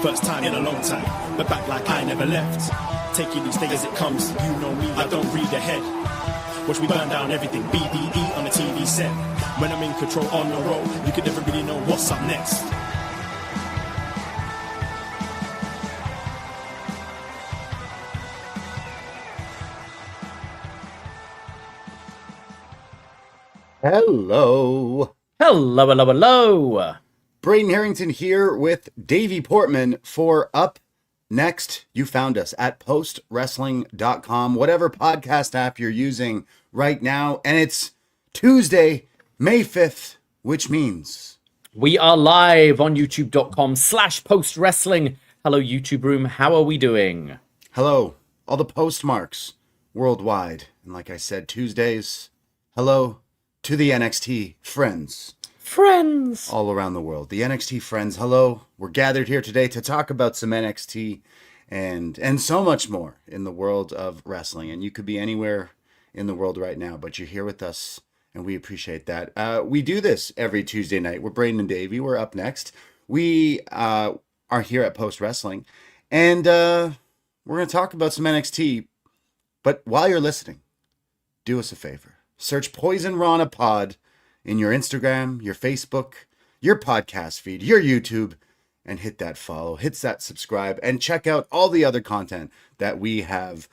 First time in a long time, but back like I never left. Taking each day as it comes, you know me, I don't read ahead. Watch me burn down everything, BDE on the TV set. When I'm in control on the road, you can never really know what's up next. Hello. Hello, hello, hello. Braden Herrington here with Davie Portman for Up Next. You found us at postwrestling.com, whatever podcast app you're using right now. And it's Tuesday, May 5th, which means we are live on youtube.com/postwrestling. Hello, YouTube room. How are we doing? hello, all the postmarks worldwide. And like I said, Tuesdays, hello to the NXT friends. Friends all around the world. The NXT friends, hello. We're gathered here today to talk about some NXT and so much more in the world of wrestling. And you could be anywhere in the world right now, but you're here with us, and we appreciate that. We do this every Tuesday night. We're Braden and Davie. We're Up Next. We are here at Post Wrestling, and we're going to talk about some NXT. But while you're listening, do us a favor. Search Poisonrana Pod in your Instagram, your Facebook, your podcast feed, your YouTube, and hit that follow, hit that subscribe, and check out all the other content that we have.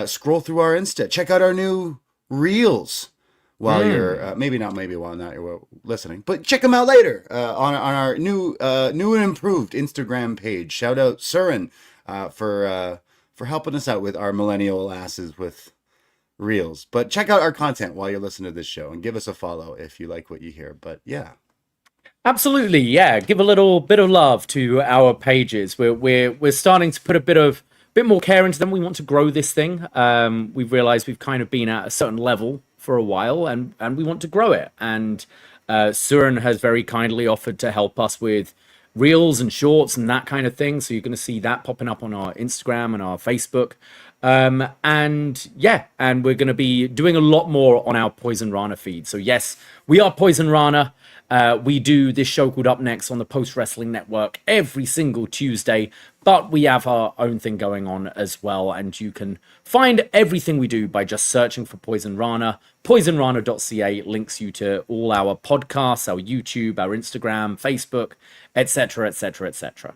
Scroll through our Insta. Check out our new Reels while you're, while not you're listening, but check them out later on our new and improved Instagram page. Shout out Surin for helping us out with our millennial asses with Reels. But check out our content while you're listening to this show and give us a follow if you like what you hear. But yeah, absolutely, yeah. Give a little bit of love to our pages. We're starting to put a bit more care into them. We want to grow this thing. We've realized we've kind of been at a certain level for a while, and we want to grow it. And Surin has very kindly offered to help us with Reels and shorts and that kind of thing. So you're going to see that popping up on our Instagram and our Facebook. And we're going to be doing a lot more on our Poisonrana feed. So yes, we are Poisonrana. We do this show called Up Next on the Post Wrestling Network every single Tuesday, but we have our own thing going on as well. And you can find everything we do by just searching for Poisonrana. Poisonrana.ca links you to all our podcasts, our YouTube, our Instagram, Facebook, etc., etc., etc.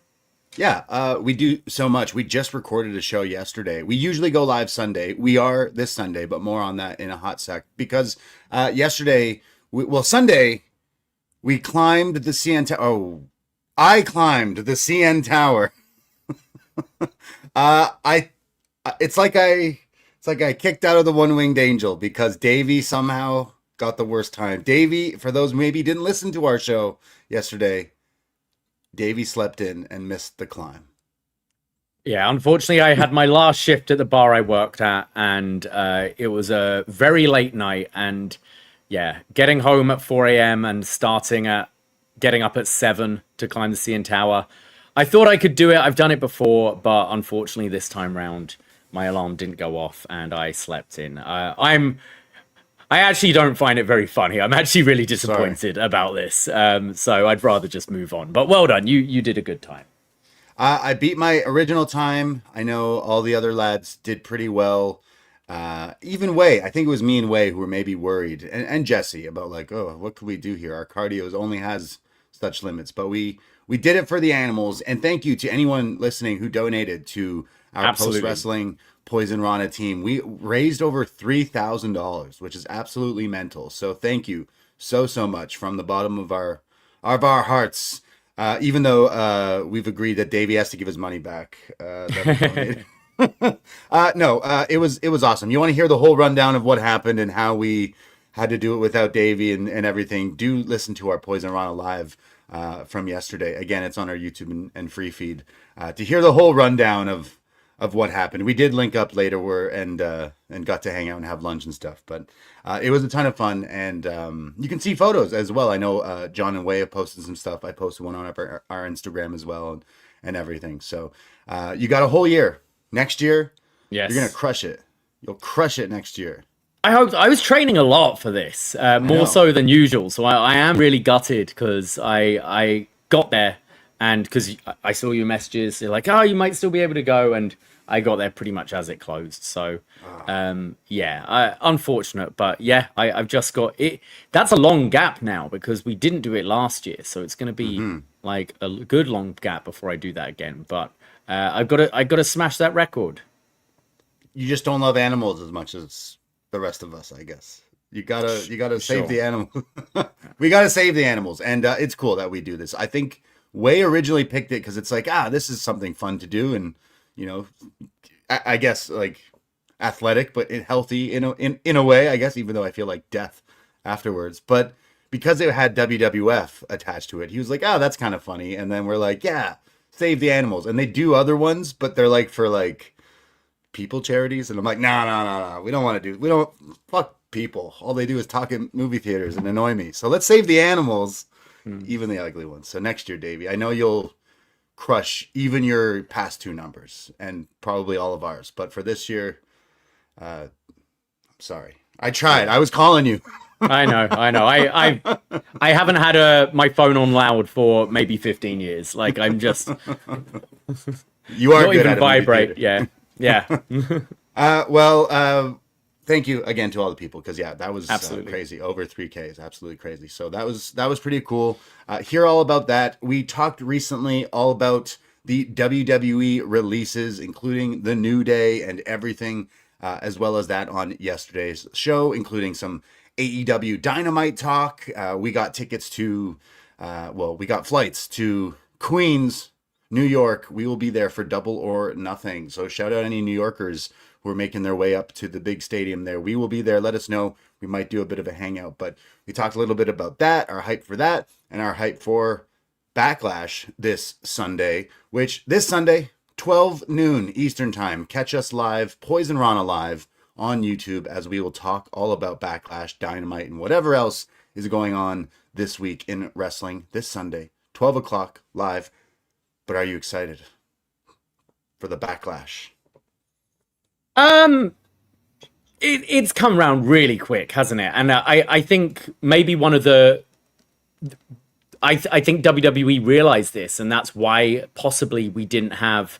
Yeah, we do so much. We just recorded a show yesterday. We usually go live Sunday. We are this Sunday, but more on that in a hot sec. Because Sunday, we climbed the CN Tower. Oh, I climbed the CN Tower. It's like I kicked out of the One-Winged Angel because Davie somehow got the worst time. Davie, for those who maybe didn't listen to our show yesterday, Davie slept in and missed the climb. Yeah, unfortunately, I had my last shift at the bar I worked at, and it was a very late night. And yeah, getting home at 4 a.m. and getting up at 7 to climb the CN Tower. I thought I could do it. I've done it before, but unfortunately, this time round, my alarm didn't go off, and I slept in. I actually don't find it very funny. I'm actually really disappointed about this. So I'd rather just move on. But well done. You did a good time. I beat my original time. I know all the other lads did pretty well. Even Way, I think it was me and Way who were maybe worried. And Jesse about like, oh, what could we do here? Our cardio only has such limits. But we did it for the animals. And thank you to anyone listening who donated to our post-wrestling Poisonrana team. We raised over $3,000, which is absolutely mental. So thank you so much from the bottom of our hearts. Even though we've agreed that Davie has to give his money back. It was awesome. You want to hear the whole rundown of what happened and how we had to do it without Davie and everything? Do listen to our Poisonrana live from yesterday. Again, it's on our YouTube and free feed to hear the whole rundown of what happened. We did link up later and got to hang out and have lunch and stuff, but it was a ton of fun. And you can see photos as well. I know John and Way have posted some stuff. I posted one on our Instagram as well and everything. So you got a whole year. Next year, yes, you're going to crush it. You'll crush it next year. I hope. I was training a lot for this, more so than usual. So I am really gutted because I got there and because I saw your messages, you're like, oh, you might still be able to go, and I got there pretty much as it closed. So, unfortunate, but yeah, I've just got it. That's a long gap now because we didn't do it last year, so it's going to be like a good long gap before I do that again. But I got to smash that record. You just don't love animals as much as the rest of us, I guess. You gotta save the animal. We gotta save the animals, and it's cool that we do this. I think Way originally picked it because it's like, this is something fun to do, and I guess like athletic, but healthy in a way, I guess. Even though I feel like death afterwards, but because it had WWF attached to it, he was like, that's kind of funny. And then we're like, save the animals, and they do other ones, but they're like for like people charities, and I'm like, no, we don't fuck people. All they do is talk in movie theaters and annoy me. So let's save the animals, even the ugly ones. So next year, Davey, I know you'll crush even your past 2 numbers and probably all of ours. But for this year, I'm sorry. I tried. I was calling you. I know. I haven't had my phone on loud for maybe 15 years. Like I'm just. You are not good even at vibrate. Yeah. Thank you again to all the people because that was absolutely crazy. Over 3K is absolutely crazy. So that was pretty cool. Hear all about that. We talked recently all about the WWE releases, including the New Day and everything, as well as that on yesterday's show, including some AEW Dynamite talk. We got tickets to, we got flights to Queens, New York. We will be there for Double or Nothing. So shout out any New Yorkers who are making their way up to the big stadium there. We will be there. Let us know. We might do a bit of a hangout, but we talked a little bit about that, our hype for that, and our hype for Backlash this Sunday, which this Sunday, 12 noon Eastern time. Catch us live, Poisonrana live on YouTube, as we will talk all about Backlash, Dynamite, and whatever else is going on this week in wrestling this Sunday, 12 o'clock live. But are you excited for the Backlash? It's come around really quick, hasn't it? And I think maybe one of the, I think WWE realized this, and that's why possibly we didn't have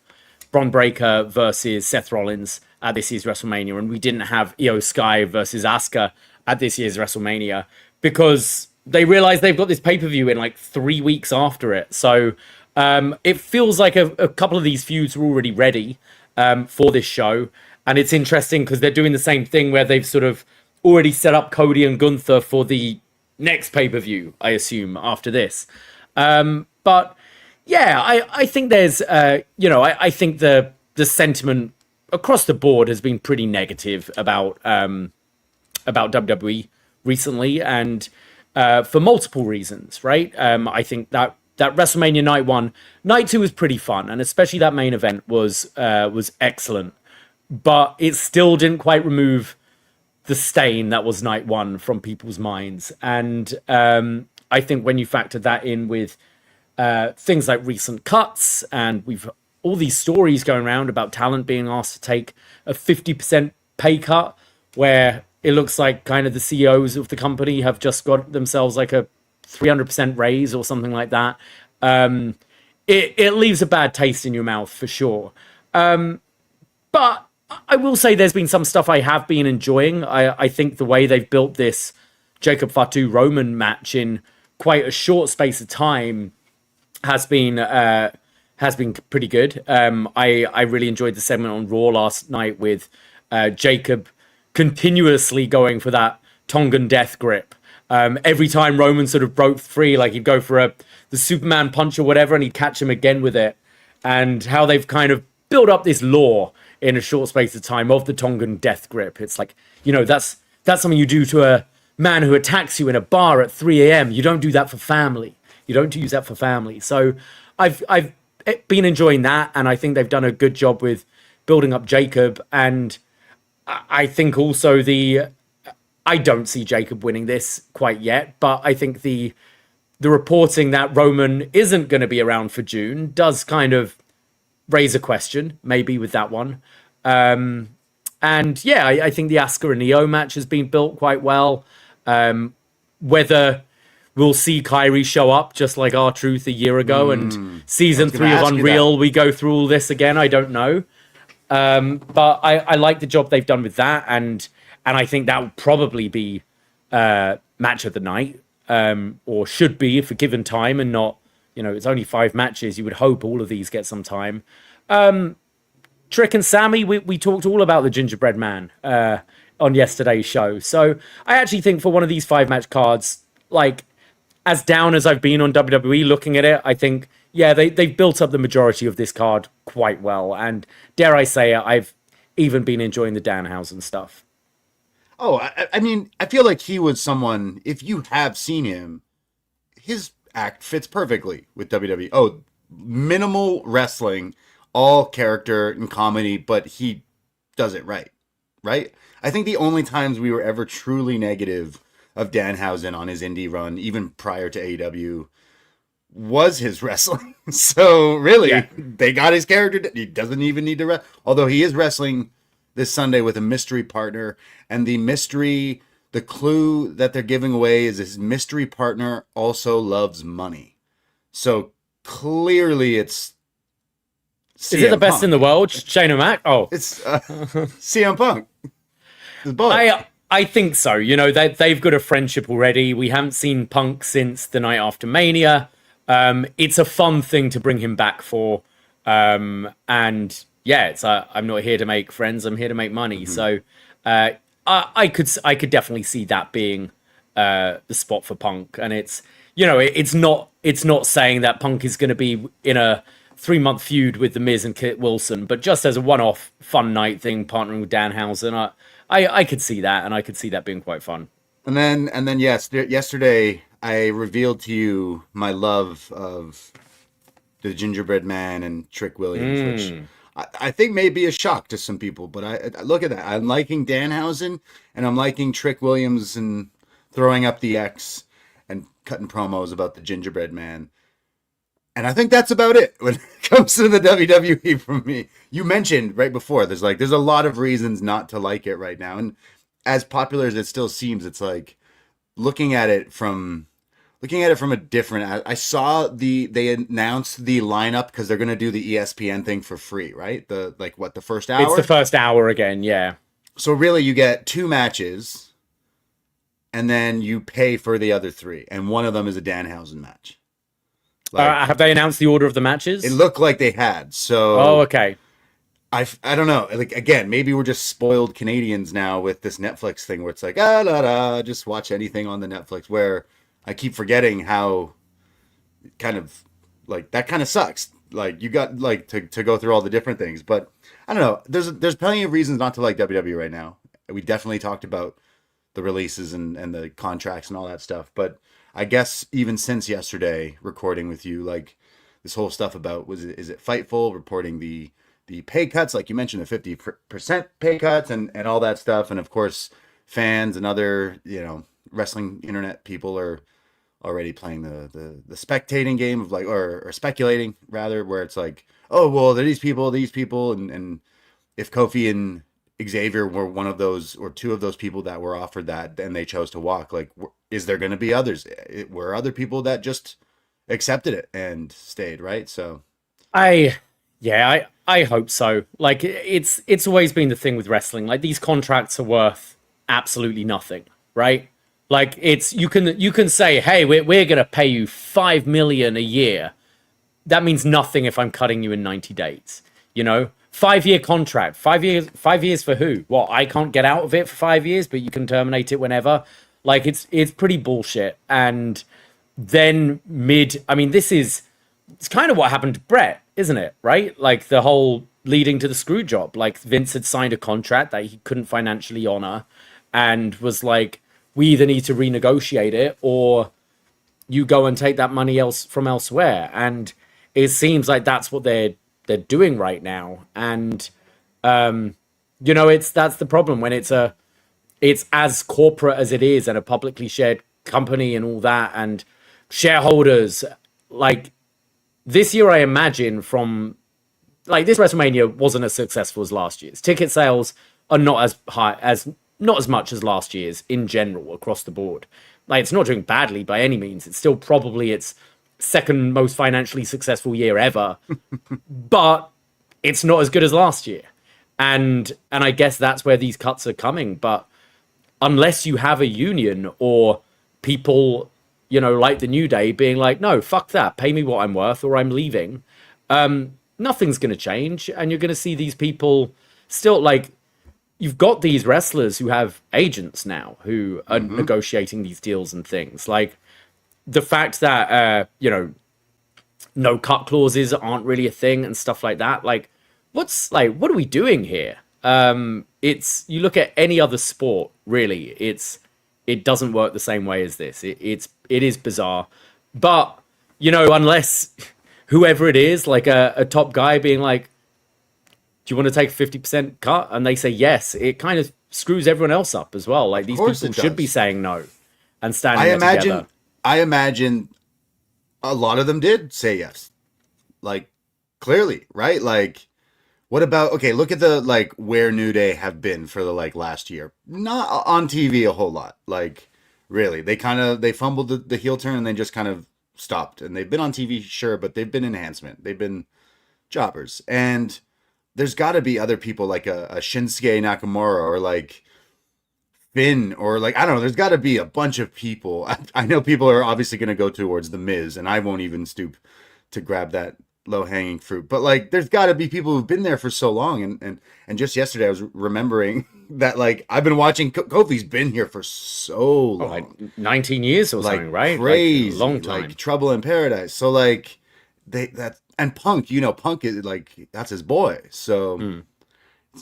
Bron Breakker versus Seth Rollins at this year's WrestleMania, and we didn't have Io Sky versus Asuka at this year's WrestleMania, because they realized they've got this pay-per-view in like 3 weeks after it. So it feels like a couple of these feuds were already ready for this show. And it's interesting because they're doing the same thing where they've sort of already set up Cody and Gunther for the next pay-per-view, I assume, after this. But yeah, I think there's, I think the sentiment across the board has been pretty negative about WWE recently, and for multiple reasons, right? I think that WrestleMania night 1, night 2 was pretty fun, and especially that main event was excellent. But it still didn't quite remove the stain that was night 1 from people's minds. And I think when you factor that in with things like recent cuts, and we've all these stories going around about talent being asked to take a 50% pay cut, where it looks like kind of the CEOs of the company have just got themselves like a 300% raise or something like that. It leaves a bad taste in your mouth for sure. But I will say there's been some stuff I have been enjoying. I think the way they've built this Jacob Fatu Roman match in quite a short space of time has been pretty good. I really enjoyed the segment on Raw last night with Jacob continuously going for that Tongan death grip. Every time Roman sort of broke free, like he'd go for the Superman punch or whatever, and he'd catch him again with it. And how they've kind of built up this lore in a short space of time of the Tongan death grip. It's like, that's something you do to a man who attacks you in a bar at 3 a.m. You don't do that for family. You don't use that for family. So I've been enjoying that, and I think they've done a good job with building up Jacob. And I think also I don't see Jacob winning this quite yet, but I think the reporting that Roman isn't going to be around for June does kind of raise a question, maybe, with that one. And yeah, I think the Asuka and Io match has been built quite well. Whether we'll see Kyrie show up just like R-Truth a year ago, and season 3 of Unreal, we go through all this again. I don't know. But I like the job they've done with that, and I think that will probably be match of the night, or should be if a given time, and not, it's only 5 matches. You would hope all of these get some time. Trick and Sammy, we talked all about the Gingerbread Man on yesterday's show. So I actually think for one of these 5-match cards, like, as down as I've been on WWE looking at it, I think, yeah, they've built up the majority of this card quite well. And dare I say it, I've even been enjoying the Danhausen stuff. Oh, I mean, I feel like he was someone, if you have seen him, his act fits perfectly with WWE. Oh, minimal wrestling, all character and comedy, but he does it right? I think the only times we were ever truly negative of Danhausen on his indie run, even prior to AEW, was his wrestling. So really, they got his character. He doesn't even need to wrestle. Although he is wrestling this Sunday with a mystery partner, and the clue that they're giving away is his mystery partner also loves money. So clearly it's CM Is it the best Punk. in the world? Shane O'Mac? Oh, It's CM Punk. His boy. I think so. They've got a friendship already. We haven't seen Punk since the night after Mania. It's a fun thing to bring him back for. And yeah, it's I'm not here to make friends. I'm here to make money. So I could definitely see that being the spot for Punk. And it's not saying that Punk is going to be in a 3-month feud with The Miz and Kit Wilson, but just as a one-off fun night thing, partnering with Danhausen, I could see that, and I could see that being quite fun. And then yes, yesterday I revealed to you my love of the Gingerbread Man and Trick Williams, which I think may be a shock to some people, but I look at that. I'm liking Danhausen, and I'm liking Trick Williams and throwing up the X and cutting promos about the Gingerbread Man. And I think that's about it when it comes to the WWE from me. You mentioned right before, there's a lot of reasons not to like it right now. And as popular as it still seems, it's like looking at it from a different, I saw they announced the lineup because they're going to do the ESPN thing for free, right? The first hour? It's the first hour again, yeah. So really you get 2 matches and then you pay for the other 3. And one of them is a Danhausen match. Have they announced the order of the matches? It looked like they had. So okay. I don't know. Like, again, maybe we're just spoiled Canadians now with this Netflix thing where it's like, just watch anything on the Netflix, where I keep forgetting how kind of like that kind of sucks. Like, you got like to go through all the different things, but I don't know. There's plenty of reasons not to like WWE right now. We definitely talked about the releases and the contracts and all that stuff, but I guess even since yesterday recording with you, like this whole stuff about is it Fightful reporting the pay cuts, like you mentioned, the 50% pay cuts and all that stuff, and of course fans and other wrestling internet people are already playing the spectating game of like or speculating rather, where it's like, oh well, they're these people and if Kofi and Xavier were one of those or 2 of those people that were offered that and they chose to walk, like, is there going to be others? Were other people that just accepted it and stayed, right? So I hope so. Like, it's always been the thing with wrestling. Like, these contracts are worth absolutely nothing, right? Like, it's you can say, hey, we're going to pay you $5 million a year. That means nothing if I'm cutting you in 90 days. 5-year contract, 5 years for who? What, I can't get out of it for 5 years, but you can terminate it whenever. Like, it's pretty bullshit. And then it's kind of what happened to Brett, isn't it? Right? Like, the whole leading to the screw job. Like, Vince had signed a contract that he couldn't financially honor and was like, we either need to renegotiate it or you go and take that money from elsewhere. And it seems like that's what they're doing right now. And that's the problem when it's as corporate as it is and a publicly shared company and all that, and shareholders. Like, this year, I imagine from like this WrestleMania wasn't as successful as last year's. Ticket sales are not as much as last year's in general across the board. like, it's not doing badly by any means. It's still probably its second most financially successful year ever, but it's not as good as last year. And I guess that's where these cuts are coming. But unless you have a union or people, you know, like the New Day being like, no, fuck that, pay me what I'm worth or I'm leaving, nothing's going to change. And you're going to see these people still, like, you've got these wrestlers who have agents now who are negotiating these deals and things. Like, the fact that, you know, no cut clauses aren't really a thing and stuff like that. Like, what are we doing here? It's, you look at any other sport, really, it doesn't work the same way as this. It is bizarre. But, you know, unless whoever it is, like a top guy being like, do you want to take a 50% cut? And they say yes, it kind of screws everyone else up as well. Like, these people should be saying no and standing together. I imagine a lot of them did say yes. Like, clearly, right? Like, what about, okay, look at the, like, where New Day have been for the, like, last year. Not on TV a whole lot. Like, really. They fumbled the heel turn and then just kind of stopped. And they've been on TV, sure, but they've been enhancement. They've been jobbers. And there's got to be other people like a Shinsuke Nakamura or like Finn or like, I don't know, there's got to be a bunch of people. I know people are obviously going to go towards The Miz, and I won't even stoop to grab that low-hanging fruit. But like, there's got to be people who've been there for so long. And just yesterday I was remembering that, like, I've been watching Kofi's been here for so long. Like 19 years or something, right? Crazy. Like, a long time. Like Trouble in Paradise. So like, and Punk, you know, Punk is like, that's his boy. So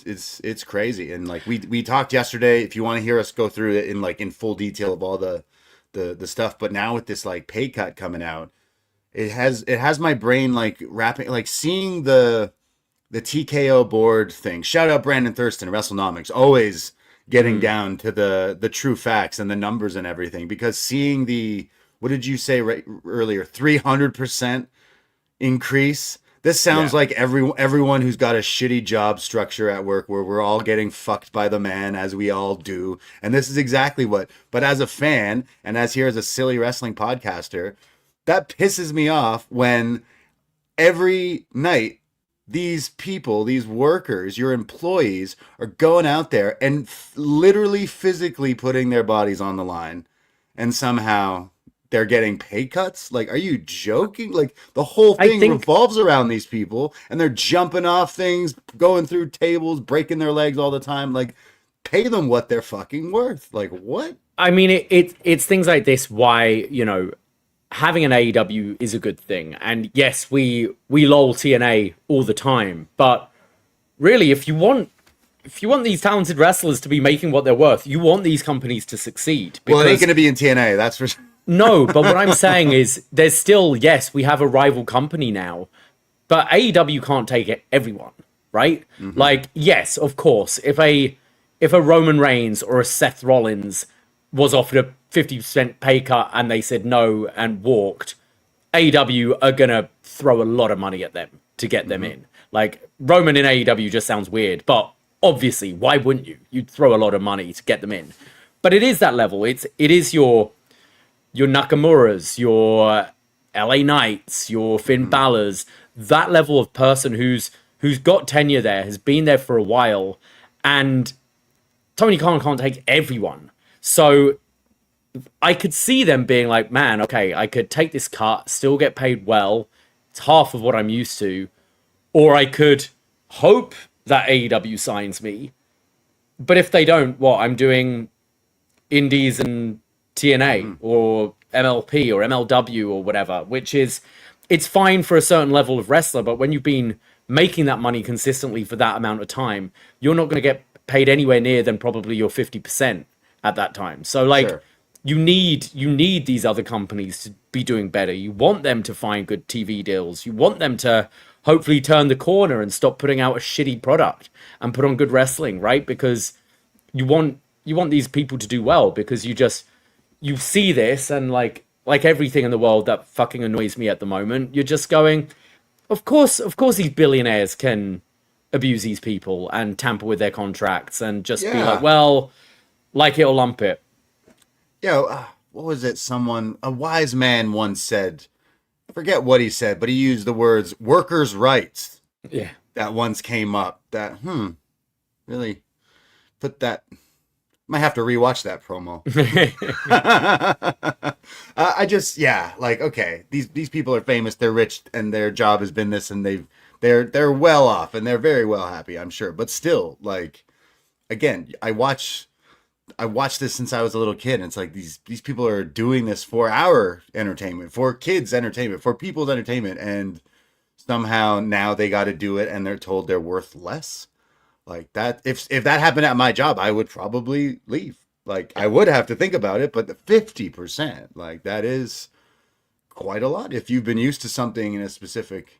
it's crazy. And like we talked yesterday, if you want to hear us go through it in full detail of all the stuff, but now with this like pay cut coming out, it has my brain like wrapping, like seeing the TKO board thing. Shout out Brandon Thurston, WrestleNomics, always getting down to the true facts and the numbers and everything, because seeing what did you say earlier, 300% increase. This sounds like everyone who's got a shitty job structure at work where we're all getting fucked by the man, as we all do. And this is exactly what, but as a fan and as a silly wrestling podcaster, that pisses me off when every night these people, these workers, your employees are going out there and literally physically putting their bodies on the line, and somehow they're getting pay cuts. Like, are you joking? Like, the whole thing revolves around these people, and they're jumping off things, going through tables, breaking their legs all the time. Like, pay them what they're fucking worth. Like, what? I mean, it's things like this why, you know, having an AEW is a good thing. And yes, we lol TNA all the time, but really, if you want these talented wrestlers to be making what they're worth, you want these companies to succeed. Well, it ain't going to be in TNA, that's for sure. No, but what I'm saying is there's still, yes, we have a rival company now, but AEW can't take everyone, right? Like, yes, of course, if a Roman Reigns or a Seth Rollins was offered a 50% pay cut and they said no and walked, AEW are going to throw a lot of money at them to get them in. Like, Roman in AEW just sounds weird, but obviously, why wouldn't you? You'd throw a lot of money to get them in. But it is that level. It is your Nakamuras, your LA Knights, your Finn Balor's, that level of person who's got tenure there, has been there for a while, and Tony Khan can't take everyone. So I could see them being like, man, okay, I could take this cut, still get paid well, it's half of what I'm used to, or I could hope that AEW signs me, but if they don't, I'm doing Indies and TNA or MLP or MLW or whatever, which is, it's fine for a certain level of wrestler, but when you've been making that money consistently for that amount of time, you're not going to get paid anywhere near than probably your 50% at that time. So like, sure, you need these other companies to be doing better. You want them to find good TV deals. You want them to hopefully turn the corner and stop putting out a shitty product and put on good wrestling, right? Because you want these people to do well, because you see this, and like everything in the world that fucking annoys me at the moment, you're just going, of course these billionaires can abuse these people and tamper with their contracts and just be like, well, like it or lump it. Yeah, what was it? A wise man once said, I forget what he said, but he used the words workers' rights. Yeah. That once came up. That, really put that. Might have to rewatch that promo. Okay, these people are famous, they're rich, and their job has been this, and they're well off, and they're very well happy, I'm sure. But still, like, again, I watched this since I was a little kid, and it's like these people are doing this for our entertainment, for kids' entertainment, for people's entertainment, and somehow now they got to do it, and they're told they're worth less. Like that, if that happened at my job, I would probably leave. Like I would have to think about it, but the 50%, like that is quite a lot. If you've been used to something in a specific,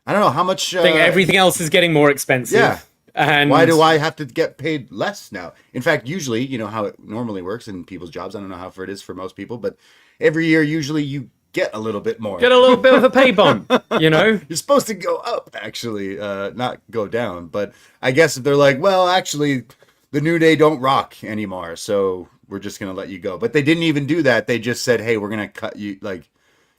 I don't know how much. I think everything else is getting more expensive. Yeah. And why do I have to get paid less now? In fact, usually, you know how it normally works in people's jobs. I don't know how it is for most people, but every year, usually you get a little bit more. Get a little bit of a pay bump, you know? You're supposed to go up, actually, not go down. But I guess if they're like, well, actually, the New Day don't rock anymore, so we're just going to let you go. But they didn't even do that. They just said, hey, we're going to cut you. Like,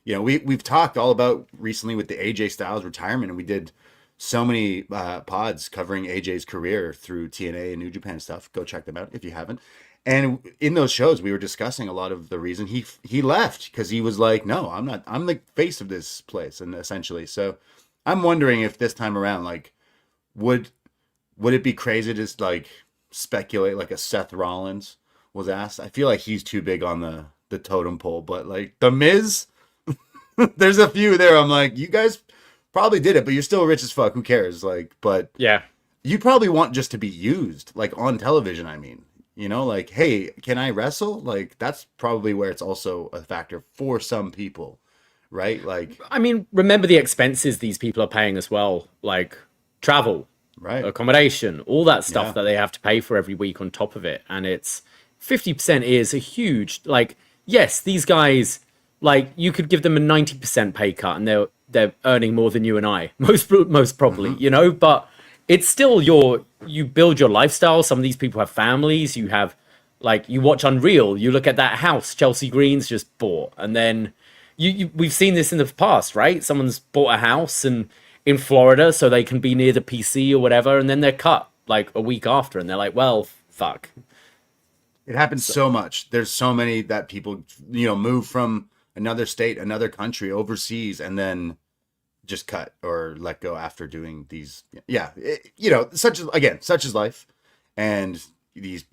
you know, we've talked all about recently with the AJ Styles retirement, and we did so many pods covering AJ's career through TNA and New Japan stuff. Go check them out if you haven't. And in those shows, we were discussing a lot of the reason he left, because he was like, no, I'm the face of this place, and essentially. So I'm wondering if this time around, like, would it be crazy to just like speculate like a Seth Rollins was asked? I feel like he's too big on the totem pole, but like the Miz, there's a few there. I'm like, you guys probably did it, but you're still rich as fuck. Who cares? Like, but yeah, you probably want just to be used, like on television. I mean. You know, like, hey, can I wrestle? Like, that's probably where it's also a factor for some people, right? Like, I mean, remember the expenses these people are paying as well, like travel, right, accommodation, all that stuff that they have to pay for every week on top of it. And it's 50% is a huge, like, yes, these guys, like, you could give them a 90% pay cut and they're earning more than you and I, most probably, you know, but it's still you build your lifestyle. Some of these people have families. You have, like, you watch Unreal. You look at that house Chelsea Green's just bought, and then we've seen this in the past, right? Someone's bought a house in Florida so they can be near the PC or whatever, and then they're cut like a week after, and they're like, well, fuck. It happens so much. There's so many that people, you know, move from another state, another country, overseas, and then just cut or let go after doing these. You know, such as life, and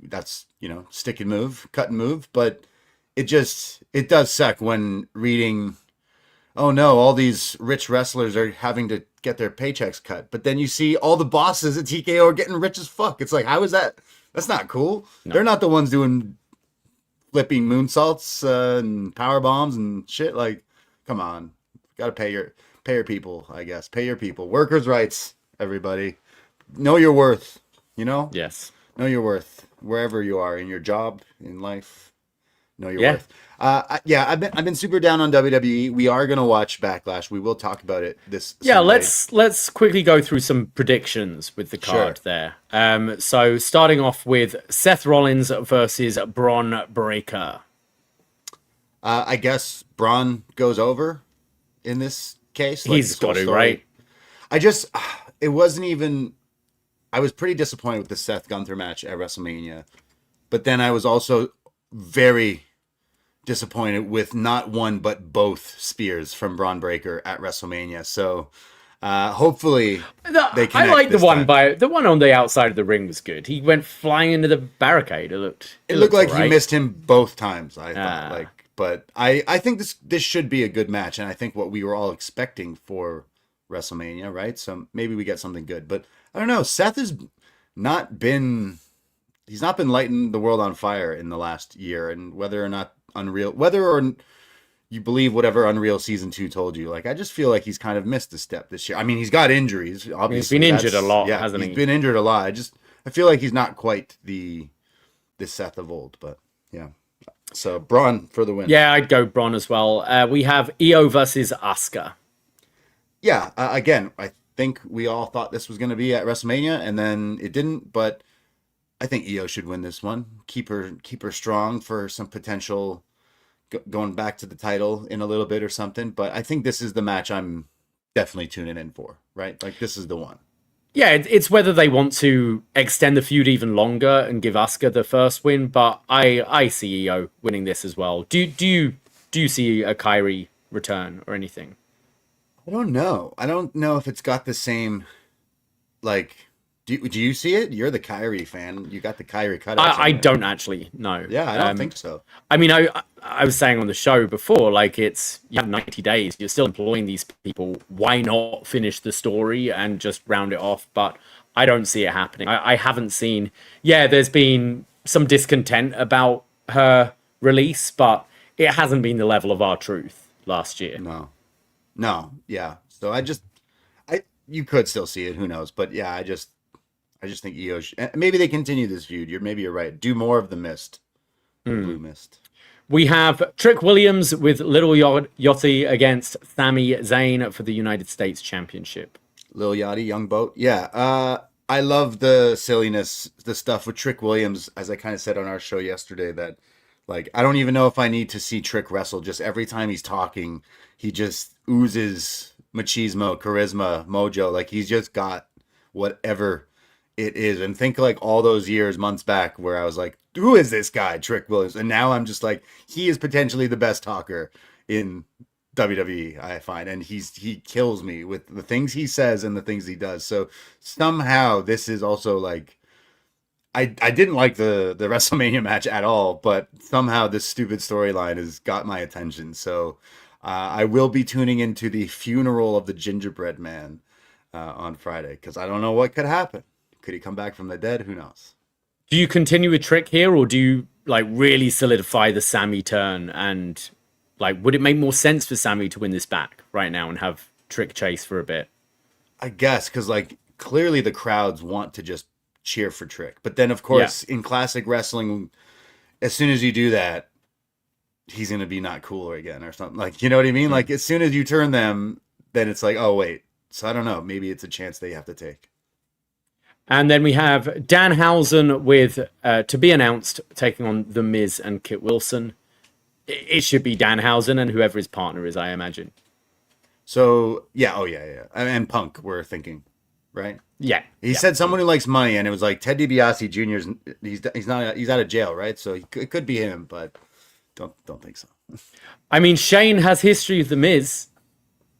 that's, you know, stick and move, cut and move. But it does suck when reading, oh no, all these rich wrestlers are having to get their paychecks cut, but then you see all the bosses at TKO are getting rich as fuck. It's like, how is that? That's not cool. No. They're not the ones doing flipping moonsaults and power bombs and shit. Like, come on, gotta pay your people, I guess. Pay your people. Workers' rights, everybody. Know your worth, you know? Yes. Know your worth. Wherever you are, in your job, in life, know your worth. I've been super down on WWE. We are going to watch Backlash. We will talk about it this Sunday. Let's quickly go through some predictions with the card there. So starting off with Seth Rollins versus Braun Breaker. I guess Braun goes over in this case. Like, he's got to, right? It wasn't even, I was pretty disappointed with the Seth Gunther match at WrestleMania, but then I was also very disappointed with not one but both spears from Braun Breaker at WrestleMania. So hopefully they connect. I like the one on the outside of the ring was good. He went flying into the barricade. It looked like right. He missed him both times. I thought but I think this should be a good match, and I think what we were all expecting for WrestleMania, right? So maybe we get something good. But I don't know. Seth has not been lighting the world on fire in the last year, and whether or you believe whatever Unreal Season 2 told you, like, I just feel like he's kind of missed a step this year. I mean, he's got injuries, obviously. He's been injured a lot, hasn't he? He's been injured a lot. I feel like he's not quite the Seth of old, but yeah. So Braun for the win. Yeah, I'd go Braun as well. We have Io versus Asuka. Yeah, again, I think we all thought this was going to be at WrestleMania, and then it didn't. But I think Io should win this one. Keep her strong for some potential going back to the title in a little bit or something. But I think this is the match I'm definitely tuning in for, right? Like, this is the one. Yeah, it's whether they want to extend the feud even longer and give Asuka the first win, but I see Io winning this as well. Do you see a Kairi return or anything? I don't know. I don't know if it's got the same, like, do you see it? You're the Kairi fan. You got the Kairi cutout. I don't actually know. Yeah, I don't think so. I mean, I was saying on the show before, like, you have 90 days. You're still employing these people. Why not finish the story and just round it off? But I don't see it happening. I haven't seen... Yeah, there's been some discontent about her release, but it hasn't been the level of R-Truth last year. No, yeah. So you could still see it. Who knows? But yeah, I just think Io. Maybe they continue this feud. Maybe you're right. Do more of the mist, blue mist. We have Trick Williams with Little Yachty against Sami Zayn for the United States Championship. Lil Yachty, Young Boat. Yeah. I love the silliness, the stuff with Trick Williams, as I kind of said on our show yesterday, that, like, I don't even know if I need to see Trick wrestle. Just every time he's talking, he just oozes machismo, charisma, mojo. Like, he's just got whatever it is. And think, like, all those years, months back, where I was like, who is this guy, Trick Williams? And now I'm just like, he is potentially the best talker in WWE, I find. And he kills me with the things he says and the things he does. So somehow this is also, like, I didn't like the WrestleMania match at all, but somehow this stupid storyline has got my attention. So I will be tuning into the funeral of the gingerbread man on Friday, because I don't know what could happen. Could he come back from the dead? Who knows? Do you continue with Trick here, or do you, like, really solidify the Sami turn? And, like, would it make more sense for Sami to win this back right now and have Trick chase for a bit? I guess, because, like, clearly the crowds want to just cheer for Trick. But then, of course, in classic wrestling, as soon as you do that, he's going to be not cooler again or something. Like, you know what I mean? Like, as soon as you turn them, then it's like, oh, wait. So I don't know. Maybe it's a chance they have to take. And then we have Danhausen with to be announced taking on The Miz and Kit Wilson. It should be Danhausen and whoever his partner is, I imagine. So, yeah. Oh, yeah. And Punk, we're thinking, right? Yeah. He said someone who likes money, and it was like Ted DiBiase Jr.'s. He's out of jail, right? So it could be him, but don't think so. I mean, Shane has history with The Miz.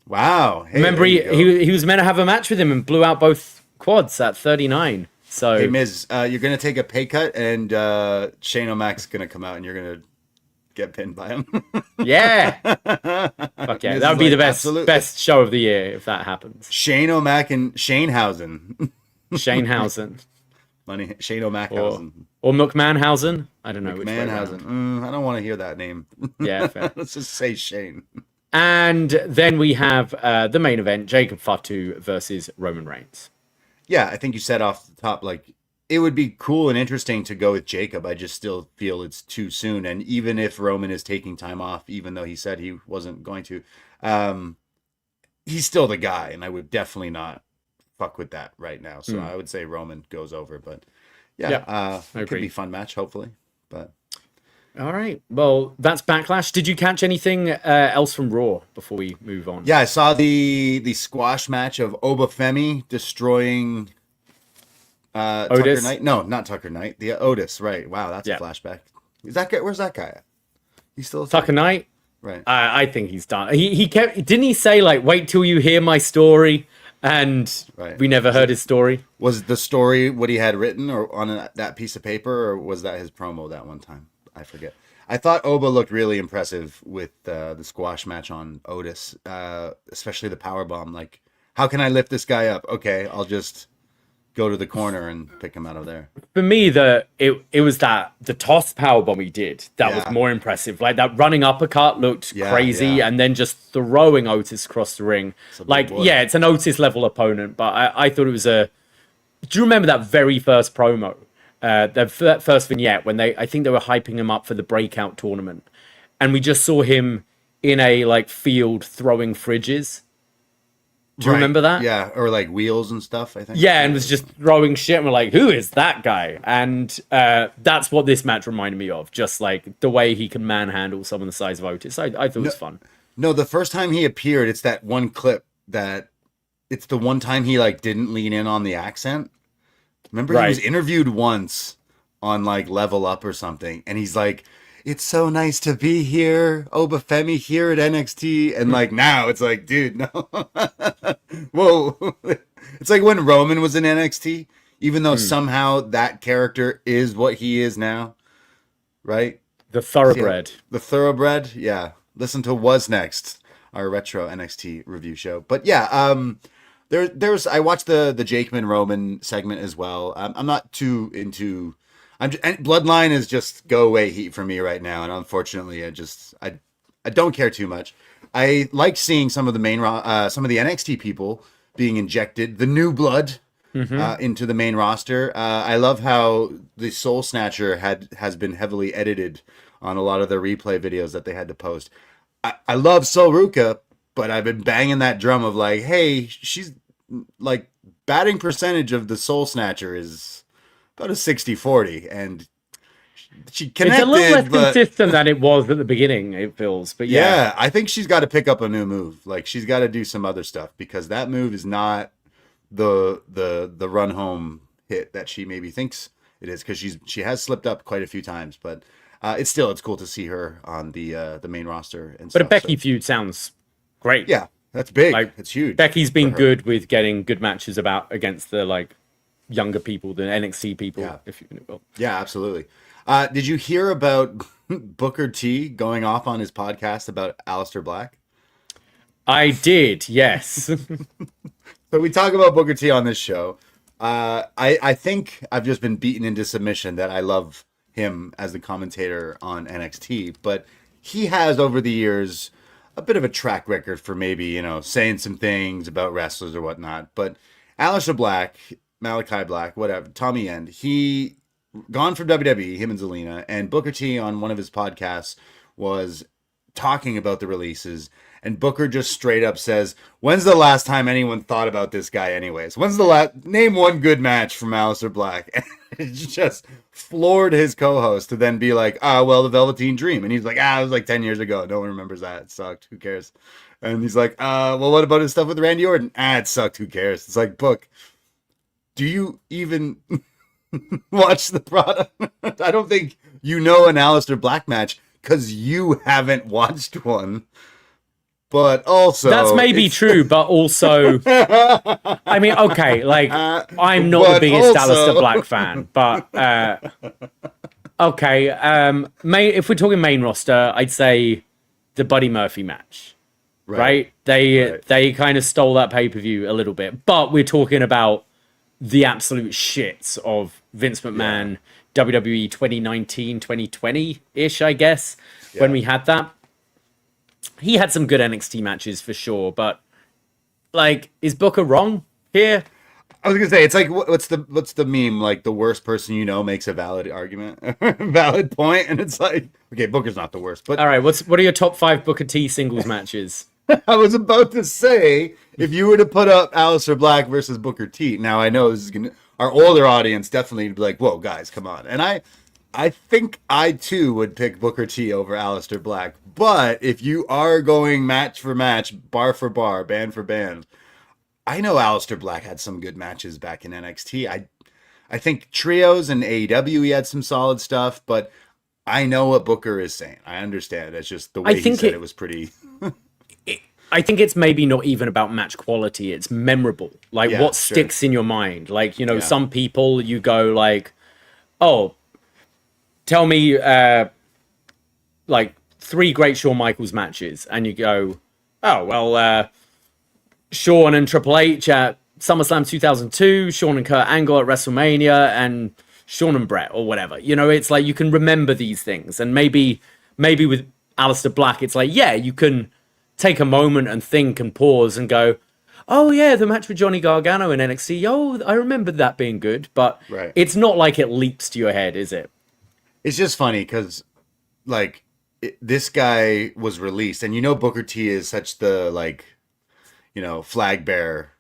Wow. Hey, remember, he was meant to have a match with him and blew out both quads at 39. So, hey, Miz, you're going to take a pay cut, and Shane O'Mac's going to come out, and you're going to get pinned by him. Yeah. Fuck yeah. That would be the best show of the year if that happens. Shane O'Mac and Shanehausen. Shanehausen. Money. Shane O'Machausen. Or McMahonhausen. I don't know. McMahonhausen. I don't want to hear that name. Yeah, fair. Let's just say Shane. And then we have the main event, Jacob Fatu versus Roman Reigns. Yeah, I think you said off the top, like, it would be cool and interesting to go with Jacob. I just still feel it's too soon. And even if Roman is taking time off, even though he said he wasn't going to, he's still the guy. And I would definitely not fuck with that right now. So I would say Roman goes over. But yeah, it could be a fun match, hopefully. But all right. Well, that's Backlash. Did you catch anything else from Raw before we move on? Yeah, I saw the squash match of Obafemi destroying Tucker Knight. No, not Tucker Knight. The Otis, right. Wow, that's a flashback. Is that guy? Where's that guy at? He's still Tucker Knight? Right. I think he's done. He kept, didn't he say, like, wait till you hear my story? And we never heard his story. Was the story what he had written or on that piece of paper, or was that his promo that one time? I forget. I thought Oba looked really impressive with the squash match on Otis, especially the powerbomb. Like, how can I lift this guy up? Okay, I'll just go to the corner and pick him out of there. For me, it was the toss powerbomb he did that was more impressive. Like, that running uppercut looked crazy, and then just throwing Otis across the ring. Like, it's an Otis level opponent, but I thought it was a. Do you remember that very first promo? The first vignette when I think they were hyping him up for the breakout tournament, and we just saw him in a, like, field throwing fridges. Do you remember that? Yeah, or like wheels and stuff, I think. Yeah, and was just throwing shit, and we're like, who is that guy? And that's what this match reminded me of, just like the way he can manhandle someone the size of Otis. I thought it was fun. No, the first time he appeared, it's that one clip that it's the one time he like didn't lean in on the accent. Remember, he was interviewed once on like Level Up or something, and he's like, "It's so nice to be here, Obafemi here at NXT," and like now it's like, dude, no, whoa, it's like when Roman was in NXT, even though somehow that character is what he is now, right? The thoroughbred. Yeah, the thoroughbred, yeah. Listen to Was Next, our retro NXT review show, but yeah, there's I watched the Jakeman Roman segment as well. I'm not too into. And Bloodline is just go away heat for me right now, and unfortunately, I don't care too much. I like seeing some of the some of the NXT people being injected the new blood into the main roster. I love how the Soul Snatcher has been heavily edited on a lot of the replay videos that they had to post. I love Sol Ruca, but I've been banging that drum of like, hey, she's like batting percentage of the Soul Snatcher is about a 60-40, and she connected. It's a little less consistent than it was at the beginning, it feels. But yeah, I think she's got to pick up a new move. Like she's got to do some other stuff because that move is not the run home hit that she maybe thinks it is, because she has slipped up quite a few times. But it's cool to see her on the main roster. And but a Becky feud sounds great. Yeah, that's big. Like, it's huge. Becky's been good with getting good matches against the like younger people, the NXT people, if you will. Yeah, absolutely. Did you hear about Booker T going off on his podcast about Aleister Black? I did, yes. So we talk about Booker T on this show. I think I've just been beaten into submission that I love him as the commentator on NXT, but he has over the years a bit of a track record for maybe, saying some things about wrestlers or whatnot. But Aleister Black, Malachi Black, whatever, Tommy End, he gone from WWE, him and Zelina, and Booker T on one of his podcasts was talking about the releases, and Booker just straight up says, when's the last time anyone thought about this guy anyways? When's the name one good match from Aleister Black? And it just floored his co-host to then be like, well, the Velveteen Dream. And he's like, it was like 10 years ago. No one remembers that. It sucked. Who cares? And he's like, well, what about his stuff with Randy Orton? It sucked. Who cares? It's like, Book, do you even watch the product? I don't think you know an Aleister Black match because you haven't watched one. But also, that's maybe true, but also, I mean, okay, like I'm not the biggest Aleister Black fan, but okay. If we're talking main roster, I'd say the Buddy Murphy match, right? They kind of stole that pay-per-view a little bit, but we're talking about the absolute shits of Vince McMahon, WWE 2019, 2020-ish, I guess, when we had that. He had some good NXT matches for sure, but like, is Booker wrong here? I was gonna say, it's like, what's the meme? Like, the worst person you know makes a valid argument, valid point, and it's like, okay, Booker's not the worst, but all right, what are your top 5 Booker T singles matches? I was about to say, if you were to put up Aleister Black versus Booker T, now I know this is our older audience definitely would be like, whoa, guys, come on, and I think I too would pick Booker T over Aleister Black. But if you are going match for match, bar for bar, band for band, I know Aleister Black had some good matches back in NXT. I think trios and AEW, he had some solid stuff, but I know what Booker is saying. I understand. It's just the way he said it was pretty. I think it's maybe not even about match quality. It's memorable. Like what sticks in your mind. Like, some people you go like, oh, tell me like 3 great Shawn Michaels matches, and you go, oh, well, Shawn and Triple H at SummerSlam 2002, Shawn and Kurt Angle at WrestleMania, and Shawn and Brett, or whatever. It's like you can remember these things. And maybe with Aleister Black, it's like, you can take a moment and think and pause and go, oh, yeah, the match with Johnny Gargano in NXT. Oh, I remember that being good. But it's not like it leaps to your head, is it? It's just funny because, like, this guy was released, and Booker T is such the, like, flag bearer.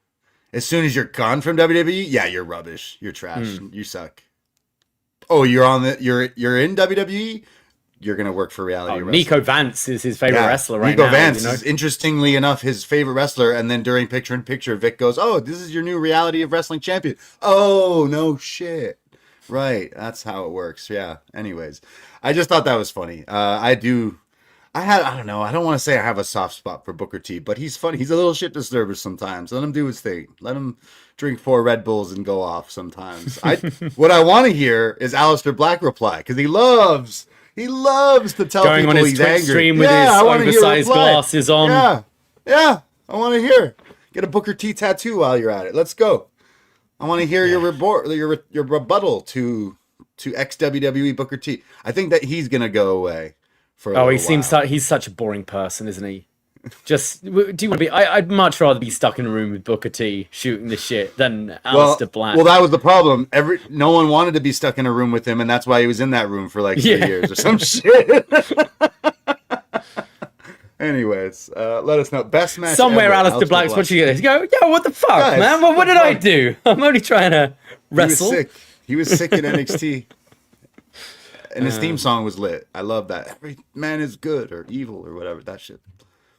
As soon as you're gone from WWE, yeah, you're rubbish. You're trash. You suck. Oh, you're in WWE? You're going to work for reality wrestling. Niko Vance is his favorite wrestler right now. Niko Vance is, interestingly enough, his favorite wrestler. And then during picture-in-picture, Vic goes, oh, this is your new reality of wrestling champion. Oh, no shit. Right. That's how it works. Yeah. Anyways, I just thought that was funny. I don't know. I don't want to say I have a soft spot for Booker T, but he's funny. He's a little shit disturber sometimes. Let him do his thing. Let him drink 4 Red Bulls and go off sometimes. What I want to hear is Aleister Black reply, because he loves to tell going people on his he's Twitch angry. stream with his oversized glasses on. Yeah. I want to hear. Get a Booker T tattoo while you're at it. Let's go. I want to hear your rebuttal to ex-WWE Booker T. I think that he's gonna go away for a he seems he's such a boring person, isn't he? Just do you want to be? I'd much rather be stuck in a room with Booker T shooting the shit than Aleister Black. Well, that was the problem. No one wanted to be stuck in a room with him, and that's why he was in that room for like 3 years or some shit. Anyways, let us know. Best match somewhere ever, Aleister Black's watching this. Go, yo, what the fuck, guys, man? What did I do? I'm only trying to wrestle. He was sick in NXT. And his theme song was lit. I love that. Every man is good or evil or whatever. That shit.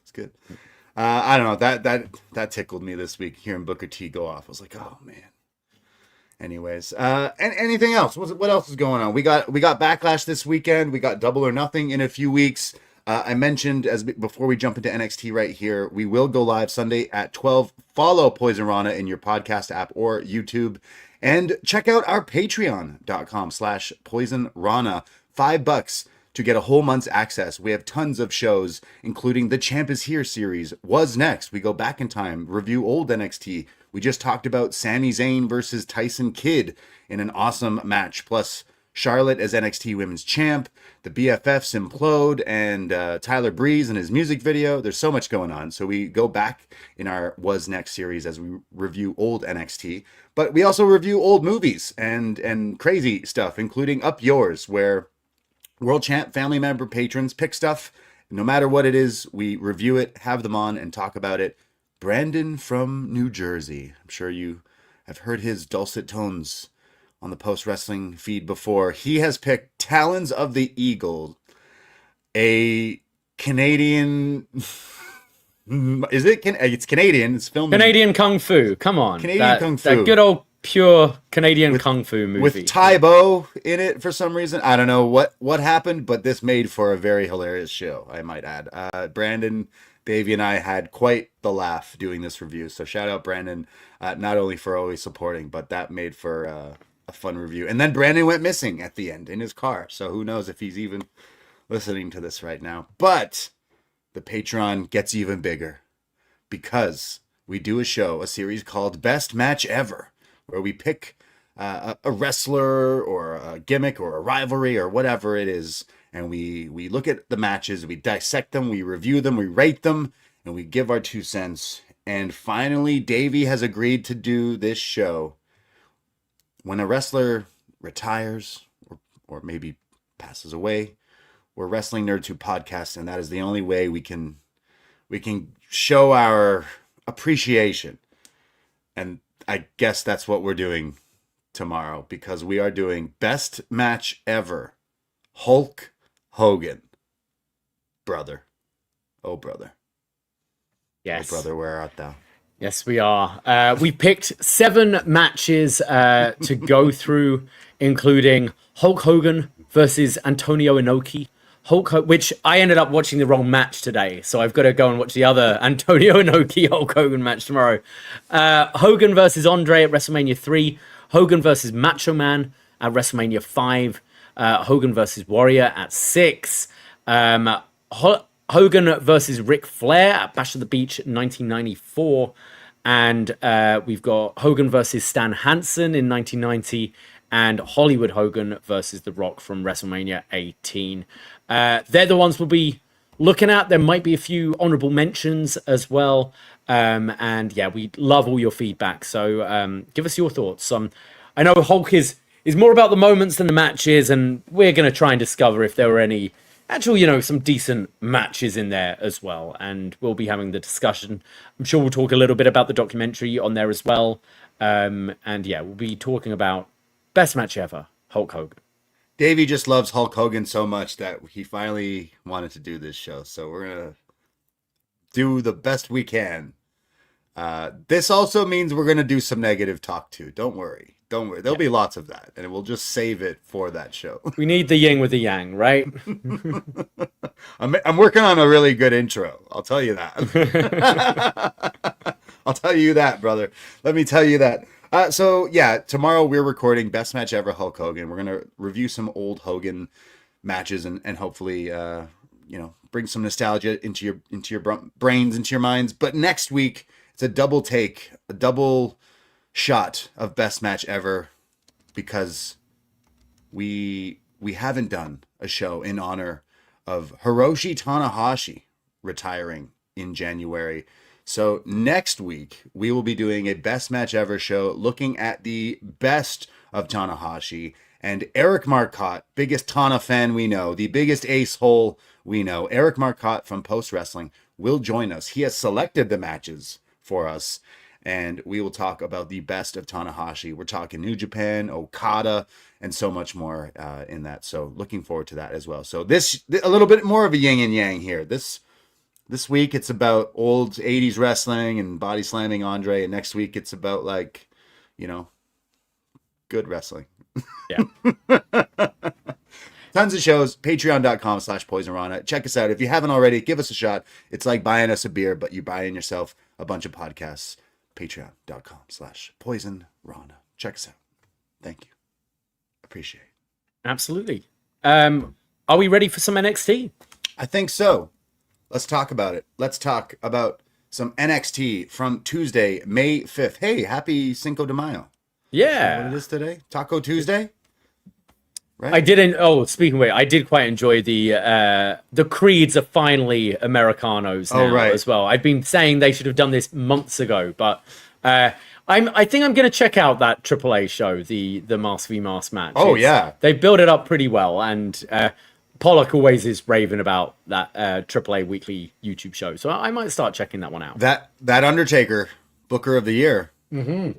It's good. I don't know. That tickled me this week, hearing Booker T go off. I was like, oh man. Anyways, anything else? What else is going on? We got Backlash this weekend. We got Double or Nothing in a few weeks. I mentioned before we jump into NXT right here, we will go live Sunday at 12. Follow Poisonrana in your podcast app or YouTube. And check out our patreon.com/poisonrana. $5 to get a whole month's access. We have tons of shows, including the Champ is Here series. Was Next? We go back in time, review old NXT. We just talked about Sami Zayn versus Tyson Kidd in an awesome match. Plus Charlotte as NXT Women's Champ, the BFFs implode, and Tyler Breeze and his music video. There's so much going on. So we go back in our Was Next series as we review old NXT. But we also review old movies and crazy stuff, including Up Yours, where World Champ family member patrons pick stuff. No matter what it is, we review it, have them on, and talk about it. Brandon from New Jersey. I'm sure you have heard his dulcet tones on the post-wrestling feed before. He has picked Talons of the Eagle, a Canadian... Is it? It's Canadian. It's filmed Canadian Kung Fu. Come on. Kung Fu. That good old pure Canadian Kung Fu movie. With Tybo in it for some reason. I don't know what happened, but this made for a very hilarious show, I might add. Brandon, Davie, and I had quite the laugh doing this review. So shout out Brandon, not only for always supporting, but that made for a fun review. And then Brandon went missing at the end in his car. So who knows if he's even listening to this right now. But the Patreon gets even bigger because we do a series called Best Match Ever, where we pick a wrestler or a gimmick or a rivalry or whatever it is, and we look at the matches, we dissect them, we review them, we rate them, and we give our 2 cents. And finally, Davie has agreed to do this show. When a wrestler retires or maybe passes away, we're Wrestling Nerds Who podcast, and that is the only way we can show our appreciation. And I guess that's what we're doing tomorrow, because we are doing Best Match Ever. Hulk Hogan. Brother. Oh, brother. Yes. Oh, brother, where art thou? Yes, we are. We picked 7 matches to go through, including Hulk Hogan versus Antonio Inoki. Which I ended up watching the wrong match today, so I've got to go and watch the other Antonio Inoki Hulk Hogan match tomorrow. Hogan versus Andre at WrestleMania 3. Hogan versus Macho Man at WrestleMania 5. Hogan versus Warrior at 6. Hogan versus Ric Flair at Bash at the Beach 1994. And we've got Hogan versus Stan Hansen in 1990. And Hollywood Hogan versus The Rock from WrestleMania 18. They're the ones we'll be looking at. There might be a few honorable mentions as well. And yeah, we love all your feedback. So give us your thoughts. I know Hulk is more about the moments than the matches, and we're going to try and discover if there were any actual, you know, some decent matches in there as well. And we'll be having the discussion. I'm sure we'll talk a little bit about the documentary on there as well. And yeah, we'll be talking about best match ever, Hulk Hogan. Davey just loves Hulk Hogan so much that he finally wanted to do this show. So we're going to do the best we can. This also means we're going to do some negative talk too. Don't worry. There'll be lots of that, and we'll just save it for that show. We need the yin with the yang, right? I'm working on a really good intro. I'll tell you that. I'll tell you that, brother. Let me tell you that. So yeah, tomorrow we're recording Best Match Ever Hulk Hogan. We're going to review some old Hogan matches and hopefully, bring some nostalgia into your brains, into your minds. But next week, it's a double take, a double shot of Best Match Ever, because we haven't done a show in honor of Hiroshi Tanahashi retiring in January. So next week, we will be doing a Best Match Ever show looking at the best of Tanahashi. And Eric Marcotte, biggest Tana fan we know, the biggest ace hole we know, Eric Marcotte from Post Wrestling will join us. He has selected the matches for us, and we will talk about the best of Tanahashi. We're talking New Japan, Okada, and so much more in that. So looking forward to that as well. So this, a little bit more of a yin and yang here. This week, it's about old 80s wrestling and body slamming Andre. And next week, it's about, good wrestling. Yeah. Tons of shows. Patreon.com/Poisonrana. Check us out. If you haven't already, give us a shot. It's like buying us a beer, but you're buying yourself a bunch of podcasts. Patreon.com/Poisonrana. Check us out. Thank you. Appreciate it. Absolutely. Are we ready for some NXT? I think so. Let's talk about it. Let's talk about some NXT from Tuesday, May 5th. Hey, happy Cinco de Mayo. Yeah. What it is today? Taco Tuesday? Right? I didn't. Oh, speaking of it, I did quite enjoy the creeds are finally Americanos now as well. I've been saying they should have done this months ago, but I think I'm going to check out that AAA show, the Mask v Mask match. Yeah. They built it up pretty well, and Pollock always is raving about that AAA weekly YouTube show, so I might start checking that one out. That Undertaker, Booker of the Year, he's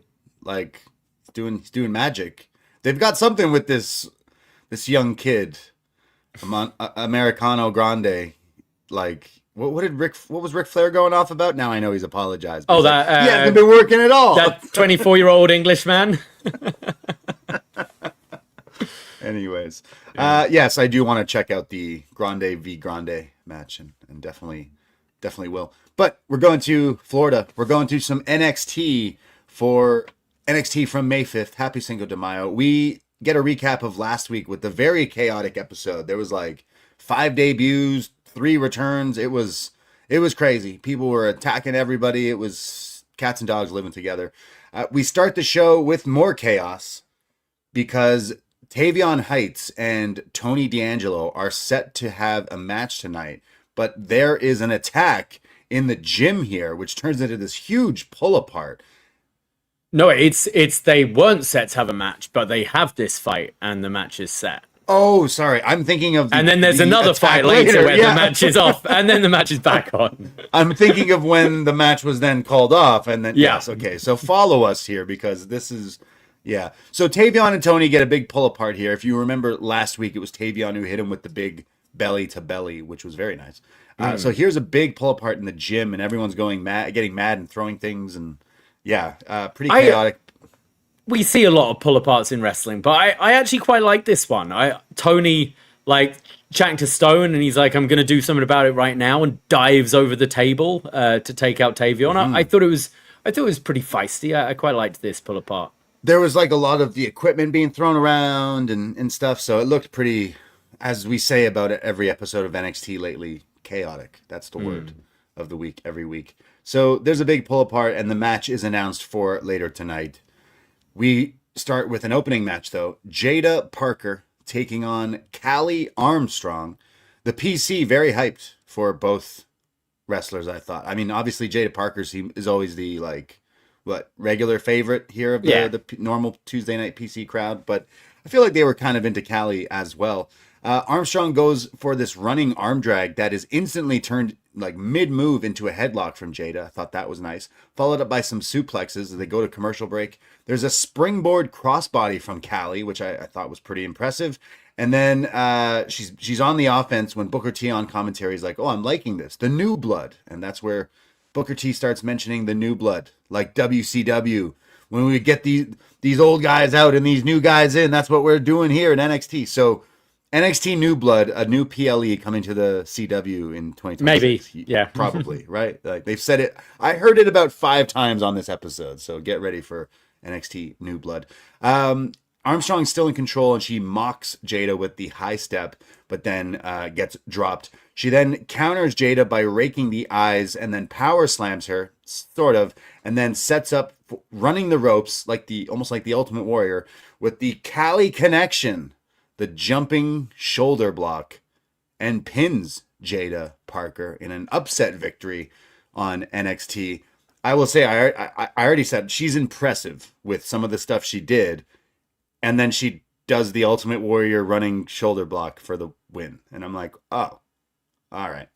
doing magic. They've got something with this young kid, Americano Grande. Like, what was Ric Flair going off about? Now I know he's apologized. Oh, he hasn't been working at all. That 24-year-old Englishman. Anyways, yes, I do want to check out the Grande v Grande match, and definitely will. But we're going to Florida. We're going to some NXT for NXT from May 5th. Happy Cinco de Mayo. We get a recap of last week with the very chaotic episode. There was 5 debuts, 3 returns. It was crazy. People were attacking everybody. It was cats and dogs living together. We start the show with more chaos because Tavion Heights and Tony D'Angelo are set to have a match tonight, but there is an attack in the gym here, which turns into this huge pull apart. No, it's they weren't set to have a match, but they have this fight, and the match is set. Oh, sorry. I'm thinking of and then there's another fight later where the match is off, and then the match is back on. I'm thinking of when the match was then called off, and then yes, okay. So follow us here, because this is So Tavion and Tony get a big pull apart here. If you remember last week, it was Tavion who hit him with the big belly to belly, which was very nice. So here's a big pull apart in the gym, and everyone's getting mad and throwing things, and pretty chaotic. We see a lot of pull aparts in wrestling, but I actually quite like this one. Tony chatting to Stone, and he's like, "I'm going to do something about it right now," and dives over the table to take out Tavion. I thought it was pretty feisty. I quite liked this pull apart. There was a lot of the equipment being thrown around and stuff, so it looked pretty, as we say about every episode of NXT lately, chaotic. That's the word of the week every week. So there's a big pull apart, and the match is announced for later tonight. We start with an opening match, though. Jaida Parker taking on Callie Armstrong. The PC, very hyped for both wrestlers, I thought. I mean, obviously, Jaida Parker is always the, regular favorite here of the normal Tuesday night PC crowd. But I feel like they were kind of into Callie as well. Armstrong goes for this running arm drag that is instantly turned like mid-move into a headlock from Jaida. I thought that was nice. Followed up by some suplexes as they go to commercial break. There's a springboard crossbody from Callie, which I thought was pretty impressive. And then she's on the offense when Booker T on commentary is like, oh, I'm liking this. The new blood. And that's where Booker T starts mentioning the new blood, like WCW. When we get these old guys out and these new guys in, that's what we're doing here in NXT. So NXT New Blood, a new PLE coming to the CW in 2026. Maybe, yeah. Probably, right? Like they've said it. I heard it about 5 times on this episode, so get ready for NXT New Blood. Armstrong's still in control, and she mocks Jaida with the high step, but then gets dropped. She then counters Jaida by raking the eyes and then power slams her, sort of, and then sets up running the ropes almost like the Ultimate Warrior with the Callie connection. The jumping shoulder block, and pins Jaida Parker in an upset victory on NXT. I will say, I already said she's impressive with some of the stuff she did, and then she does the Ultimate Warrior running shoulder block for the win. And I'm like, oh, all right.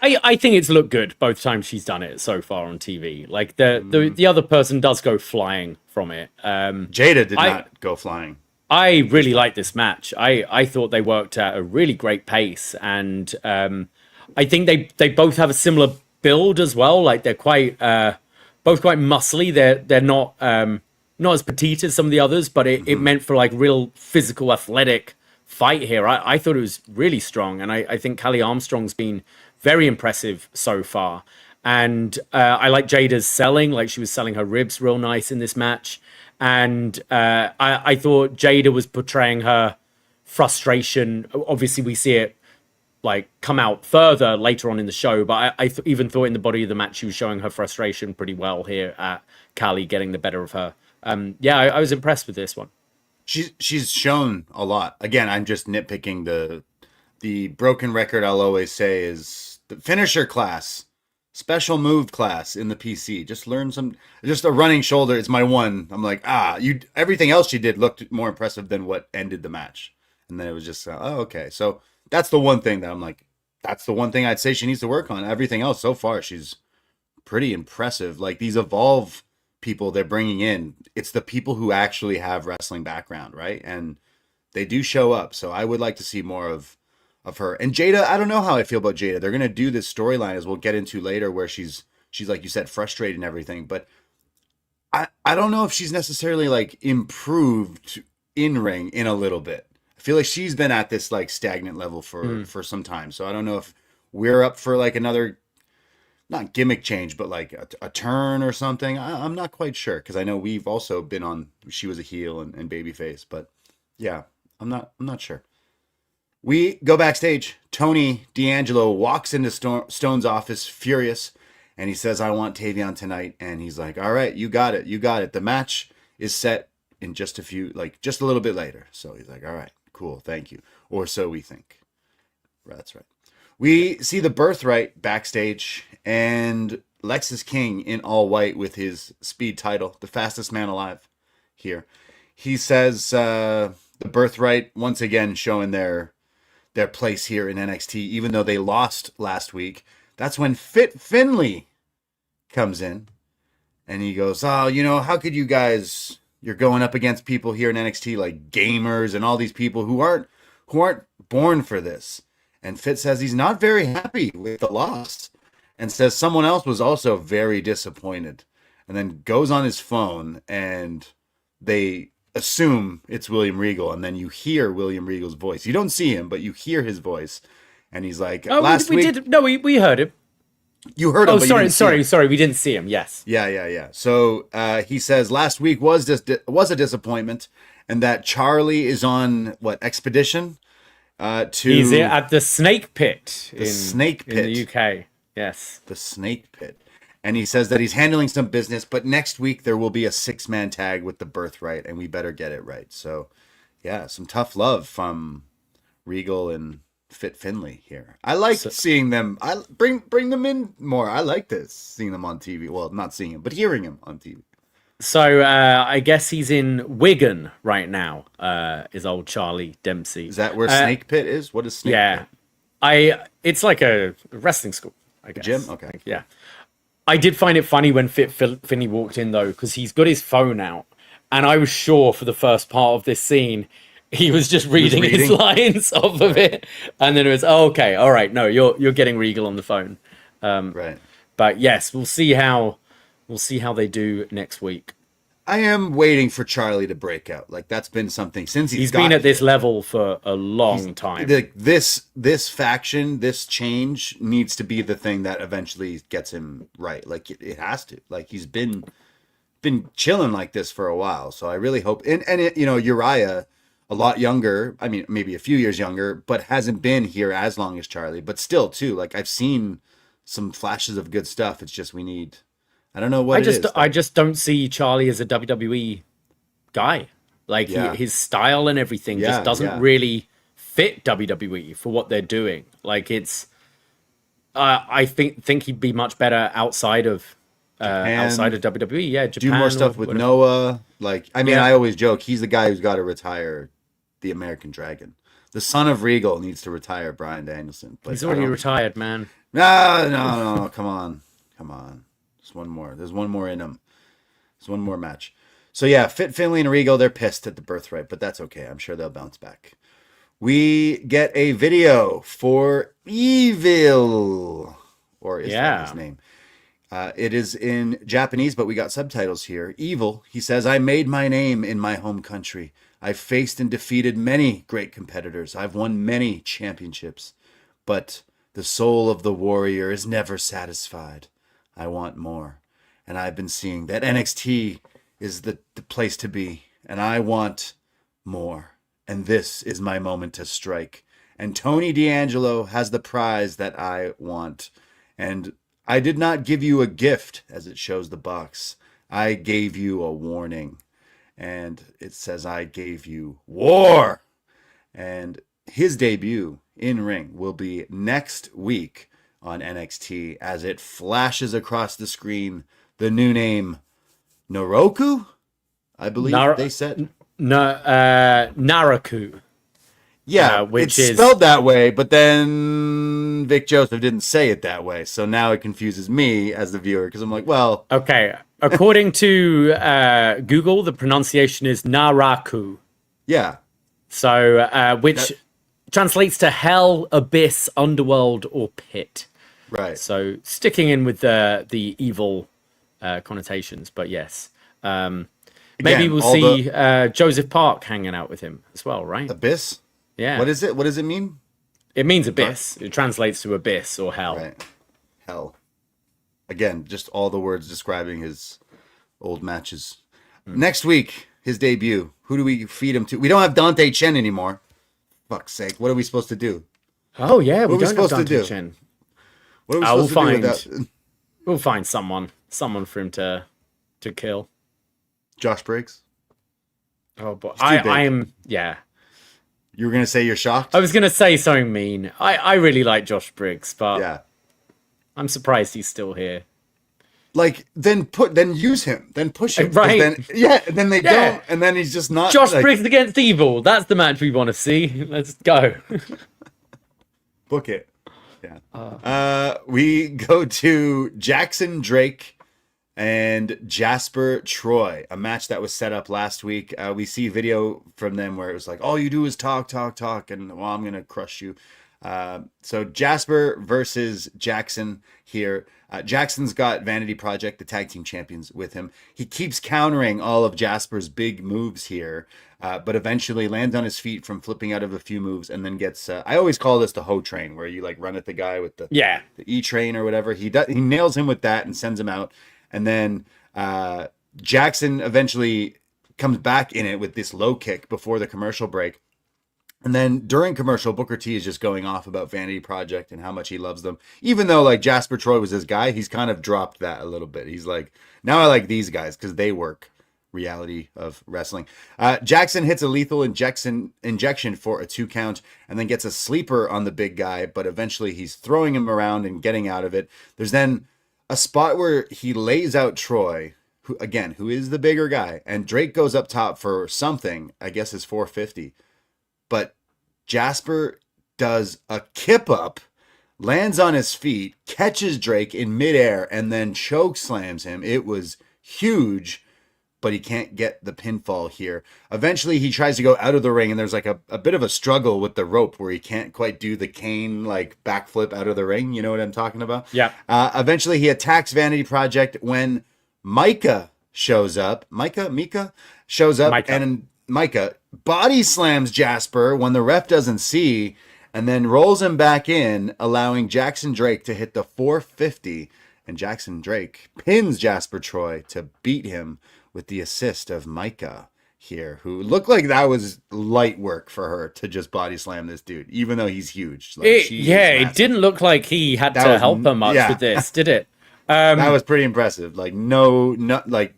I think it's looked good both times she's done it so far on TV. Like the other person does go flying from it. Jaida did not go flying. I really liked this match. I thought they worked at a really great pace, and I think they both have a similar build as well. Like they're quite both quite muscly. They're not as petite as some of the others, but it meant for like real physical, athletic fight here. I thought it was really strong, and I think Callie Armstrong's been very impressive so far. And I like Jada's selling. Like she was selling her ribs real nice in this match. And I thought Jaida was portraying her frustration. Obviously, we see it like come out further later on in the show, but I even thought in the body of the match she was showing her frustration pretty well here at Callie getting the better of her. I was impressed with this one. She's shown a lot. Again, I'm just nitpicking the broken record I'll always say is the finisher class. Special move class in the PC. Just learn just a running shoulder. It's my one. I'm like, everything else she did looked more impressive than what ended the match. And then it was just, okay. So that's the one thing that I'm like, that's the one thing I'd say she needs to work on. Everything else so far, she's pretty impressive. Like these Evolve people they're bringing in, it's the people who actually have wrestling background, right? And they do show up. So I would like to see more of her. And Jaida, I don't know how I feel about Jaida. They're going to do this storyline, as we'll get into later, where she's like you said, frustrated and everything. But I don't know if she's necessarily like improved in ring in a little bit. I feel like she's been at this like stagnant level for some time. So I don't know if we're up for like another, not gimmick change, but like a turn or something. I'm not quite sure, because I know we've also been on, she was a heel and babyface. But yeah, I'm not sure. We go backstage. Tony D'Angelo walks into Stone's office furious, and he says, I want Tavion tonight. And he's like, all right, you got it. The match is set in just a little bit later. So he's like, all right, cool, thank you. Or so we think. That's right. We see the Birthright backstage, and Lexus King in all white with his speed title, the fastest man alive here. He says the Birthright once again showing their place here in NXT, even though they lost last week. That's when Fit Finlay comes in, and he goes, oh, how could you guys, you're going up against people here in NXT like gamers and all these people who aren't born for this. And Fit says he's not very happy with the loss, and says someone else was also very disappointed, and then goes on his phone, and they assume it's William Regal, and then you hear William Regal's voice. You don't see him, but you hear his voice, and he's like, we heard him. You heard him. Oh, sorry, we didn't see him. Yes. Yeah. So he says last week was a disappointment, and that Charlie is on expedition he's at the Snake Pit in the UK. Yes, the Snake Pit. And he says that he's handling some business, but next week there will be a 6-man tag with the Birthright, and we better get it right. So, yeah, some tough love from Regal and Fit Finlay here. I like seeing them. I bring them in more. I like this, seeing them on TV. Well, not seeing him, but hearing him on TV. So I guess he's in Wigan right now. Is old Charlie Dempsey. Is that where Snake Pit is? What is Snake Pit? It's like a wrestling school, I guess. Gym? Okay. Like, yeah. I did find it funny when Finney walked in, though, because he's got his phone out. And I was sure for the first part of this scene, he was just reading his lines off of it. And then it was, oh, okay, all right, no, you're getting Regal on the phone. Right. But yes, we'll see how they do next week. I am waiting for Charlie to break out. Like, that's been something since he's been at this level for a long time. Like this faction, this change needs to be the thing that eventually gets him right. Like it has to. Like he's been chilling like this for a while. So I really hope. And Uriah, a lot younger. I mean, maybe a few years younger, but hasn't been here as long as Charlie. But still, too. Like I've seen some flashes of good stuff. It's just we need. I don't know what I just don't see Charlie as a WWE guy. Like his style and everything just doesn't really fit WWE for what they're doing. Like it's, I think he'd be much better outside of WWE. Yeah, Japan. Do more stuff with Noah. Like I mean, I always joke he's the guy who's got to retire the American Dragon. The son of Regal needs to retire Bryan Danielson. But he's already retired, man. No, come on. There's one more. There's one more in him. There's one more match. So yeah, Fit Finlay and Regal, they're pissed at the birthright, but that's okay. I'm sure they'll bounce back. We get a video for Evil, or is that his name? It is in Japanese, but we got subtitles here. Evil, he says, I made my name in my home country. I've faced and defeated many great competitors. I've won many championships, but the soul of the warrior is never satisfied. I want more. And I've been seeing that NXT is the place to be. And I want more. And this is my moment to strike. And Tony D'Angelo has the prize that I want. And I did not give you a gift, as it shows the box. I gave you a warning. And it says I gave you war. And his debut in ring will be next week on NXT as it flashes across the screen the new name Noroku, I believe they said. Naraku. Yeah, which it's is spelled that way, but then Vic Joseph didn't say it that way. So now it confuses me as the viewer because I'm like, well. Okay. According to Google, the pronunciation is Naraku. Yeah. So, which translates to hell, abyss, underworld, or pit. Right. So sticking in with the evil connotations, but yes. Maybe we'll see Joseph Park hanging out with him as well, right? Abyss? Yeah. What is it? What does it mean? It means abyss. It translates to abyss or hell. Right. Hell. Again, just all the words describing his old matches. Next week, his debut. Who do we feed him to? We don't have Dante Chen anymore. Fuck's sake. What are we supposed to do? Oh, yeah. What we are we don't have supposed to Dante do? Chen. What are we supposed to do without... We'll find someone for him to kill. Josh Briggs? Oh, but I am, yeah. You were going to say you're shocked? I was going to say something mean. I really like Josh Briggs, but yeah. I'm surprised he's still here. Like, then use him. Then push him. Right. Then they don't. And then he's just not. Josh Briggs against Evil. That's the match we want to see. Let's go. Book it. Yeah. We go to Jackson Drake and Jasper Troy, a match that was set up last week. We see video from them where it was like, all you do is talk, and well, I'm going to crush you. So Jasper versus Jackson here. Jackson's got Vanity Project, the tag team champions, with him. He keeps countering all of Jasper's big moves here, but eventually lands on his feet from flipping out of a few moves and then gets, I always call this the hoe train, where you like run at the guy with the E train or whatever. He nails him with that and sends him out. And then Jackson eventually comes back in it with this low kick before the commercial break. And then during commercial, Booker T is just going off about Vanity Project and how much he loves them. Even though like Jasper Troy was his guy, he's kind of dropped that a little bit. He's like, now I like these guys because they work reality of wrestling. Jackson hits a lethal injection for a 2 count and then gets a sleeper on the big guy. But eventually he's throwing him around and getting out of it. There's then a spot where he lays out Troy, who is the bigger guy, and Drake goes up top for something, I guess it's 450, but Jasper does a kip up, lands on his feet, catches Drake in midair, and then choke slams him. It was huge, but he can't get the pinfall here. Eventually, he tries to go out of the ring, and there's like a bit of a struggle with the rope where he can't quite do the cane like backflip out of the ring. You know what I'm talking about? Yeah. Eventually, he attacks Vanity Project when Micah shows up. Mika shows up, and Micah body slams Jasper when the ref doesn't see, and then rolls him back in, allowing Jackson Drake to hit the 450. And Jackson Drake pins Jasper Troy to beat him with the assist of Micah here, who looked like that was light work for her to just body slam this dude, even though he's huge. Like, it didn't look like he had to help her much with this, did it? That was pretty impressive. Like, that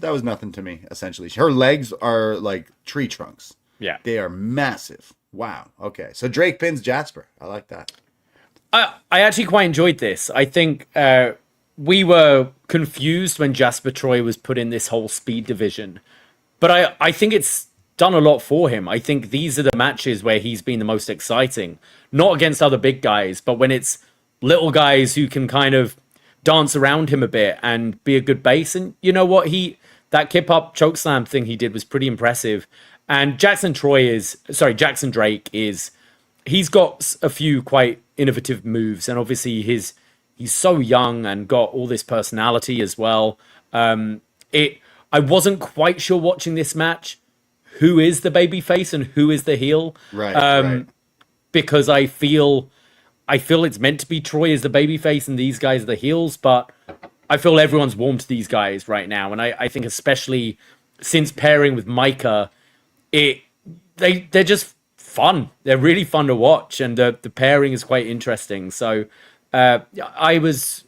was nothing to me, essentially. Her legs are like tree trunks. Yeah. They are massive. Wow. Okay. So Drake pins Jasper. I like that. I actually quite enjoyed this. I think we were confused when Jasper Troy was put in this whole speed division. But I think it's done a lot for him. I think these are the matches where he's been the most exciting. Not against other big guys, but when it's little guys who can kind of dance around him a bit and be a good base. And you know what? That kip up chokeslam thing he did was pretty impressive. And Jackson Drake he's got a few quite innovative moves, and obviously he's so young and got all this personality as well. I wasn't quite sure watching this match who is the babyface and who is the heel, right? Because I feel it's meant to be Troy as the babyface and these guys are the heels, but I feel everyone's warm to these guys right now, and I think especially since pairing with Micah, they're just fun. They're really fun to watch, and the pairing is quite interesting. So I was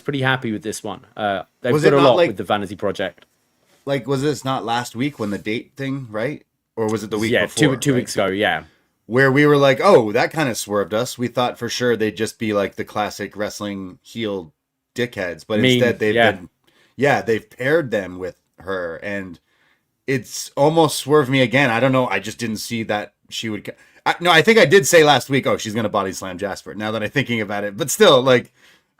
pretty happy with this one. They've got a lot with the Vanity Project. Like, was this not last week when the date thing, right? Or was it the week before? Yeah, two weeks ago, yeah. Where we were like, oh, that kind of swerved us. We thought for sure they'd just be like the classic wrestling heel dickheads, but instead they've paired them with her, and it's almost swerved me again. I don't know. I just didn't see that she would. I think I did say last week, oh, she's going to body slam Jasper. Now that I'm thinking about it, but still, like,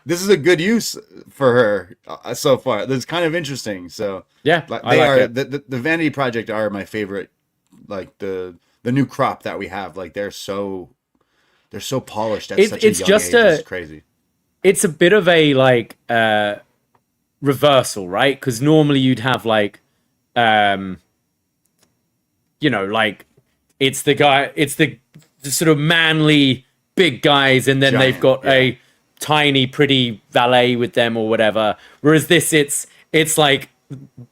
this is a good use for her so far. That's kind of interesting. So yeah, the Vanity Project are my favorite. Like the new crop that we have. Like they're so polished at such a young age. It's crazy. It's a bit of a reversal, right? Because normally you'd have like, it's the sort of manly big guys, and then they've got a tiny, pretty valet with them or whatever. Whereas this, it's like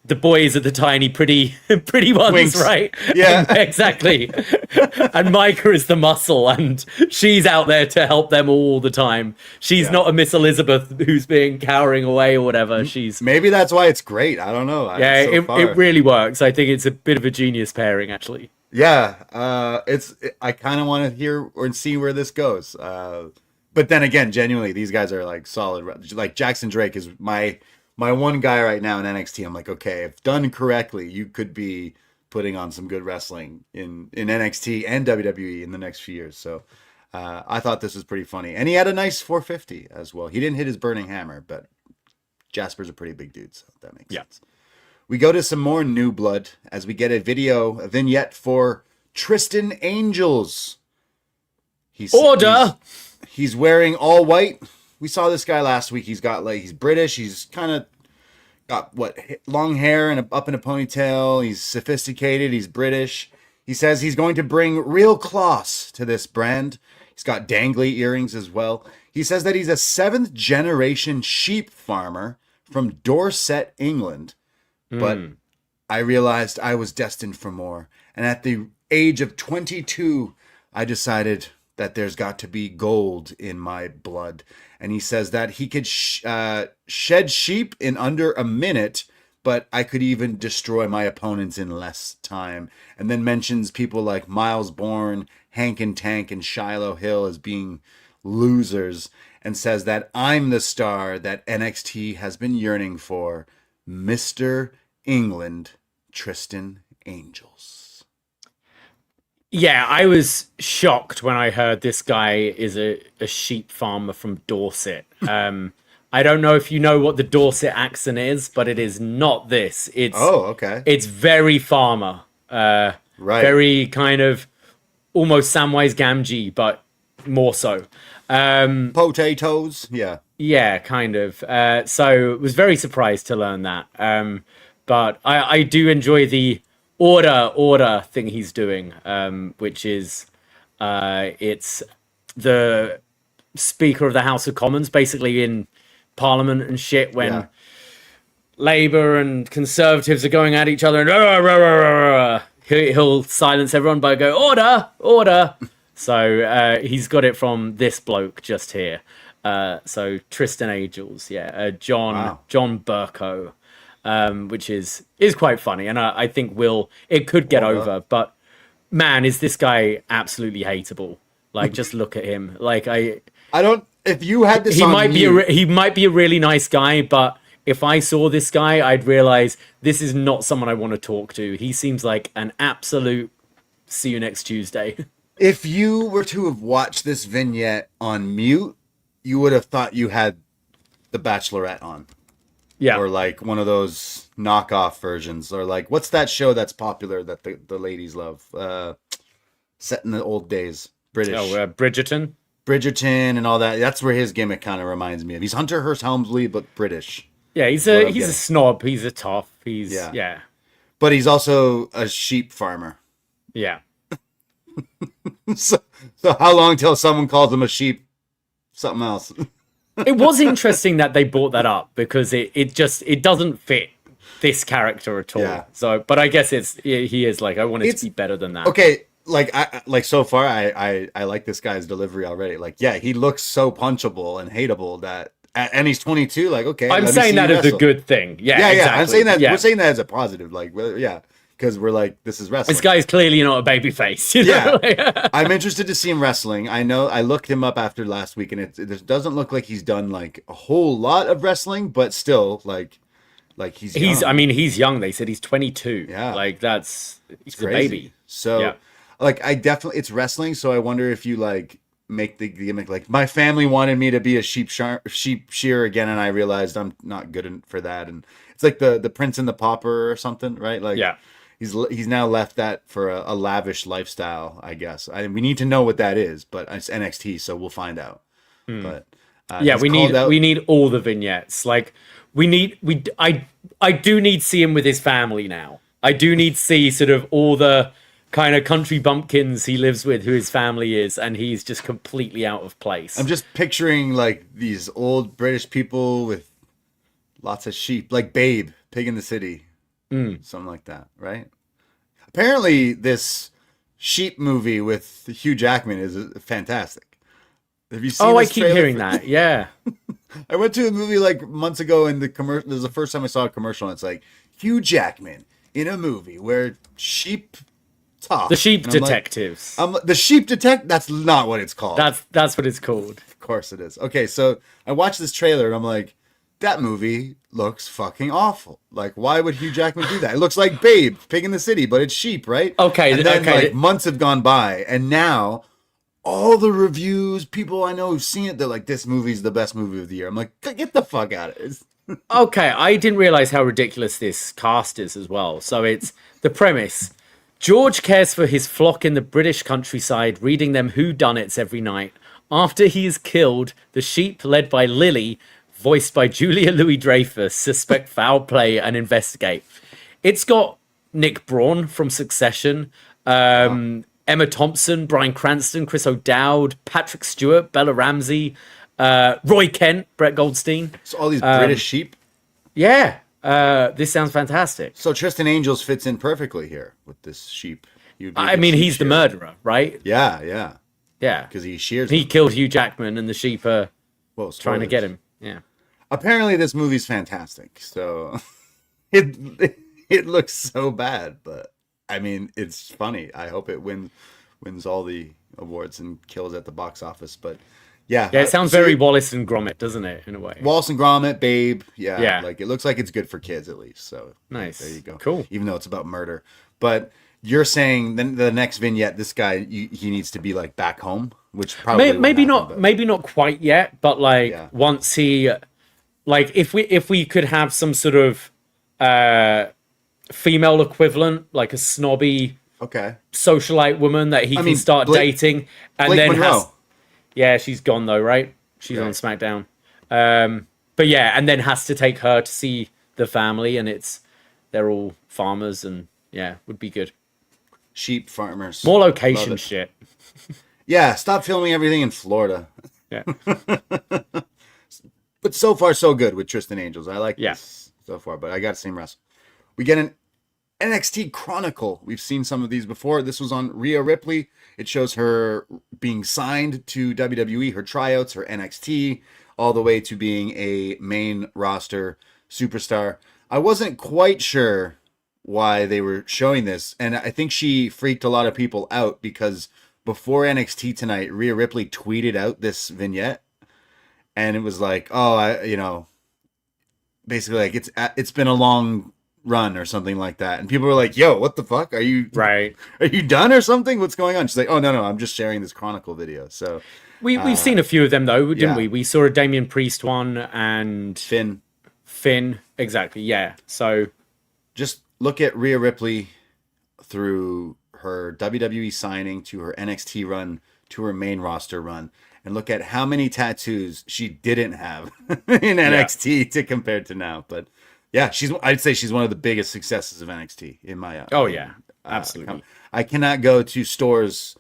the boys are the tiny, pretty ones, Winks. Right? Yeah, exactly. And Micah is the muscle, and she's out there to help them all the time. She's not a Miss Elizabeth who's being cowering away or whatever. Maybe that's why it's great. I don't know. It really works. I think it's a bit of a genius pairing, actually. Yeah, I kind of want to hear or see where this goes. But then again, genuinely, these guys are like solid. Like Jackson Drake is my one guy right now in NXT. I'm like, okay, if done correctly, you could be putting on some good wrestling in NXT and WWE in the next few years. So I thought this was pretty funny. And he had a nice 450 as well. He didn't hit his burning hammer, but Jasper's a pretty big dude, so that makes sense. We go to some more new blood as we get a vignette for Tristan Angels. He's wearing all white. We saw this guy last week. He's British. He's kind of got long hair and up in a ponytail. He's sophisticated. He's British. He says he's going to bring real class to this brand. He's got dangly earrings as well. He says that he's a 7th generation sheep farmer from Dorset, England. But I realized I was destined for more. And at the age of 22, I decided that there's got to be gold in my blood. And he says that he could shed sheep in under a minute, but I could even destroy my opponents in less time. And then mentions people like Miles Bourne, Hank and Tank, and Shiloh Hill as being losers, and says that I'm the star that NXT has been yearning for. Mr. England, Tristan Angels. Yeah, I was shocked when I heard this guy is a sheep farmer from Dorset. I don't know if you know what the Dorset accent is, but it is not this. Okay. It's very farmer. Right. Very kind of almost Samwise Gamgee, but more so. Potatoes. Yeah. Yeah, kind of. So was very surprised to learn that. But I do enjoy the order thing he's doing, which is it's the Speaker of the House of Commons, basically in Parliament and shit, when Labour and Conservatives are going at each other, and he'll silence everyone by go, order. So he's got it from this bloke just here. So Tristan Angels, John Burko, which is quite funny, and I think it could get over, but man, is this guy absolutely hateable. Like, just look at him. Like, I don't. If you had this, he might be a really nice guy, but if I saw this guy, I'd realize this is not someone I want to talk to. He seems like an absolute see you next Tuesday. If you were to have watched this vignette on mute, you would have thought you had The Bachelorette on. Yeah. Or like one of those knockoff versions. Or like, what's that show that's popular that the ladies love? Set in the old days. British. Oh, Bridgerton? Bridgerton and all that. That's where his gimmick kind of reminds me of. He's Hunter Hearst Helmsley, but British. Yeah, he's a snob. He's a tough. But he's also a sheep farmer. Yeah. So how long till someone calls him a sheep something else? It was interesting that they brought that up because it doesn't fit this character at all. Yeah. So, but I guess he is like, I want it to be better than that. Okay. Like so far, I like this guy's delivery already. Like, yeah, he looks so punchable and hateable that, and he's 22. Like, okay, I'm saying that as a good thing. Yeah, exactly. I'm saying that we're saying that as a positive. Like, because we're like, this is wrestling. This guy's clearly not a baby face. You know? Yeah, I'm interested to see him wrestling. I know I looked him up after last week, and it doesn't look like he's done like a whole lot of wrestling, but still, like he's young. I mean, he's young. They said he's 22. Yeah, like he's a baby. So. Yeah. Like, it's wrestling, so I wonder if you, like, make the gimmick, like, my family wanted me to be a sheep shearer again, and I realized I'm not good for that, and it's like the Prince and the Pauper or something, right? Like, he's now left that for a lavish lifestyle, I guess. We need to know what that is, but it's NXT, so we'll find out. But we need all the vignettes. Like, I do need to see him with his family now. I do need to see sort of all the kind of country bumpkins he lives with, who his family is, and he's just completely out of place. I'm just picturing like these old British people with lots of sheep, like Babe, Pig in the City, something like that, right? Apparently, this sheep movie with Hugh Jackman is fantastic. Have you seen? Oh, I keep hearing that. Yeah, I went to a movie like months ago, and the commercial. This is the first time I saw a commercial, and it's like Hugh Jackman in a movie where sheep. The Sheep Detectives. The Sheep Detective? That's not what it's called. That's what it's called. Of course it is. Okay, so I watched this trailer and I'm like, that movie looks fucking awful. Like, why would Hugh Jackman do that? It looks like Babe, Pig in the City, but it's sheep, right? Okay. And then like months have gone by, and now all the reviews, people I know who've seen it, they're like, this movie's the best movie of the year. I'm like, get the fuck out of it. Okay, I didn't realize how ridiculous this cast is as well. So it's the premise. George cares for his flock in the British countryside, reading them whodunits every night. After he is killed, the sheep, led by Lily, voiced by Julia Louis-Dreyfus, suspect foul play and investigate. It's got Nick Braun from Succession, Emma Thompson, Bryan Cranston, Chris O'Dowd, Patrick Stewart, Bella Ramsey, Roy Kent, Brett Goldstein. So all these British sheep? Yeah. This sounds fantastic. So Tristan Angels fits in perfectly here with this sheep. I mean, he's the murderer, right? Yeah. Because he shears. He killed Hugh Jackman, and the sheep are trying to get him. Yeah. Apparently, this movie's fantastic. So it looks so bad, but I mean, it's funny. I hope it wins all the awards and kills at the box office. But Yeah. Yeah, it sounds very Wallace and Gromit, doesn't it, in a way? Wallace and Gromit, Babe. Yeah. Yeah. Like, it looks like it's good for kids, at least. So, nice. There you go. Cool. Even though it's about murder. But you're saying then the next vignette, this guy, he needs to be, like, back home, which probably maybe won't happen, maybe not quite yet, but, like, once he... Like, if we could have some sort of female equivalent, like a snobby socialite woman that he can start dating, and Blake then Monroe. Yeah, she's gone though, right? She's on SmackDown. But yeah, and then has to take her to see the family, and they're all farmers, and yeah, would be good. Sheep farmers. More location shit. Yeah, stop filming everything in Florida. Yeah. But so far, so good with Tristan Angels. I like this so far, but I got to see him wrestle. We get an NXT Chronicle. We've seen some of these before. This was on Rhea Ripley. It shows her being signed to WWE, her tryouts, her NXT, all the way to being a main roster superstar. I wasn't quite sure why they were showing this, and I think she freaked a lot of people out because before NXT tonight, Rhea Ripley tweeted out this vignette. And it was like, basically like it's been a long run or something like that. And people were like, yo, what the fuck? Are you done or something? What's going on? She's like, oh, no, I'm just sharing this Chronicle video. So we've seen a few of them though, didn't we? We saw a Damian Priest one and Finn. Exactly. Yeah. So just look at Rhea Ripley through her WWE signing to her NXT run to her main roster run. And look at how many tattoos she didn't have in NXT to compare to now. But yeah, I'd say she's one of the biggest successes of NXT in my opinion. Absolutely. I cannot go to stores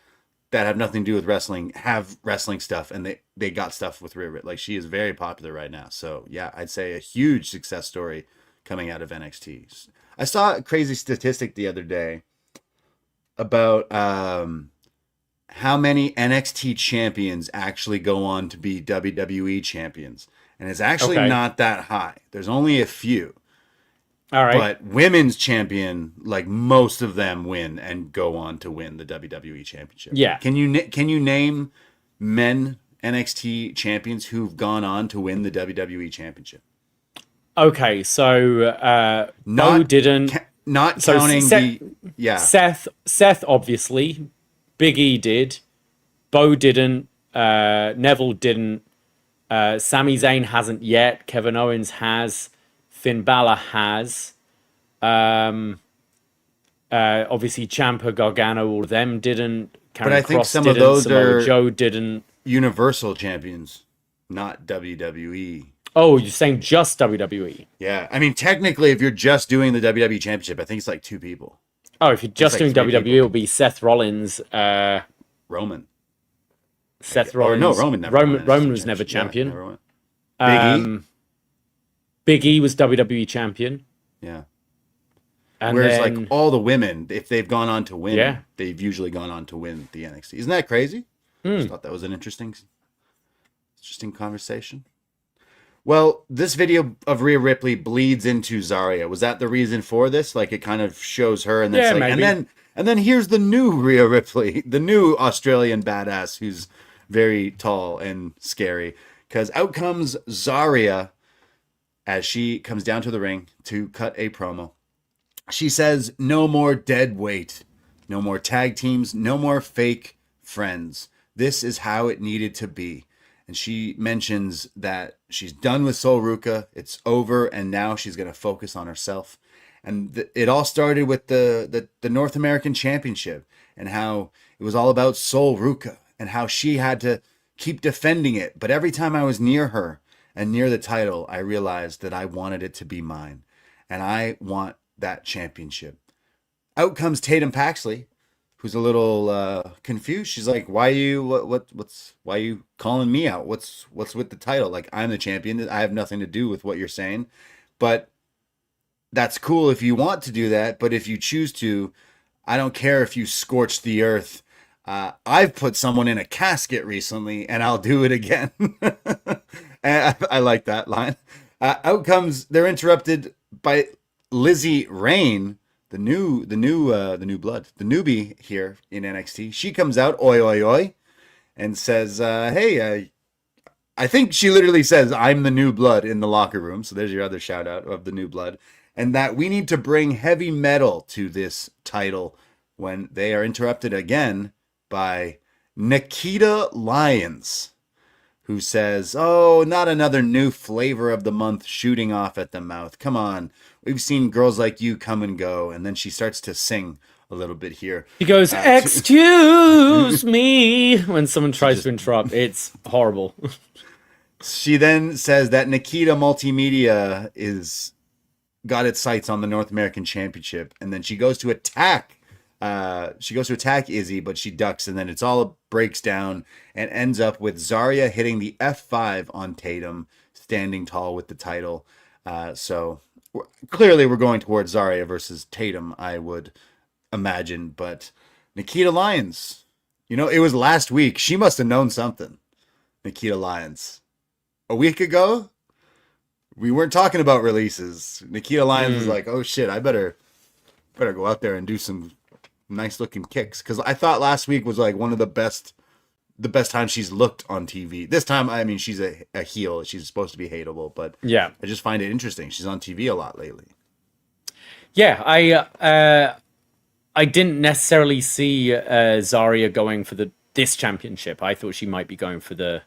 that have nothing to do with wrestling, have wrestling stuff, and they got stuff with Rhea. Like, she is very popular right now. So yeah, I'd say a huge success story coming out of NXT. I saw a crazy statistic the other day about how many NXT champions actually go on to be WWE champions. And it's actually not that high. There's only a few. All right. But women's champion, like most of them win and go on to win the WWE championship. Yeah. Can you name men NXT champions who've gone on to win the WWE championship? Okay, so Bo didn't. Not counting Seth obviously. Big E did. Bo didn't. Neville didn't. Sami Zayn hasn't yet. Kevin Owens has. Finn Balor has. Obviously, Ciampa, Gargano, all of them didn't. But I think some of those are Joe didn't. Universal champions, not WWE. Oh, you're saying just WWE? Yeah. I mean, technically, if you're just doing the WWE championship, I think it's like 2 people. Oh, if you're just doing WWE, it'll be Seth Rollins. Roman. Seth Rollins. No, Roman never. Roman was never champion. Yeah, never won. Big E was WWE champion. Yeah. And whereas, then, like, all the women, if they've gone on to win, they've usually gone on to win the NXT. Isn't that crazy? Just thought that was an interesting conversation. Well, this video of Rhea Ripley bleeds into Zaria. Was that the reason for this? Like, it kind of shows her, and then maybe. and then here's the new Rhea Ripley, the new Australian badass who's very tall and scary. Because out comes Zaria as she comes down to the ring to cut a promo. She says, "No more dead weight, no more tag teams, no more fake friends. This is how it needed to be." And she mentions that she's done with Sol Ruca. It's over, and now she's going to focus on herself. And it all started with the North American Championship and how it was all about Sol Ruca and how she had to keep defending it. But every time I was near her and near the title, I realized that I wanted it to be mine. And I want that championship. Out comes Tatum Paxley, who's a little confused. She's like, "Why are you why are you calling me out? What's with the title? Like, I'm the champion. I have nothing to do with what you're saying." But that's cool if you want to do that, but if you choose to, I don't care if you scorch the earth. I've put someone in a casket recently, and I'll do it again. And I like that line. Out comes, they're interrupted by Lizzie Rain, the new blood, the newbie here in NXT. She comes out, oi, oi, oi, and says, "Hey, I think she literally says, I'm the new blood in the locker room. So there's your other shout out of the new blood. And that we need to bring heavy metal to this title when they are interrupted again by Nikita Lyons, who says, oh, not another new flavor of the month shooting off at the mouth. Come on. We've seen girls like you come and go. And then she starts to sing a little bit here. He goes, excuse me, when someone tries to interrupt. It's horrible. She then says that Nikita Multimedia is got its sights on the North American Championship. And then she goes to attack. Izzi, but she ducks, and then it's all breaks down and ends up with Zaria hitting the F5 on Tatum, standing tall with the title. So clearly we're going towards Zaria versus Tatum, I would imagine. But Nikita Lyons, it was last week. She must have known something. Nikita Lyons. A week ago, we weren't talking about releases. Nikita Lyons was like, oh shit, I better go out there and do some nice looking kicks, because I thought last week was like one of the best times she's looked on TV. This time, I mean, she's a heel. She's supposed to be hateable, but yeah, I just find it interesting. She's on TV a lot lately. Yeah, I didn't necessarily see Zaria going for this championship. I thought she might be going for the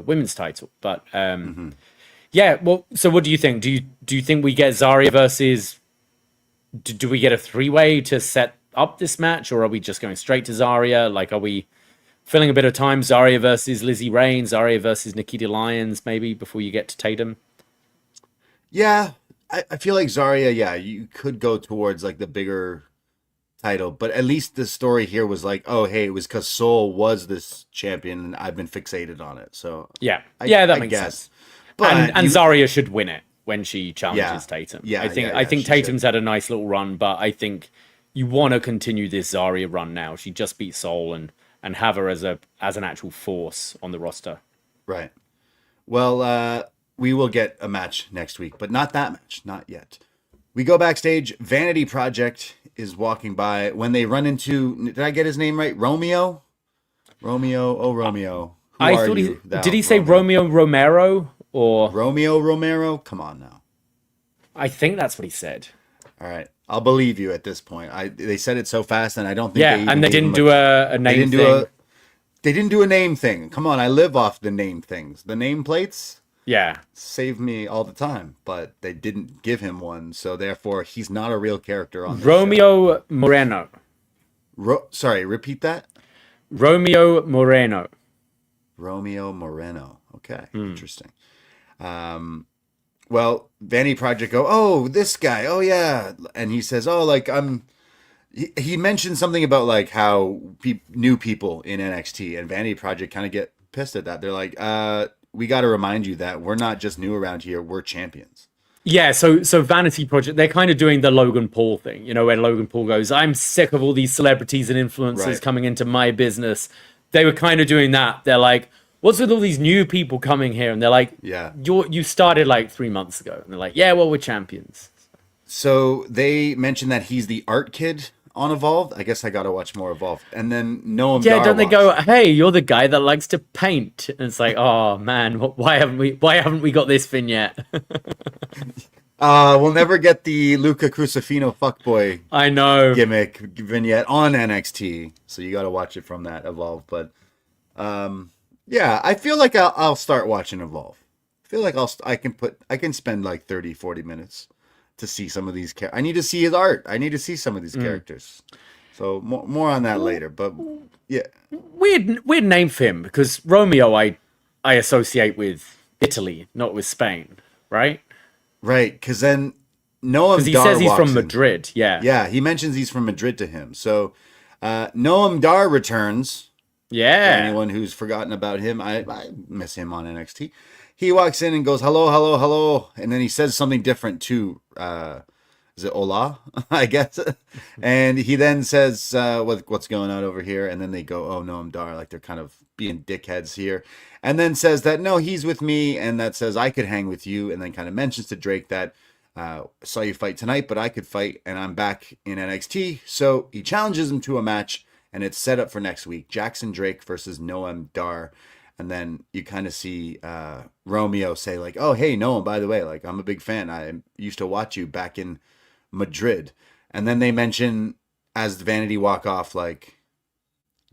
women's title, but yeah. Well, so what do you think? Do you think we get Zaria versus? Do we get a 3-way to set up this match, or are we just going straight to Zaria? Like, are we filling a bit of time? Zaria versus Lizzie Rain, Zaria versus Nikita Lyons, maybe before you get to Tatum. Yeah, I feel like Zaria. Yeah, you could go towards like the bigger title, but at least the story here was like, oh, hey, it was because Sol was this champion, and I've been fixated on it. So yeah, that makes sense. But and Zaria should win it when she challenges Tatum. Yeah, I think Tatum's had a nice little run, but I think you want to continue this Zaria run now. She just beat Sol and have her as an actual force on the roster. Right. Well, we will get a match next week, but not that match. Not yet. We go backstage. Vanity Project is walking by when they run into, did I get his name right? Romeo? Romeo. I thought did he say Romeo Romero or Romeo Romero? Come on now. I think that's what he said. All right. I'll believe you at this point. They said it so fast, and I don't think they didn't do a name thing. They didn't do a name thing. Come on, I live off the name things. The name plates save me all the time, but they didn't give him one, so therefore he's not a real character on this Romeo show. Moreno. Sorry, repeat that. Romeo Moreno. Okay, interesting. Well, Vanity Project go, oh, this guy, oh yeah, and he says, oh, like he mentioned something about like how new people in NXT, and Vanity Project kind of get pissed at that. They're like, we got to remind you that we're not just new around here, we're champions. Yeah, so Vanity Project, they're kind of doing the Logan Paul thing, where Logan Paul goes, I'm sick of all these celebrities and influencers coming into my business. They were kind of doing that. They're like, what's with all these new people coming here? And they're like, you started like 3 months ago. And they're like, yeah, well, we're champions. So they mentioned that he's the art kid on Evolved. I guess I got to watch more Evolved. And then Noam Dar don't they go, hey, you're the guy that likes to paint? And it's like, oh man, why haven't we got this vignette? We'll never get the Luca Crucifino fuckboy gimmick vignette on NXT. So you got to watch it from that Evolve. But yeah, I feel like I'll start watching Evolve. I feel like I can spend like 30, 40 minutes to see some of these characters. I need to see his art. I need to see some of these characters. So more on that later. But yeah, weird name for him, because Romeo I associate with Italy, not with Spain, right? Right, because then Noam Dar he says he's from Madrid. Yeah, he mentions he's from Madrid to him. So Noam Dar returns. Yeah. For anyone who's forgotten about him, I miss him on NXT. He walks in and goes, hello, hello, hello. And then he says something different to, is it Ola, I guess? And he then says, what's going on over here? And then they go, oh, Noam Dar, like they're kind of being dickheads here. And then says that, no, he's with me. And that says, I could hang with you. And then kind of mentions to Drake that, saw you fight tonight, but I could fight. And I'm back in NXT. So he challenges him to a match. And it's set up for next week. Jackson Drake versus Noam Dar. And then you kind of see Romeo say like, "Oh, hey, Noam, by the way, like I'm a big fan. I used to watch you back in Madrid." And then they mention as the Vanity walk off, like,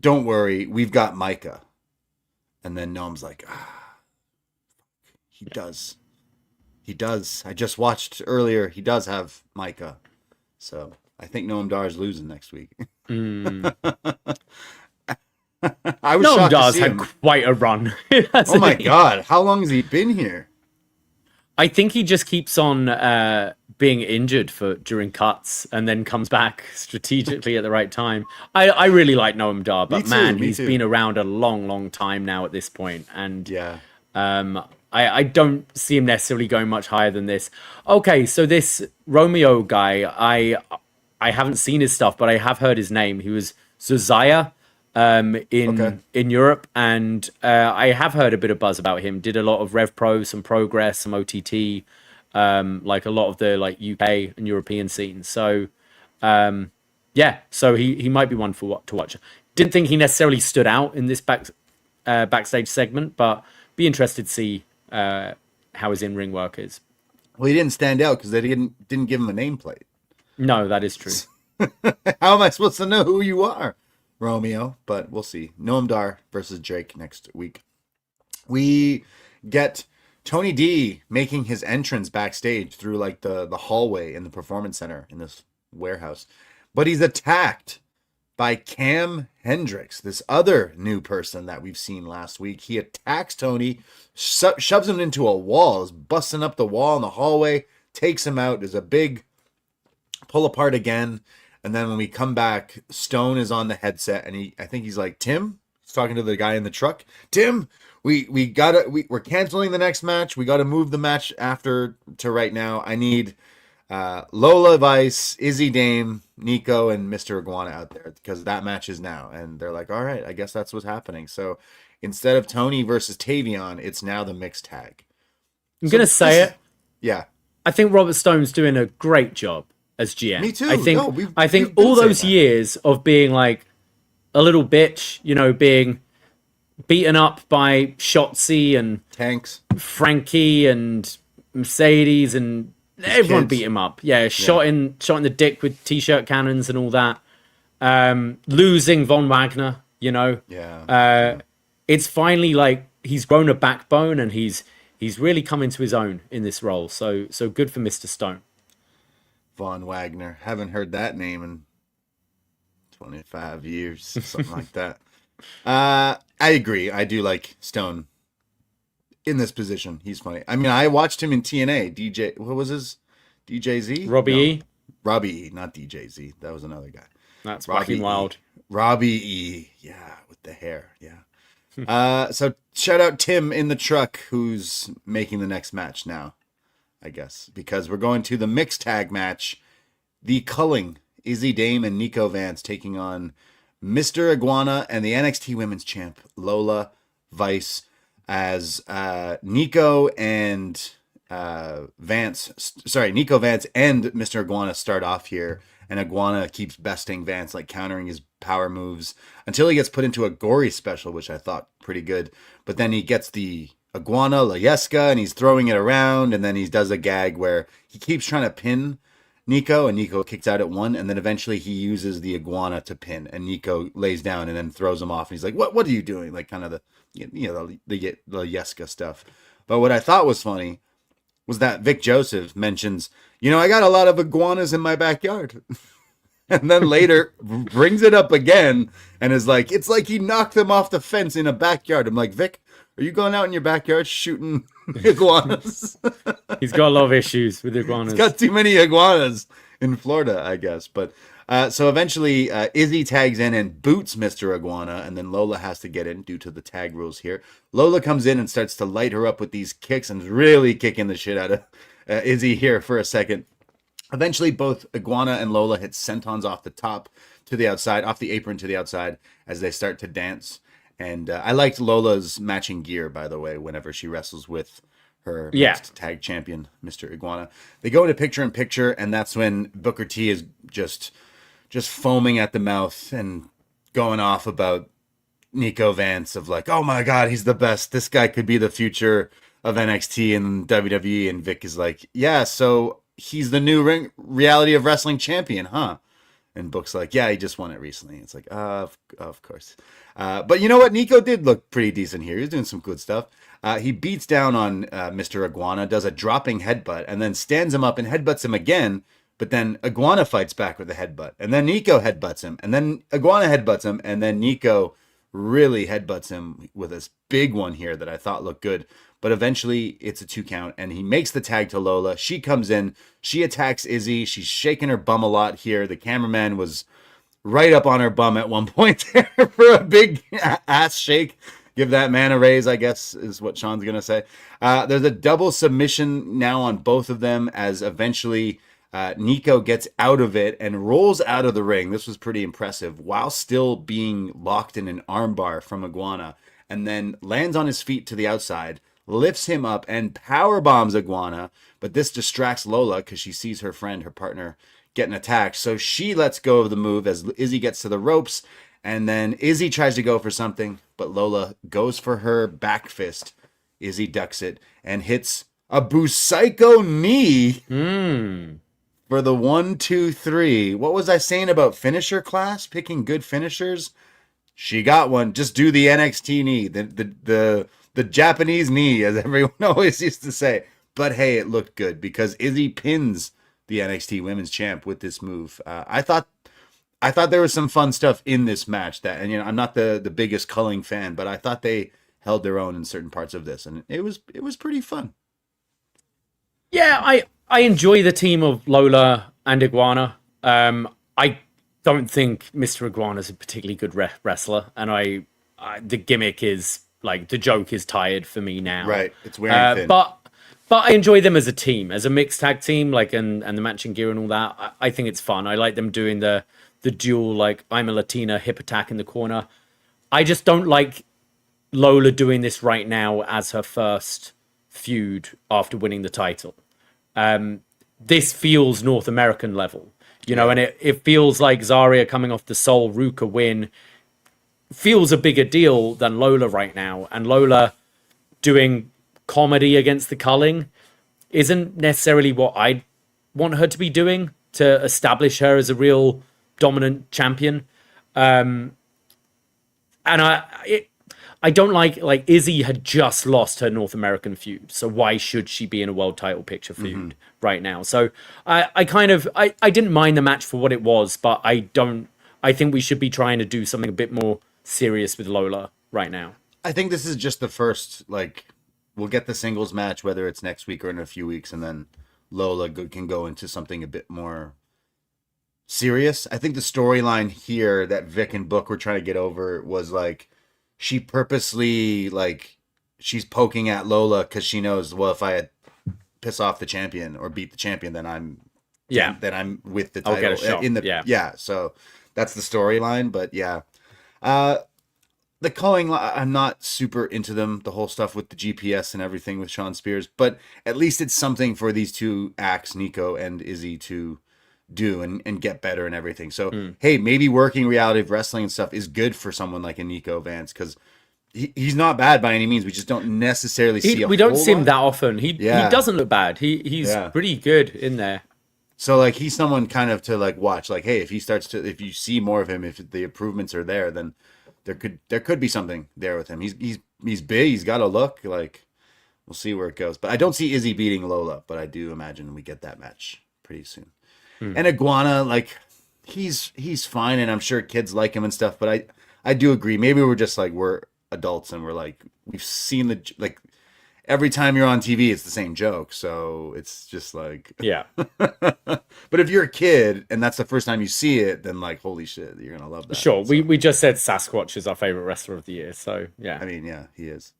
"Don't worry, we've got Micah." And then Noam's like, he does. He does. I just watched earlier. He does have Micah. So I think Noam Dar is losing next week. I was Noam shocked Dar's to see had him. quite a run. Oh my God. How long has he been here? I think he just keeps on being injured during cuts and then comes back strategically at the right time. I really like Noam Dar, but he's been around a long time now at this point. And yeah, I don't see him necessarily going much higher than this. Okay, so this Romeo guy, I haven't seen his stuff, but I have heard his name. He was Zaria in Europe, and I have heard a bit of buzz about him. Did a lot of Rev Pro, some Progress, some OTT, like a lot of the like UK and European scenes. So yeah, so he might be one to watch. Didn't think he necessarily stood out in this backstage segment, but be interested to see how his in-ring work is. Well, he didn't stand out because they didn't give him a nameplate. No, that is true. How am I supposed to know who you are, Romeo? But we'll see. Noam Dar versus Drake next week. We get Tony D making his entrance backstage through like the hallway in the performance center in this warehouse. But he's attacked by Cam Hendricks, this other new person that we've seen last week. He attacks Tony, shoves him into a wall, is busting up the wall in the hallway, takes him out. There's a big pull apart again. And then when we come back, Stone is on the headset, and I think he's like, "Tim," he's talking to the guy in the truck. "Tim, we're canceling the next match. We gotta move the match after to right now. I need Lola, Vice, Izzi, Dame, Niko, and Mr. Iguana out there because that match is now." And they're like, "All right, I guess that's what's happening." So instead of Tony versus Tavion, it's now the mixed tag. I'm gonna say it. Yeah, I think Robert Stone's doing a great job as GM. Me too. I think all those years of being like a little bitch, being beaten up by Shotzi and Tanks, Frankie and Mercedes and everyone kids. beat him up. Yeah, shot in the dick with t-shirt cannons and all that. Losing Von Wagner, Yeah. It's finally like he's grown a backbone and he's really come into his own in this role. So good for Mr. Stone. Von Wagner. Haven't heard that name in 25 years, something like that. I agree. I do like Stone in this position. He's funny. I mean, I watched him in TNA. What was his? DJZ? Robbie E? Robbie E, not DJZ. That was another guy. That's fucking wild. Robbie E. Yeah, with the hair. Yeah. So shout out Tim in the truck who's making the next match now. I guess, because we're going to the mixed tag match. The Culling, Izzi, Dame, and Niko Vance taking on Mr. Iguana and the NXT Women's Champ, Lola, Vice, as Niko Vance and Mr. Iguana start off here, and Iguana keeps besting Vance, like countering his power moves, until he gets put into a gory special, which I thought pretty good. But then he gets the Iguana La Yesca, and he's throwing it around, and then he does a gag where he keeps trying to pin Niko, and Niko kicks out at one, and then eventually he uses the Iguana to pin, and Niko lays down and then throws him off, and he's like, what are you doing? Like kind of the La Yesca stuff. But what I thought was funny was that Vic Joseph mentions, I got a lot of iguanas in my backyard. And then later brings it up again and is like, it's like he knocked them off the fence in a backyard. I'm like, Vic, are you going out in your backyard shooting iguanas? He's got a lot of issues with iguanas. He's got too many iguanas in Florida, I guess. But so eventually Izzi tags in and boots Mr. Iguana, and then Lola has to get in due to the tag rules here. Lola comes in and starts to light her up with these kicks and is really kicking the shit out of Izzi here for a second. Eventually, both Iguana and Lola hit sentons off the top to the outside, off the apron to the outside as they start to dance. And I liked Lola's matching gear, by the way, whenever she wrestles with her next tag champion, Mr. Iguana. They go into picture-in-picture, and that's when Booker T is just foaming at the mouth and going off about Niko Vance of like, oh my God, he's the best. This guy could be the future of NXT and WWE. And Vic is like, yeah, so he's the new reality of wrestling champion, huh? And Book's like, yeah, he just won it recently. It's like, of course. But you know what? Niko did look pretty decent here. He was doing some good stuff. He beats down on Mr. Iguana, does a dropping headbutt, and then stands him up and headbutts him again. But then Iguana fights back with a headbutt. And then Niko headbutts him. And then Iguana headbutts him. And then Niko really headbutts him with this big one here that I thought looked good. But eventually it's a 2 count. And he makes the tag to Lola. She comes in. She attacks Izzi. She's shaking her bum a lot here. The cameraman was right up on her bum at one point there for a big ass shake. Give that man a raise, I guess, is what Sean's going to say. There's a double submission now on both of them as eventually Niko gets out of it and rolls out of the ring. This was pretty impressive while still being locked in an armbar from Iguana, and then lands on his feet to the outside, lifts him up and power bombs Iguana. But this distracts Lola because she sees her friend, her partner, getting attacked. So she lets go of the move as Izzi gets to the ropes, and then Izzi tries to go for something, but Lola goes for her back fist. Izzi ducks it and hits a Busaiku knee. For the 1, 2, 3. What was I saying about finisher class? Picking good finishers? She got one. Just do the NXT knee. The Japanese knee, as everyone always used to say. But hey, it looked good because Izzi pins the NXT Women's Champ with this move. I thought there was some fun stuff in this match that, and I'm not the biggest culling fan, but I thought they held their own in certain parts of this, and it was pretty fun. Yeah, I enjoy the team of Lola and Iguana. I don't think Mr. Iguana's a particularly good wrestler, and the gimmick is like the joke is tired for me now. Right, it's wearing thin. But I enjoy them as a team, as a mixed tag team, like and the matching gear and all that. I think it's fun. I like them doing the dual like I'm a Latina hip attack in the corner. I just don't like Lola doing this right now as her first feud after winning the title. This feels North American level, and it feels like Zaria coming off the Sol Ruca win feels a bigger deal than Lola right now. And Lola doing comedy against the culling isn't necessarily what I want her to be doing to establish her as a real dominant champion. And I don't like Izzi had just lost her North American feud, so why should she be in a world title picture feud right now? So I didn't mind the match for what it was, but I think we should be trying to do something a bit more serious with Lola right now. I think this is just the first, we'll get the singles match, whether it's next week or in a few weeks, and then Lola can go into something a bit more serious. I think the storyline here that Vic and Book were trying to get over was she purposely she's poking at Lola because she knows, well, if I piss off the champion or beat the champion, then I'm with the title. I'll get a shot. So that's the storyline. But yeah, the culling, I'm not super into them. The whole stuff with the GPS and everything with Sean Spears, but at least it's something for these two acts, Niko and Izzi, to do and get better and everything. So hey, maybe working reality of wrestling and stuff is good for someone like a Niko Vance, because he's not bad by any means. We just don't necessarily see we don't see him that often. He doesn't look bad. He's pretty good in there. So he's someone kind of to watch. Hey, if you see more of him, if the improvements are there, then there could be something there with him. He's big. He's got a look. We'll see where it goes. But I don't see Izzi beating Lola. But I do imagine we get that match pretty soon. And Iguana, he's fine, and I'm sure kids like him and stuff. But I do agree. Maybe we're just we're adults and we're we've seen every time you're on TV, it's the same joke. So it's just yeah. But if you're a kid and that's the first time you see it, then holy shit, you're gonna love that. Sure. So, we just said Sasquatch is our favorite wrestler of the year. So yeah. I mean, yeah, he is.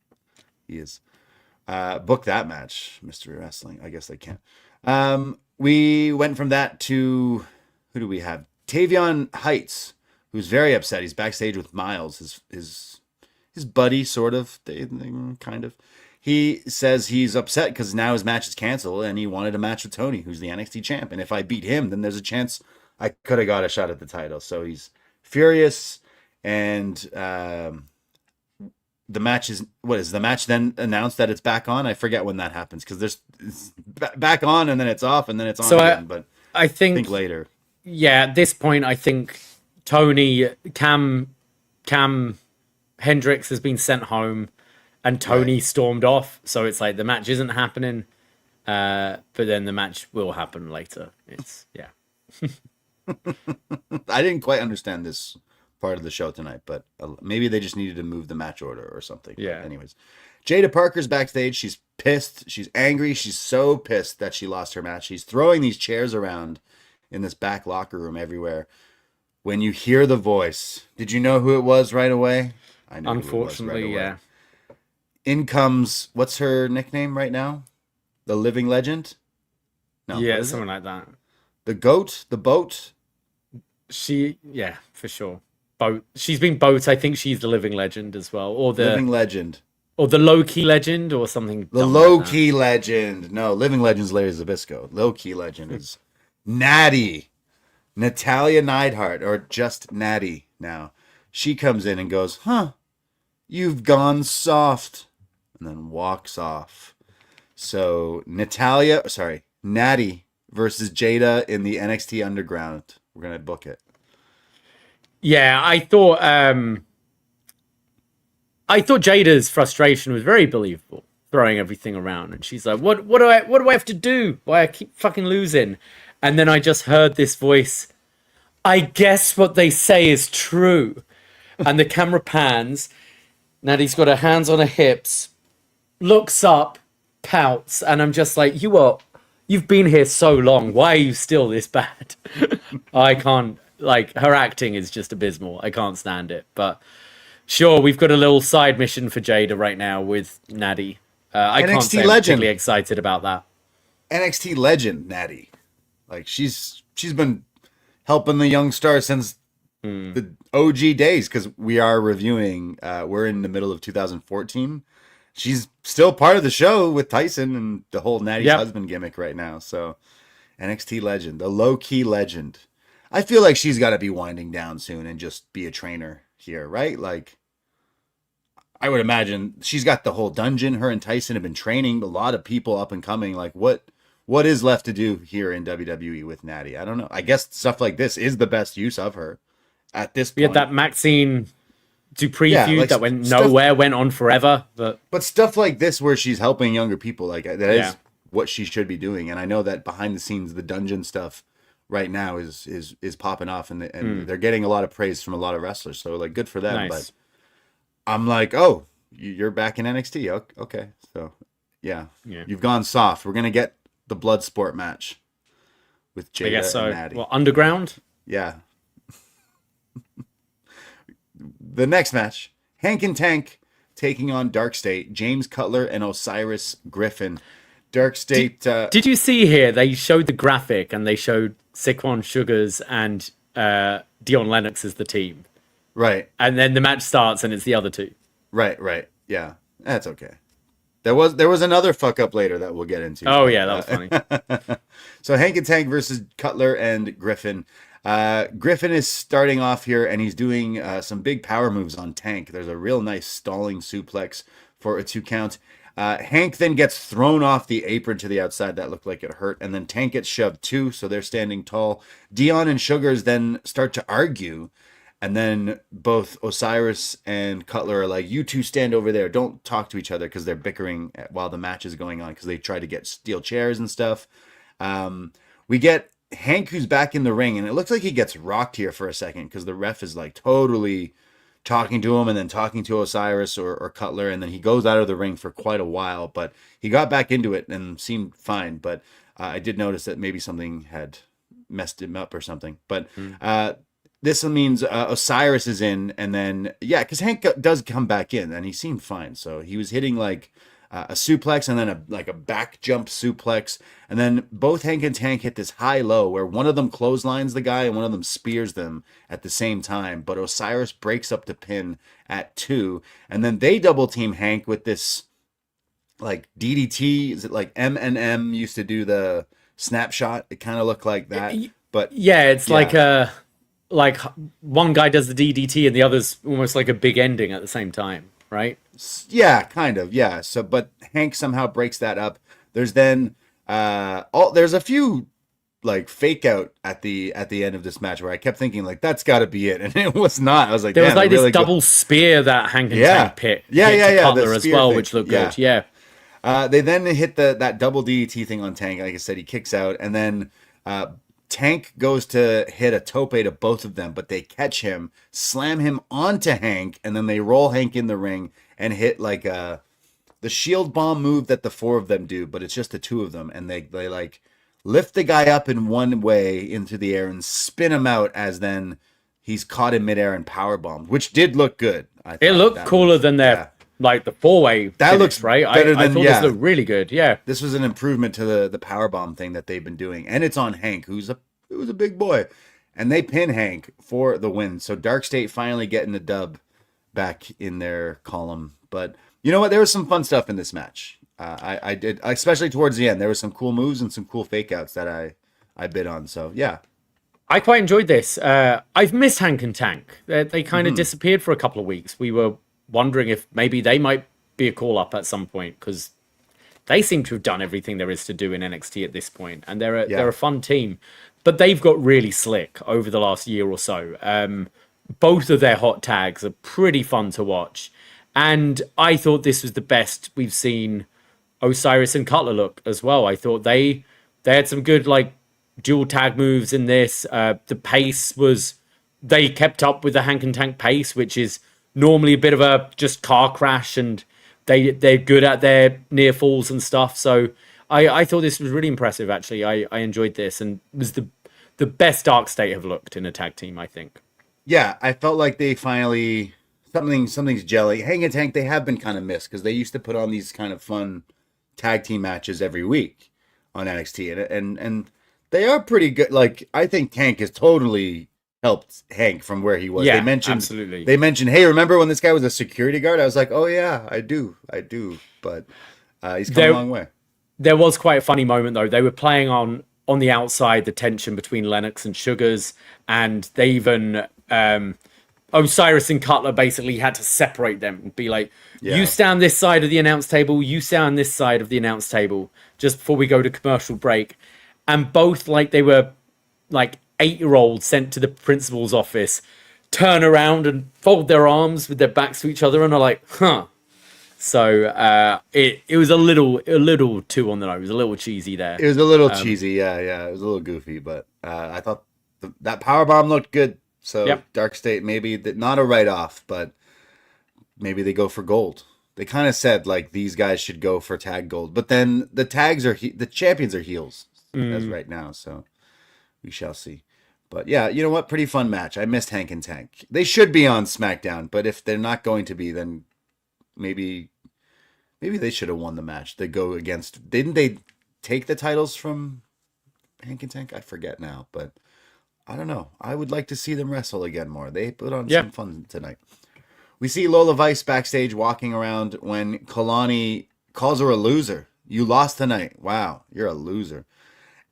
Book that match, Mr. Wrestling. I guess they can't. We went from that to, who do we have? Tavion Heights, who's very upset. He's backstage with Miles, his buddy, sort of. They kind of. He says he's upset because now his match is canceled, and he wanted a match with Tony, who's the NXT champ. And if I beat him, then there's a chance I could have got a shot at the title. So he's furious, and the match is what is the match then announced that it's back on? I forget when that happens because it's back on and then it's off and then it's on again. But I think later. Yeah, at this point, I think Cam Hendricks has been sent home, and Tony stormed off. So it's like the match isn't happening, but then the match will happen later. It's I didn't quite understand this part of the show tonight, but maybe they just needed to move the match order or something. Yeah. But anyways, Jaida Parker's backstage. She's pissed. She's angry. She's so pissed that she lost her match. She's throwing these chairs around in this back locker room everywhere. When you hear the voice, did you know who it was right away? I know. Unfortunately, who it was right away. yeah. In comes, what's her nickname right now? The Living Legend? No. Yeah, something like that. The Goat? The Boat? Yeah, for sure. Boat. She's been Boat. I think she's the Living Legend as well, or the Living Legend, or the Low Key Legend, or something. The Low Key Legend. No, Living Legend's Larry Zbyszko. Low Key Legend is Natty, Natalia Neidhart, or just Natty. Now she comes in and goes, "Huh, you've gone soft," and then walks off. So Natty versus Jaida in the NXT Underground. We're gonna book it. Yeah, I thought Jada's frustration was very believable, throwing everything around, and she's like, "What do I have to do? Why I keep fucking losing?" And then I just heard this voice. I guess what they say is true, and the camera pans. Natty's got her hands on her hips, looks up, pouts, and I'm just like, you've been here so long. Why are you still this bad? I can't. Like, her acting is just abysmal. I can't stand it. But sure, we've got a little side mission for Jaida right now with Natty. I can't say I'm particularly excited about that. NXT legend Natty, like she's been helping the young star since the OG days. Because we are reviewing. We're in the middle of 2014. She's still part of the show with Tyson and the whole Natty's husband gimmick right now. So NXT legend, the low key legend. I feel like she's got to be winding down soon and just be a trainer here, right? Like, I would imagine she's got the whole dungeon. Her and Tyson have been training a lot of people up and coming. Like, what is left to do here in WWE with Natty? I don't know. I guess stuff like this is the best use of her at this point. We had that Maxine Dupree feud that went nowhere, went on forever. But stuff like this where she's helping younger people, like that is what she should be doing. And I know that behind the scenes, the dungeon stuff right now is popping off, and they're getting a lot of praise from a lot of wrestlers. So like, good for them. Nice. But I'm like, oh, you're back in NXT. Okay. So yeah. You've gone soft. We're going to get the blood sport match with Jaida and Natty. Well, Underground? Yeah. The next match, Hank and Tank taking on Dark State, James Cutler and Osiris Griffin. Dark State. Did you see here? They showed the graphic and they showed Saquon Sugars and Dion Lennox as the team. Right. And then the match starts and it's the other two. Right. Yeah. That's okay. There was another fuck up later that we'll get into. Oh, yeah, that was funny. So Hank and Tank versus Cutler and Griffin. Griffin is starting off here and he's doing some big power moves on Tank. There's a real nice stalling suplex for a 2 count. Hank then gets thrown off the apron to the outside. That looked like it hurt. And then Tank gets shoved too, so they're standing tall. Dion and Sugars then start to argue. And then both Osiris and Cutler are like, you two stand over there. Don't talk to each other, because they're bickering while the match is going on, because they try to get steel chairs and stuff. We get Hank, who's back in the ring, and it looks like he gets rocked here for a second, because the ref is like totally talking to him and then talking to Osiris or Cutler, and then he goes out of the ring for quite a while, but he got back into it and seemed fine. But I did notice that maybe something had messed him up or something. But this means Osiris is in, and then because Hank does come back in and he seemed fine. So he was hitting like a suplex and then a back jump suplex, and then both Hank and Tank hit this high low where one of them clotheslines the guy and one of them spears them at the same time, but Osiris breaks up the pin at 2, and then they double team Hank with this like DDT. Is it like M used to do the snapshot? It kind of looked like that, but it's like one guy does the DDT and the other's almost like a big ending at the same time, right? Yeah, kind of. Yeah. So, but Hank somehow breaks that up. There's then there's a few like fake out at the end of this match where I kept thinking like that's got to be it, and it was not. I was like, there was like this really double spear that Hank and Tank hit to Cutler as well, which looked good. Yeah. They then hit that double DDT thing on Tank. Like I said, he kicks out, and then Tank goes to hit a tope to both of them, but they catch him, slam him onto Hank, and then they roll Hank in the ring and hit like the shield bomb move that the four of them do, but it's just the two of them, and they like lift the guy up in one way into the air and spin him out as then he's caught in midair and power bombed, which did look good. It looked cooler than their like the four-way. That looks right. I thought this looked really good. Yeah, this was an improvement to the power bomb thing that they've been doing, and it's on Hank, who's a big boy, and they pin Hank for the win. So Dark State finally getting the dub back in their column. But you know what? There was some fun stuff in this match. I did, especially towards the end. There were some cool moves and some cool fake outs that I bid on. So yeah, I quite enjoyed this. I've missed Hank and Tank. They kind of disappeared for a couple of weeks. We were wondering if maybe they might be a call up at some point because they seem to have done everything there is to do in NXT at this point, and they're a fun team. But they've got really slick over the last year or so. Both of their hot tags are pretty fun to watch, and I thought this was the best we've seen Osiris and Cutler look as well. I thought they had some good like dual tag moves in this. The pace was, they kept up with the Hank and Tank pace, which is normally a bit of a just car crash, and they're good at their near falls and stuff. So I thought this was really impressive. Actually, I enjoyed this, and was the best Dark State have looked in a tag team, I think. Yeah, I felt like they finally something's jelly. Hank and Tank, they have been kind of missed because they used to put on these kind of fun tag team matches every week on NXT, and they are pretty good. Like I think Tank has totally helped Hank from where he was. Yeah, absolutely. They mentioned, hey, remember when this guy was a security guard? I was like, oh yeah, I do. But he's come a long way. There was quite a funny moment though. They were playing on the outside the tension between Lennox and Sugars, and they even Osiris and Cutler basically had to separate them and be like, you stand this side of the announce table, you stand this side of the announce table, just before we go to commercial break. And both, like, they were like 8-year-olds sent to the principal's office, turn around and fold their arms with their backs to each other and are like, huh. So it was a little too on the nose, a little cheesy there. It was a little cheesy, yeah. It was a little goofy, but I thought that powerbomb looked good. So Dark State, maybe not a write-off, but maybe they go for gold. They kind of said like these guys should go for tag gold, but then the champions are heels as right now, so we shall see. But yeah, you know what? Pretty fun match. I missed Hank and Tank. They should be on SmackDown, but if they're not going to be, then maybe they should have won the match. They go against. Didn't they take the titles from Hank and Tank? I forget now, but I don't know. I would like to see them wrestle again more. They put on some fun tonight. We see Lola Vice backstage walking around when Kalani calls her a loser. You lost tonight. Wow, you're a loser.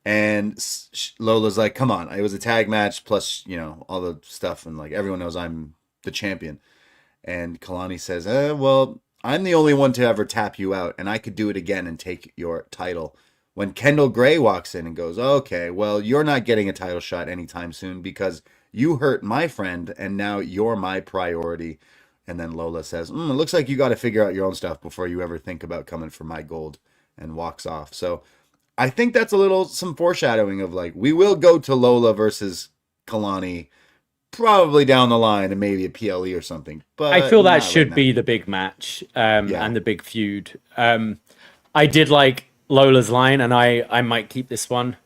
And Lola's like, come on. It was a tag match plus, all the stuff. And like everyone knows I'm the champion. And Kalani says, well, I'm the only one to ever tap you out. And I could do it again and take your title. When Kendall Gray walks in and goes, okay, well, you're not getting a title shot anytime soon because you hurt my friend and now you're my priority. And then Lola says, it looks like you got to figure out your own stuff before you ever think about coming for my gold, and walks off. So I think that's some foreshadowing of like, we will go to Lola versus Kalani probably down the line and maybe a PLE or something. But I feel that should be the big match and the big feud. I did like Lola's line, and I might keep this one,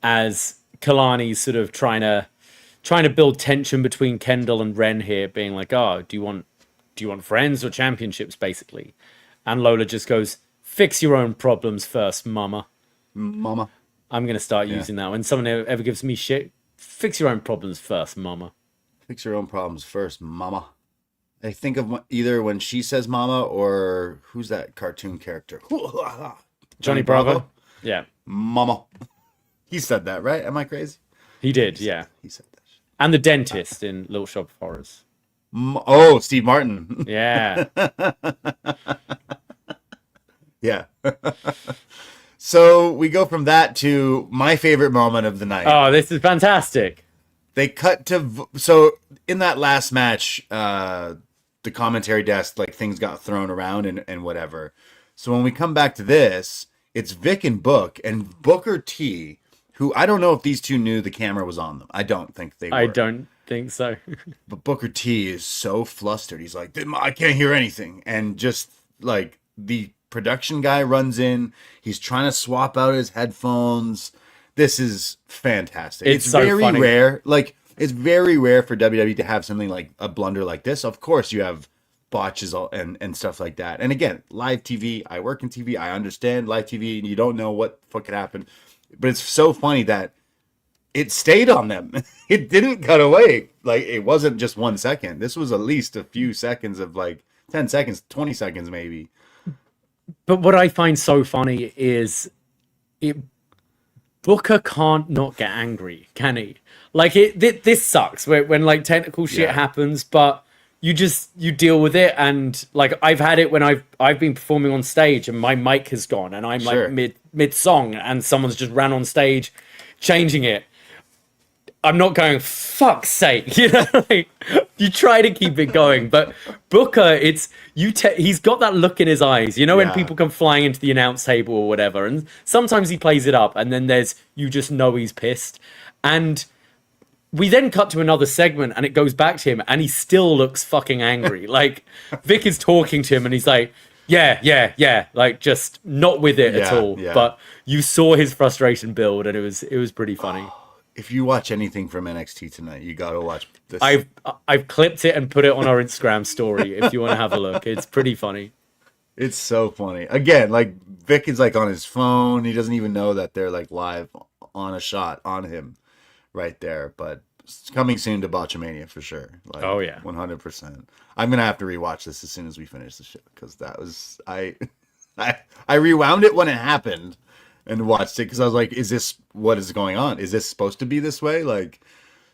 as Kalani's sort of trying to build tension between Kendall and Ren here, being like, oh, do you want friends or championships, basically? And Lola just goes, fix your own problems first, mama. Mama. I'm going to start using that. When someone ever gives me shit, fix your own problems first, mama. Fix your own problems first, mama. I think of either when she says mama or who's that cartoon character? Johnny Bravo? Yeah. Mama. He said that, right? Am I crazy? He did, yeah. He said that. And the dentist in Little Shop of Horrors. Oh, Steve Martin. Yeah. Yeah. So we go from that to my favorite moment of the night. Oh, this is fantastic. They cut to so in that last match, the commentary desk, like, things got thrown around and whatever. So when we come back to this, it's Vic and Book, and Booker T, who I don't know if these two knew the camera was on them. I don't think they were. I don't think so. But Booker T is so flustered. He's like, I can't hear anything. And just like the production guy runs in, he's trying to swap out his headphones. This is fantastic. It's so very funny. Rare. Like, it's very rare for WWE to have something like a blunder like this. Of course, you have botches and stuff like that. And again, live TV, I work in TV, I understand live TV, and you don't know what the fuck could happen. But it's so funny that it stayed on them. It didn't cut away. Like, it wasn't just 1 second. This was at least a few seconds of, like, 10 seconds, 20 seconds maybe. But what I find so funny is Booker can't not get angry, can he? Like, this sucks when like technical shit happens, but you deal with it. And like, I've had it when I've been performing on stage and my mic has gone and I'm like mid song and someone's just ran on stage changing it. I'm not going, fuck's sake, you know, like, you try to keep it going, but Booker, he's got that look in his eyes, you know, when people come flying into the announce table or whatever, and sometimes he plays it up, and then you just know he's pissed. And we then cut to another segment, and it goes back to him, and he still looks fucking angry. Like, Vic is talking to him, and he's like, yeah, like, just not with it at all. Yeah. But you saw his frustration build, and it was pretty funny. If you watch anything from NXT tonight, you gotta watch this. I've clipped it and put it on our Instagram story if you want to have a look. It's pretty funny. It's so funny. Again, like, Vic is like on his phone. He doesn't even know that they're like live on a shot on him right there. But it's coming soon to Botchamania for sure. Like, 100%. I'm gonna have to rewatch this as soon as we finish the show, because that was I rewound it when it happened and watched it because I was like, is this what is going on? Is this supposed to be this way? Like,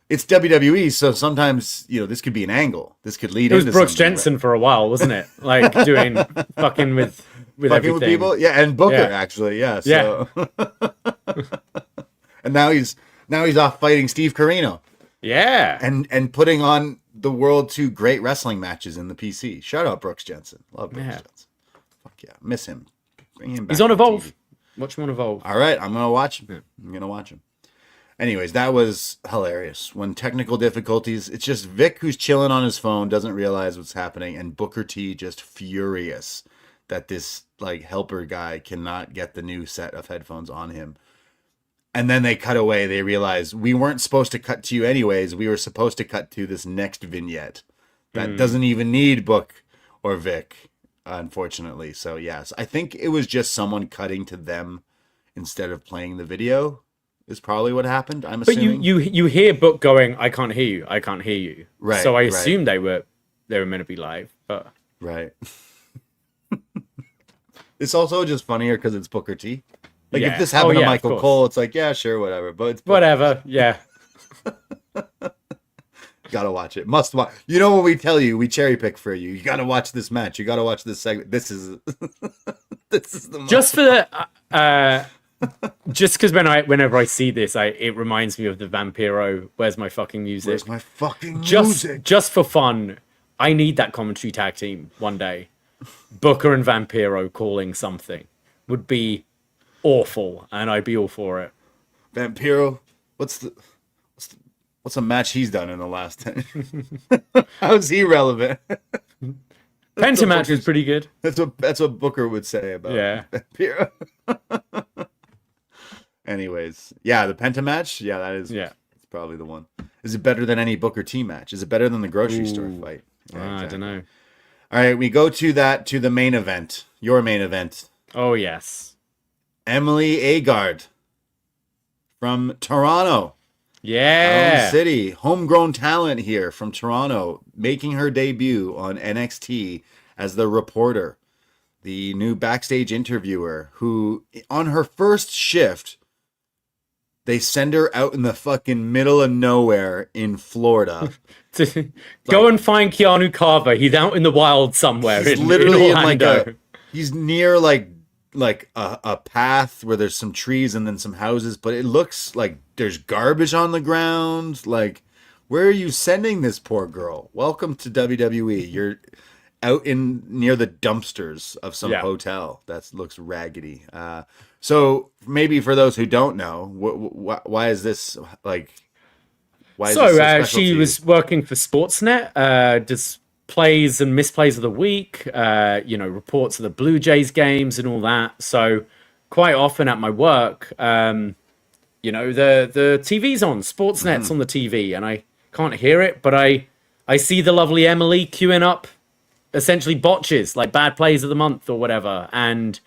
it's WWE, so sometimes, you know, this could be an angle. This could lead into. It was Brooks Jensen, right? For a while, wasn't it? Like, doing fucking with fucking everything. With people, yeah, and Booker actually, yeah. So. And now he's off fighting Steve Corino. Yeah, and putting on the World 2 great wrestling matches in the PC. Shout out Brooks Jensen. Love Brooks Jensen. Fuck yeah, miss him. Bring him back. He's on Evolve. Watch him on Evolve. All right, I'm gonna watch him. Anyways, that was hilarious. When technical difficulties, it's just Vic who's chilling on his phone, doesn't realize what's happening, and Booker T just furious that this like helper guy cannot get the new set of headphones on him. And then they cut away. They realize we weren't supposed to cut to you anyways. We were supposed to cut to this next vignette that doesn't even need Book or Vic, unfortunately. So yes, I think it was just someone cutting to them instead of playing the video is probably what happened. I'm assuming. But you hear Book going, I can't hear you. Right. So I assume they were meant to be live. But right. It's also just funnier because it's Booker T. Like, if this happened to Michael Cole, it's like, yeah, sure, whatever. But it's whatever, yeah. Gotta watch it. Must watch. You know what we tell you? We cherry pick for you. You gotta watch this match. You gotta watch this segment. This is the most. Just for the just because whenever I see this, it reminds me of the Vampiro. Where's my fucking music? Where's my fucking music? Just for fun, I need that commentary tag team one day. Booker and Vampiro calling something would be awful, and I'd be all for it. Vampiro, what's a match he's done in the last 10? How's he relevant? Penta match is pretty good. That's what Booker would say about Vampiro. Anyways, yeah, the Penta match, it's probably the one. Is it better than any Booker T match? Is it better than the grocery store fight? Yeah, exactly. I don't know. All right, we go to the main event, your main event. Oh yes. Emily Agard from Toronto. Yeah. Own city. Homegrown talent here from Toronto, making her debut on NXT as the reporter, the new backstage interviewer, who on her first shift They send her out in the fucking middle of nowhere in Florida. Go and find Keanu Carver. He's out in the wild somewhere. He's in literally in Orlando. he's near like a path where there's some trees and then some houses, but it looks like there's garbage on the ground. Like, where are you sending this poor girl? Welcome to WWE. You're out in near the dumpsters of some hotel that looks raggedy. So maybe for those who don't know, why is this like? Why is this so special she was working for Sportsnet, just plays and misplays of the week, reports of the Blue Jays games and all that. So quite often at my work, the TV's on, Sportsnet's on the TV, and I can't hear it, but I see the lovely Emily queuing up essentially botches, like bad plays of the month or whatever. And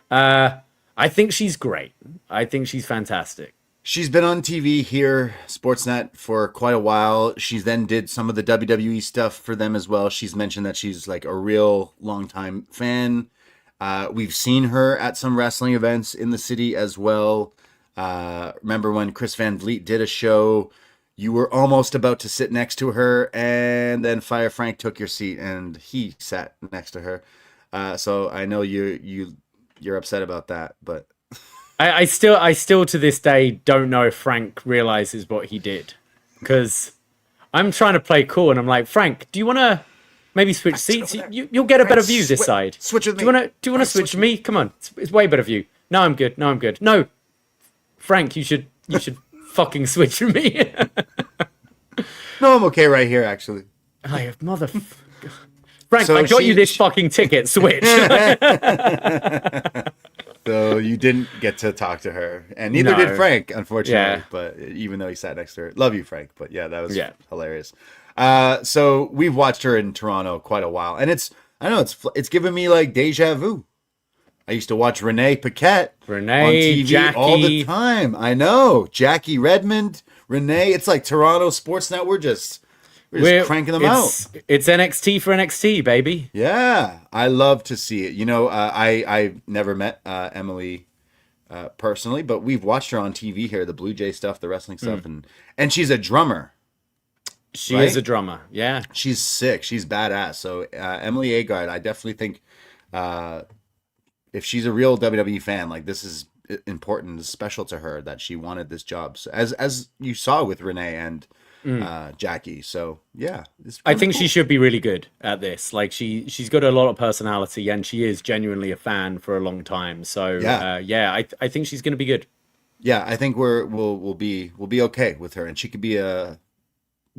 I think she's great. I think she's fantastic. She's been on TV here, Sportsnet, for quite a while. She then did some of the WWE stuff for them as well. She's mentioned that she's like a real longtime fan. We've seen her at some wrestling events in the city as well. Remember when Chris Van Vliet did a show, you were almost about to sit next to her, and then Fire Frank took your seat, and he sat next to her. So I know you're upset about that, but... I still to this day don't know if Frank realizes what he did, because I'm trying to play cool and I'm like, Frank, do you want to maybe switch seats? You'll get a better view this side. Switch with me. Do you want to switch with me? Come on, it's way better view. No, I'm good. No, Frank, you should fucking switch with me. No, I'm okay right here, actually. Like, Frank, so I got you this fucking ticket. Switch. So you didn't get to talk to her, and neither did Frank, unfortunately. Yeah. But even though he sat next to her, love you, Frank. But yeah, that was hilarious. So we've watched her in Toronto quite a while, and it's given me like deja vu. I used to watch Renee Paquette on TV Jackie. All the time. I know Jackie Redmond, Renee. It's like Toronto Sportsnet. We're just cranking them out. It's NXT for NXT, baby. Yeah, I love to see it. I never met Emily personally, but we've watched her on TV here, the Blue Jay stuff, the wrestling stuff, and she's a drummer. She is a drummer, yeah. She's sick. She's badass. So Emily Agard, I definitely think if she's a real WWE fan, like this is important, it's special to her that she wanted this job. So, as you saw with Renee and Jackie. So yeah, I think she should be really good at this. Like she's got a lot of personality, and she is genuinely a fan for a long time. So I think she's going to be good. Yeah, I think we'll be okay with her, and she could be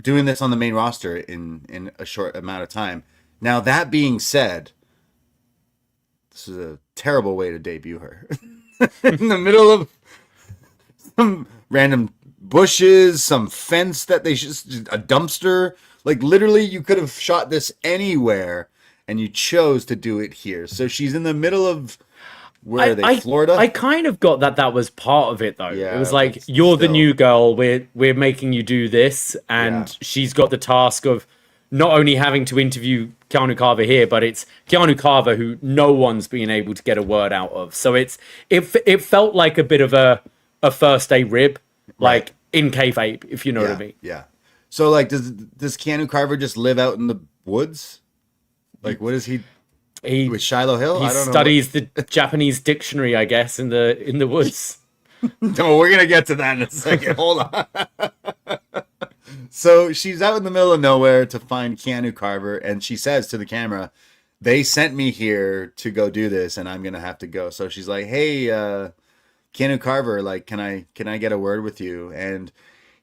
doing this on the main roster in a short amount of time. Now that being said, this is a terrible way to debut her in the middle of some random bushes, some fence that just a dumpster. Like literally you could have shot this anywhere and you chose to do it here. So she's in the middle of Florida? I kind of got that was part of it though. Yeah, it was like, you're the new girl, we're making you do this, and she's got the task of not only having to interview Keanu Carver here, but it's Keanu Carver who no one's been able to get a word out of. So it felt like a bit of a first day rib. Like in kayfabe, if you know what I mean. Yeah. So like, does Keanu Carver just live out in the woods? Like, what is he with Shiloh Hill? He studies the Japanese dictionary, I guess, in the woods. No, we're gonna get to that in a second. Hold on. So she's out in the middle of nowhere to find Keanu Carver, and she says to the camera, "They sent me here to go do this, and I'm gonna have to go." So she's like, "Hey, Keanu Carver, like, can I get a word with you?" And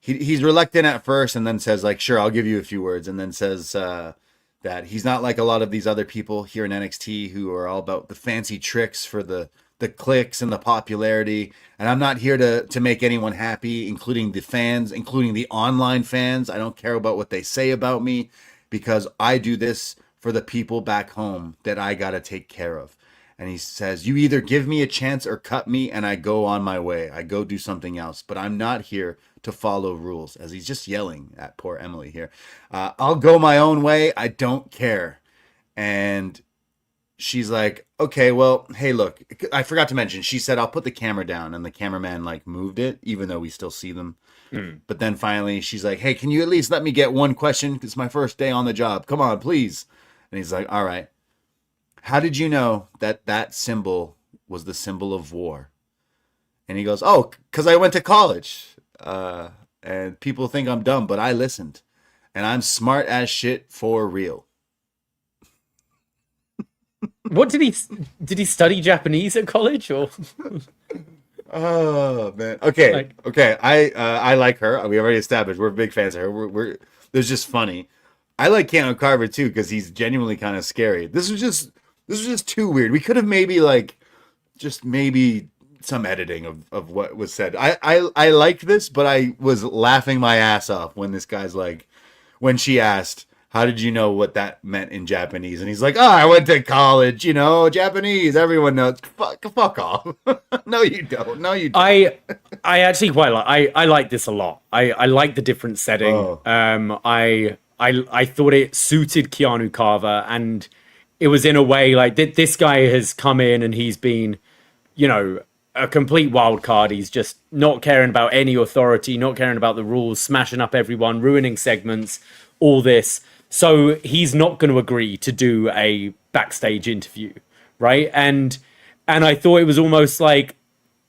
he's reluctant at first, and then says like, "Sure, I'll give you a few words," and then says that he's not like a lot of these other people here in NXT who are all about the fancy tricks for the clicks and the popularity, and I'm not here to make anyone happy, including the fans, including the online fans. I don't care about what they say about me, because I do this for the people back home that I gotta take care of. And he says, "You either give me a chance or cut me, and I go on my way. I go do something else. But I'm not here to follow rules," as he's just yelling at poor Emily here. "I'll go my own way. I don't care." And she's like, okay, well, hey, look, I forgot to mention, she said, I'll put the camera down, and the cameraman like moved it, even though we still see them. But then finally she's like, hey, can you at least let me get one question? It's my first day on the job. Come on, please. And he's like, all right. How did you know that that symbol was the symbol of war? And he goes, oh, because I went to college. And people think I'm dumb, but I listened. And I'm smart as shit for real. What did he study Japanese at college or? Oh man. Okay. Okay. I like her. We already established we're big fans of her. We're There's just funny. I like Keanu Carver too because he's genuinely kind of scary. This was just too weird. We could have maybe maybe some editing of what was said. I liked this, but I was laughing my ass off when this guy's like, when she asked, how did you know what that meant in Japanese? And he's like, oh, I went to college, Japanese. Everyone knows. Fuck off. No, you don't. No, you don't. I actually quite like. I like this a lot. I like the different setting. Oh. I thought it suited Keanu Carver, and it was in a way like this guy has come in and he's been, a complete wild card. He's just not caring about any authority, not caring about the rules, smashing up everyone, ruining segments, all this. So he's not going to agree to do a backstage interview, right? And I thought it was almost like,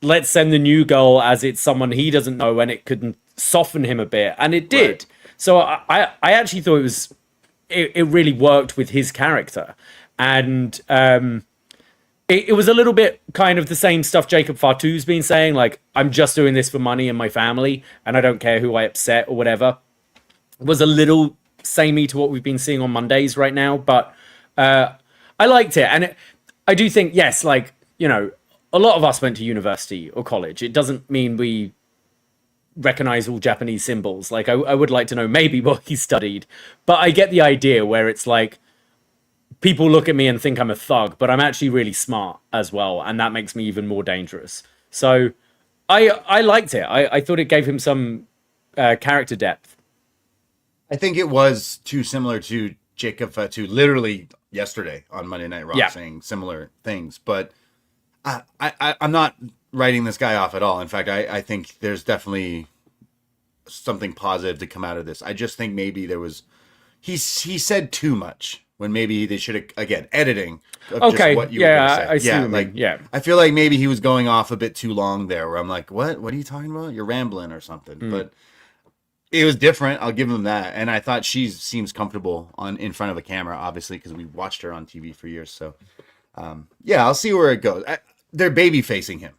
let's send the new girl as it's someone he doesn't know, and it could soften him a bit, and it did. Right. So I actually thought it really worked with his character, and it was a little bit kind of the same stuff Jacob Fatu's been saying, like, I'm just doing this for money and my family, and I don't care who I upset or whatever. It was a little samey to what we've been seeing on Mondays right now, but I liked it. And I do think, yes, like, a lot of us went to university or college. It doesn't mean we recognize all Japanese symbols. Like, I would like to know maybe what he studied, but I get the idea where it's like, people look at me and think I'm a thug, but I'm actually really smart as well, and that makes me even more dangerous. So I liked it. I thought it gave him some character depth. I think it was too similar to Jacob Fatu literally yesterday on Monday Night Raw saying similar things. But I'm not writing this guy off at all. In fact, I think there's definitely something positive to come out of this. I just think maybe there was... He said too much when maybe they should have, again, editing of just what you were going to say. I see. I feel like maybe he was going off a bit too long there where I'm like, what are you talking about? You're rambling or something. But it was different. I'll give him that. And I thought she seems comfortable in front of a camera, obviously, because we watched her on TV for years. So, I'll see where it goes. They're baby facing him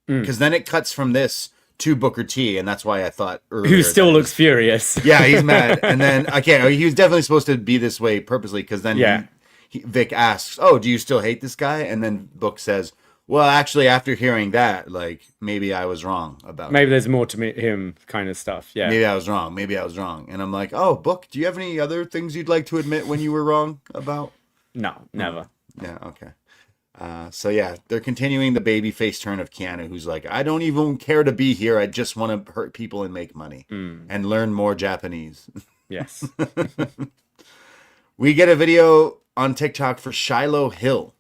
because then it cuts from this to Booker T, and that's why I thought earlier. Who still looks furious. Yeah, he's mad. And then, he was definitely supposed to be this way purposely because then Vic asks, oh, do you still hate this guy? And then Book says, well, actually, after hearing that, like, maybe I was wrong about Maybe there's more to him kind of stuff, yeah. Maybe I was wrong. And I'm like, oh, Book, do you have any other things you'd like to admit when you were wrong about? No, never. Yeah, okay. They're continuing the babyface turn of Keanu, who's like, I don't even care to be here. I just want to hurt people and make money and learn more Japanese. Yes. We get a video on TikTok for Shiloh Hill.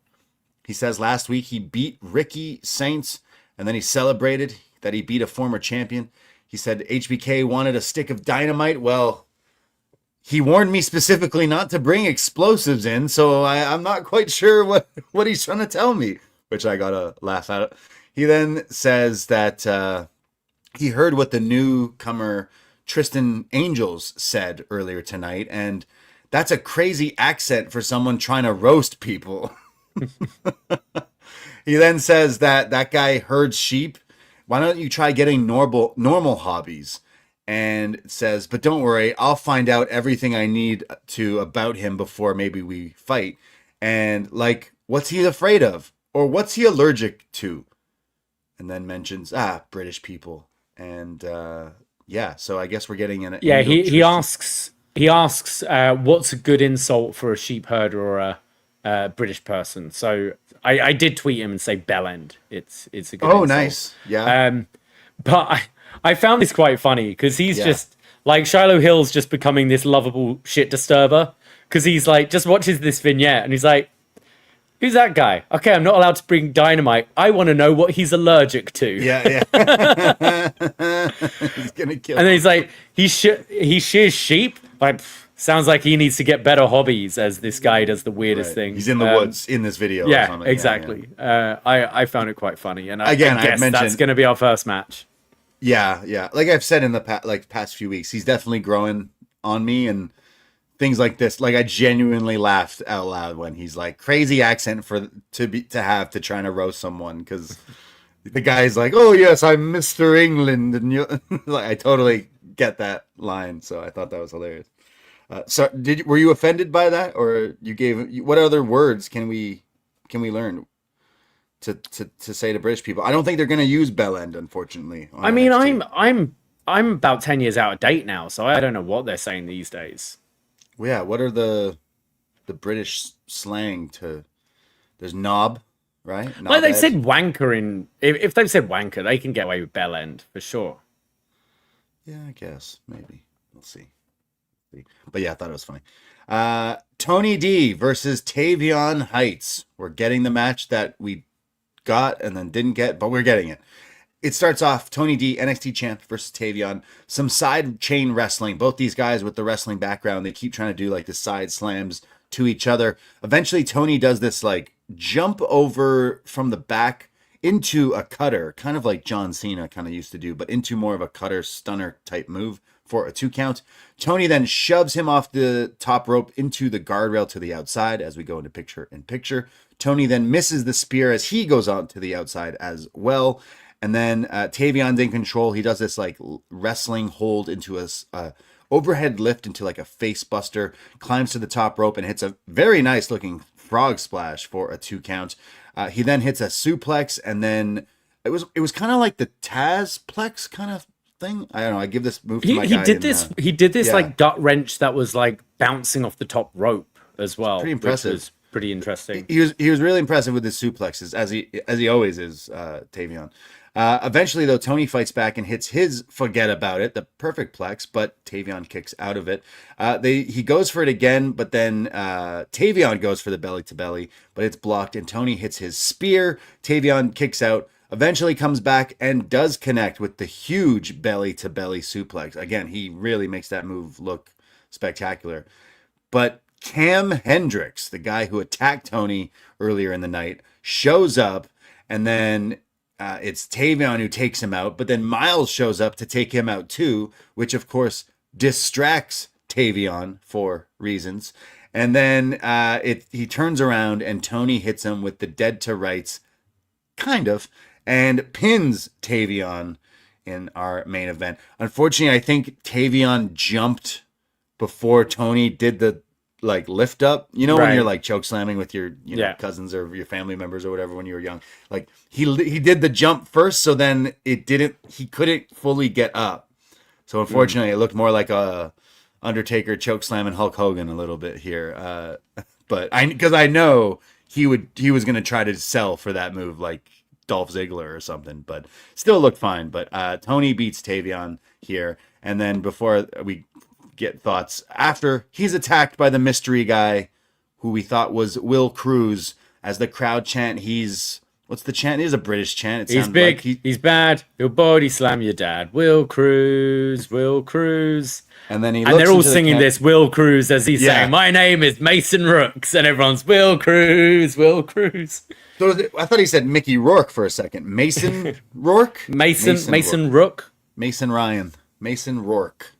He says last week he beat Ricky Saints, and then he celebrated that he beat a former champion. He said HBK wanted a stick of dynamite. Well, he warned me specifically not to bring explosives in, so I'm not quite sure what he's trying to tell me, which I gotta laugh at. He then says that he heard what the newcomer Tristan Angels said earlier tonight, and that's a crazy accent for someone trying to roast people. He then says that guy herds sheep. Why don't you try getting normal hobbies? And it says, but don't worry, I'll find out everything I need to about him before maybe we fight. And like, what's he afraid of? Or what's he allergic to? And then mentions, British people. And so I guess we're getting in it. Yeah, he asks what's a good insult for a sheep herder or a British person. So I did tweet him and say bellend. It's a good insult. Nice. Yeah. But I found this quite funny because he's just like Shiloh Hill's just becoming this lovable shit disturber because he's like just watches this vignette and he's like, Who's that guy? Okay, I'm not allowed to bring dynamite. I want to know what he's allergic to. Yeah. He's gonna kill. And then he's like, he shears sheep. Like, sounds like he needs to get better hobbies. As this guy does the weirdest thing. He's in the woods in this video. Yeah, or something. exactly. I found it quite funny, and I Again, guess that's going to be our first match. Yeah. Like I've said in the past few weeks, he's definitely growing on me, and things like this. Like I genuinely laughed out loud when he's like crazy accent to have to trying to roast someone, because the guy's like, "Oh yes, I'm Mr. England," and you like I totally get that line. So I thought that was hilarious. So were you offended by that, or what other words can we learn to say to British people? I don't think they're going to use bell end, unfortunately. I mean, NXT. I'm about 10 years out of date now, so I don't know what they're saying these days. Well, yeah, what are the British slang to? There's knob, right? Knob Like they head. said wanker in. If they've said wanker, they can get away with bell end for sure. Yeah, I guess maybe we'll see. But yeah, I thought it was funny. Tony D versus Tavion Heights. We're getting the match that we got and then didn't get, but we're getting it. It starts off Tony D, NXT champ versus Tavion. Some side chain wrestling. Both these guys with the wrestling background, they keep trying to do like the side slams to each other. Eventually, Tony does this like jump over from the back into a cutter, kind of like John Cena kind of used to do, but into more of a cutter stunner type move for a 2 count. Tony then shoves him off the top rope into the guardrail to the outside as we go into picture in picture. Tony then misses the spear as he goes on to the outside as well. And then Tavion's in control. He does this like wrestling hold into a overhead lift into like a face buster, climbs to the top rope and hits a very nice looking frog splash for a 2 count. He then hits a suplex, and then it was kind of like the Tazplex kind of thing. I don't know. I give this move to my guy. He did this like gut wrench that was like bouncing off the top rope as well. Pretty impressive. Which was pretty interesting. He was really impressive with his suplexes, as he always is, Tavion. Eventually, though, Tony fights back and hits his forget about it, the perfect plex, but Tavion kicks out of it. He goes for it again, but then Tavion goes for the belly to belly, but it's blocked, and Tony hits his spear. Tavion kicks out, eventually comes back and does connect with the huge belly to belly suplex. Again, he really makes that move look spectacular. But Cam Hendricks, the guy who attacked Tony earlier in the night, shows up, and then it's Tavion who takes him out, but then Miles shows up to take him out too, which of course distracts Tavion for reasons. And then he turns around and Tony hits him with the dead to rights, kind of, and pins Tavion in our main event. Unfortunately, I think Tavion jumped before Tony did the like lift up, when you're like choke slamming with your cousins or your family members or whatever when you were young. Like he did the jump first, so then he couldn't fully get up. So unfortunately, it looked more like a Undertaker choke slamming Hulk Hogan a little bit here. But because I know he was gonna try to sell for that move like Dolph Ziggler or something, but still looked fine. But Tony beats Tavion here, and then before we get thoughts after he's attacked by the mystery guy who we thought was Will Cruz, as the crowd chant what's the chant? It is a British chant. He's big, like he's bad, he'll body slam your dad. Will Cruz. And then they're all singing this Will Cruz as he's saying, my name is Mason Rooks, and everyone's Will Cruz. So I thought he said Mickey Rourke for a second. Mason Rourke? Mason Rook. Mason Ryan. Mason Rourke.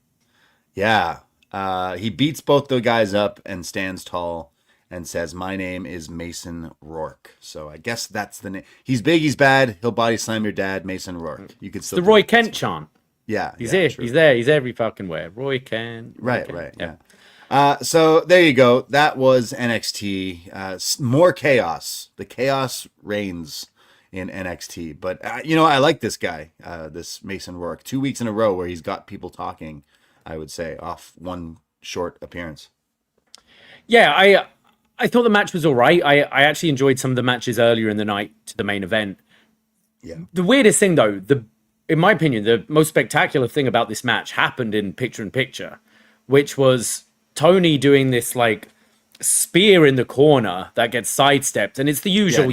Yeah, he beats both the guys up and stands tall and says, my name is Mason Rourke. So I guess that's the name. He's big, he's bad, he'll body slam your dad, Mason Rourke. You could still the Roy Kent chant. Yeah. He's here, true. he's there, he's every fucking where. Roy Kent. Right, yeah. So there you go. That was NXT. More chaos. The chaos reigns in NXT. But, I like this guy, this Mason Rourke. 2 weeks in a row where he's got people talking, I would say, off one short appearance. Yeah, I thought the match was all right. I actually enjoyed some of the matches earlier in the night to the main event. Yeah. The weirdest thing, though, in my opinion, the most spectacular thing about this match happened in picture-in-picture, which was Tony doing this, like, spear in the corner that gets sidestepped, and it's the usual,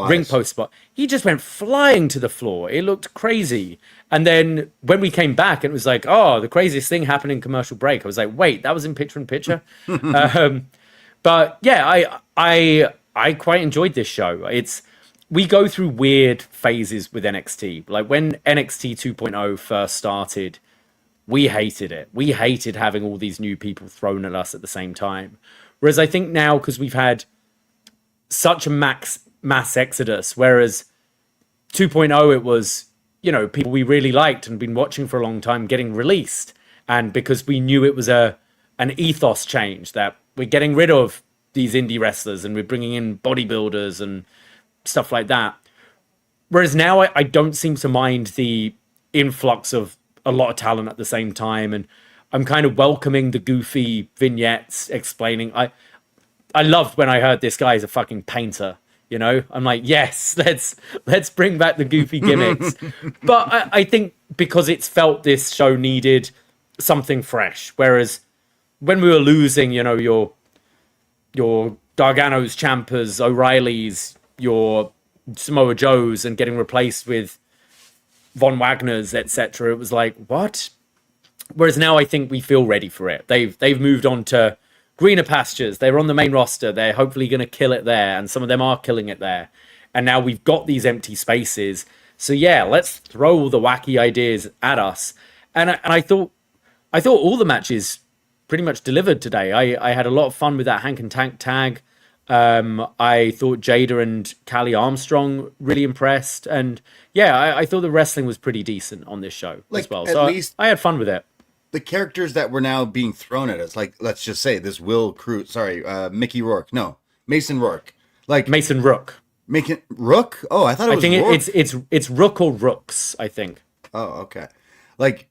ring post spot. He just went flying to the floor. It looked crazy. And then when we came back, it was like, oh, the craziest thing happened in commercial break. I was like, wait, that was in picture in picture. But yeah, I quite enjoyed this show. We go through weird phases with NXT. Like when NXT 2.0 first started, we hated it. We hated having all these new people thrown at us at the same time. Whereas I think now, because we've had such a mass exodus, whereas 2.0, it was, people we really liked and been watching for a long time getting released. And because we knew it was an ethos change, that we're getting rid of these indie wrestlers and we're bringing in bodybuilders and stuff like that. Whereas now I don't seem to mind the influx of a lot of talent at the same time, and I'm kind of welcoming the goofy vignettes explaining. I loved when I heard this guy is a fucking painter. I'm like, yes, let's bring back the goofy gimmicks. But I think because it's felt this show needed something fresh, whereas when we were losing, your Garganos, Ciampas, O'Reillys, your Samoa Joes, and getting replaced with Von Wagner's, etc. It was like, what? Whereas now I think we feel ready for it. They've moved on to greener pastures. They're on the main roster. They're hopefully going to kill it there, and some of them are killing it there. And now we've got these empty spaces. So yeah, let's throw all the wacky ideas at us. And I thought all the matches pretty much delivered today. I had a lot of fun with that Hank and Tank tag. I thought Jaida and Callie Armstrong really impressed, and yeah, I thought the wrestling was pretty decent on this show as well. So least I had fun with it. The characters that were now being thrown at us, like let's just say this Mickey Rourke, no, Mason Rourke, like Mason Rook, Rook. Oh, I thought it was. I think Rourke. It's Rook or Rooks. I think. Oh, okay. Like,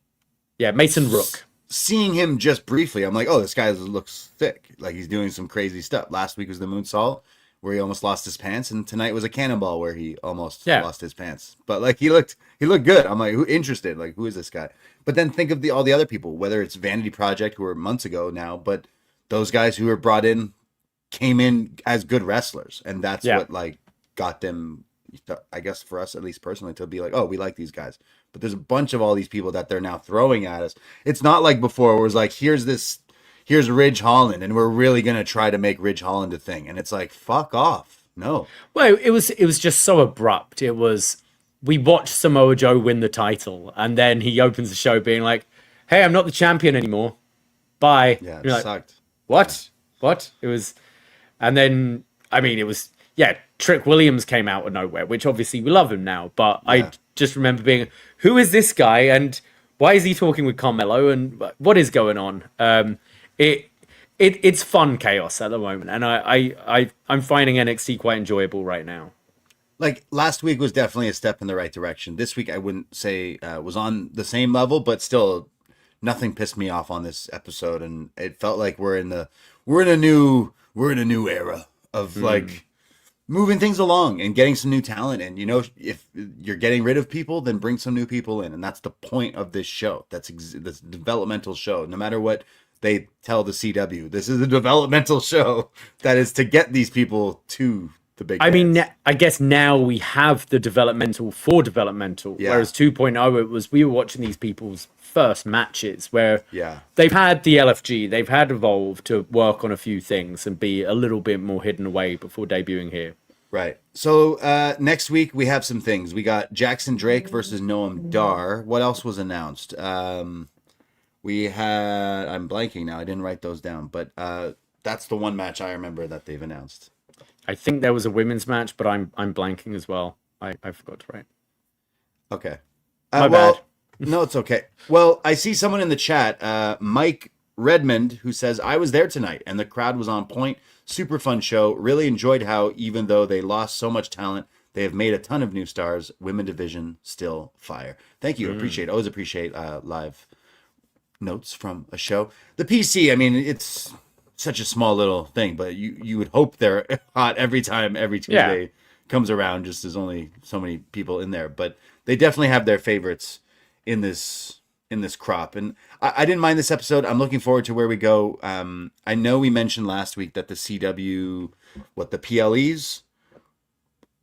yeah, Mason Rook. Seeing him just briefly, I'm like, oh, this guy looks thick. Like he's doing some crazy stuff. Last week was the moonsault where he almost lost his pants, and tonight was a cannonball where he almost lost his pants. But like he looked good. I'm like, who interested? Like, who is this guy? But then think of all the other people, whether it's Vanity Project, who were months ago now, but those guys who were brought in came in as good wrestlers, and that's what like got them. I guess for us, at least personally, to be like, oh, we like these guys. But there's a bunch of all these people that they're now throwing at us. It's not like before where it was like, here's Ridge Holland, and we're really going to try to make Ridge Holland a thing. And it's like, fuck off. No. Well, it was just so abrupt. It was, we watched Samoa Joe win the title, and then he opens the show being like, hey, I'm not the champion anymore. Bye. Yeah, it sucked. What? It was, and then, I mean, it was, Trick Williams came out of nowhere, which obviously we love him now, but I just remember being, who is this guy, and why is he talking with Carmelo, and what is going on? It's fun chaos at the moment, and I'm finding NXT quite enjoyable right now. Like last week was definitely a step in the right direction. This week I wouldn't say was on the same level, but still nothing pissed me off on this episode, and it felt like we're in a new era of like moving things along and getting some new talent. And if you're getting rid of people, then bring some new people in, and that's the point of this show. That's this developmental show. No matter what they tell the CW, this is a developmental show that is to get these people to the big. I mean, I guess now we have the developmental for developmental, whereas 2.0 it was we were watching these people's first matches where they've had the LFG, they've had Evolve to work on a few things and be a little bit more hidden away before debuting here. Right. So next week we have some things. We got Jackson Drake versus Noam Dar. What else was announced? We had, I'm blanking now. I didn't write those down, but that's the one match I remember that they've announced. I think there was a women's match, but I'm blanking as well. I forgot to write. Okay. My bad. No, it's okay. Well, I see someone in the chat, Mike Redmond, who says, I was there tonight and the crowd was on point. Super fun show. Really enjoyed how, even though they lost so much talent, they have made a ton of new stars. Women division still fire. Thank you. Always appreciate live notes from a show. The PC, I mean, it's such a small little thing, but you would hope they're hot every time, every Tuesday comes around. Just there's only so many people in there, but they definitely have their favorites in this in this crop. And I didn't mind this episode. I'm looking forward to where we go. I know we mentioned last week that the CW, the PLEs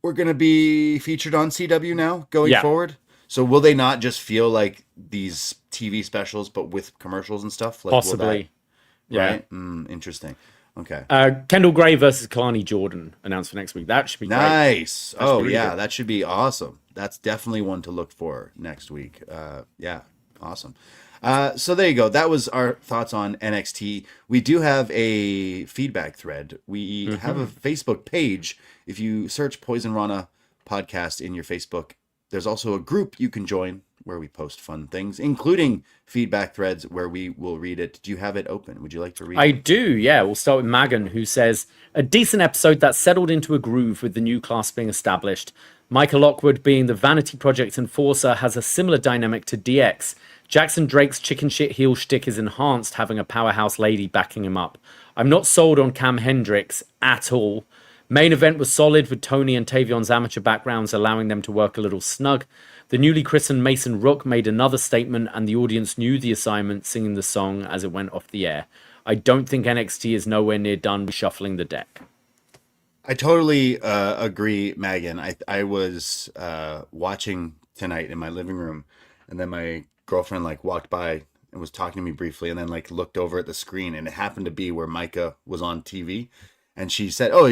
were going to be featured on CW now going forward. So will they not just feel like these TV specials, but with commercials and stuff? Like, possibly. Right? Interesting. Okay. Kendall Gray versus Kalani Jordan announced for next week. That should be nice. Great. Oh, yeah. Good. That should be awesome. That's definitely one to look for next week. Yeah. Awesome. So there you go. That was our thoughts on NXT. We do have a feedback thread. We have a Facebook page. If you search Poison Rana podcast in your Facebook, there's also a group you can join where we post fun things, including feedback threads where we will read it. Do you have it open? Would you like to read it? I do, yeah. We'll start with Magan, who says, a decent episode that settled into a groove with the new class being established. Michael Lockwood, being the Vanity Project enforcer, has a similar dynamic to DX. Jackson Drake's chicken shit heel shtick is enhanced, having a powerhouse lady backing him up. I'm not sold on Cam Hendricks at all. Main event was solid, with Tony and Tavion's amateur backgrounds allowing them to work a little snug. The newly christened Mason Rook made another statement, and the audience knew the assignment, singing the song as it went off the air. I don't think NXT is nowhere near done reshuffling the deck. I totally agree, Megan. I was watching tonight in my living room, and then my girlfriend walked by and was talking to me briefly, and then looked over at the screen, and it happened to be where Micah was on TV, and she said, "Oh,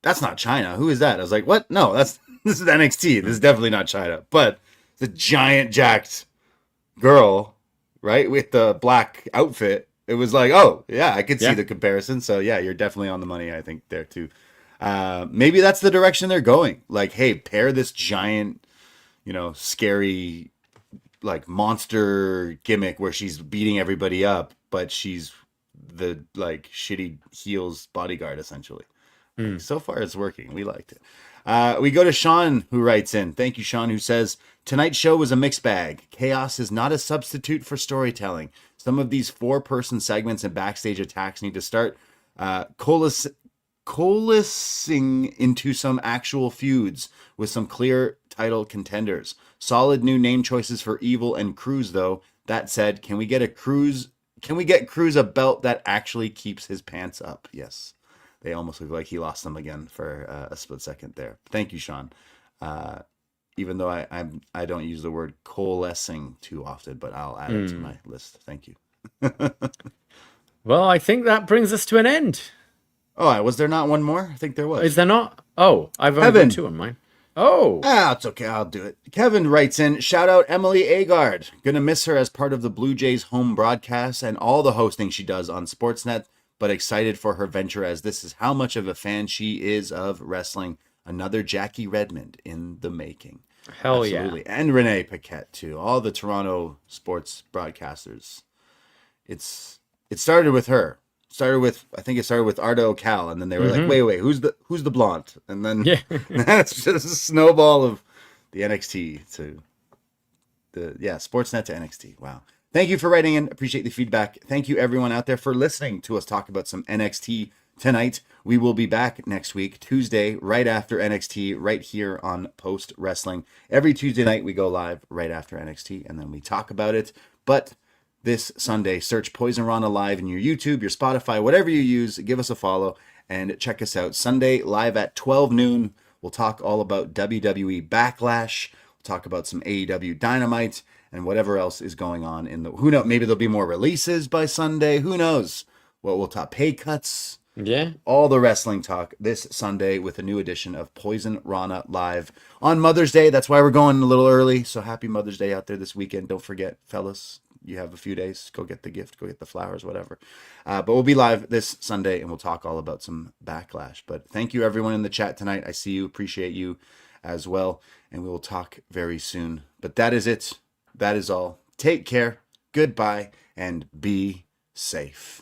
that's not China. Who is that?" I was like, "What? No, this is NXT. This is definitely not China." But the giant jacked girl, right, with the black outfit, it was like, oh yeah, I could see the comparison. So yeah, you're definitely on the money, I think, there too. Maybe that's the direction they're going. Like, hey, pair this giant, scary, monster gimmick where she's beating everybody up, but she's the shitty heels bodyguard essentially. So far it's working. We liked it. We go to Sean, who writes in. Thank you, Sean, who says, tonight's show was a mixed bag. Chaos is not a substitute for storytelling. Some of these 4-person segments and backstage attacks need to start coalescing into some actual feuds with some clear title contenders. Solid new name choices for Evil and Cruz, though. That said, can we get Cruz a belt that actually keeps his pants up? Yes. They almost look like he lost them again for a split second there. Thank you, Sean. Even though I don't use the word coalescing too often, but I'll add it to my list. Thank you. Well, I think that brings us to an end. Oh, was there not one more? I think there was. Is there not? Oh, I've only got 2 on mine. Oh. It's okay. I'll do it. Kevin writes in, shout out Emily Agard. Gonna miss her as part of the Blue Jays home broadcast and all the hosting she does on Sportsnet, but excited for her venture as this is how much of a fan she is of wrestling. Another Jackie Redmond in the making. Hell Absolutely. Yeah. And Renee Paquette too. All the Toronto sports broadcasters. It started with her. I think it started with Ardo Cal, and then they were like, wait, who's the blonde? And then that's just a snowball of the NXT to Sportsnet to NXT. Wow. Thank you for writing in. Appreciate the feedback. Thank you everyone out there for listening to us talk about some NXT tonight. We will be back next week, Tuesday, right after NXT, right here on Post Wrestling. Every Tuesday night we go live right after NXT, and then we talk about it. But this Sunday, search Poison Rana Live in your YouTube, your Spotify, whatever you use. Give us a follow and check us out. Sunday, live at 12 noon. We'll talk all about WWE Backlash. We'll talk about some AEW Dynamite and whatever else is going on in the... Who knows? Maybe there'll be more releases by Sunday. Who knows? What we'll talk, pay cuts. Yeah. All the wrestling talk this Sunday with a new edition of Poison Rana Live on Mother's Day. That's why we're going a little early. So happy Mother's Day out there this weekend. Don't forget, fellas, you have a few days. Go get the gift. Go get the flowers, whatever. But we'll be live this Sunday, and we'll talk all about some Backlash. But thank you, everyone in the chat tonight. I see you. Appreciate you as well. And we will talk very soon. But that is it. That is all. Take care. Goodbye. And be safe.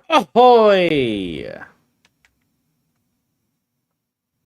Ahoy!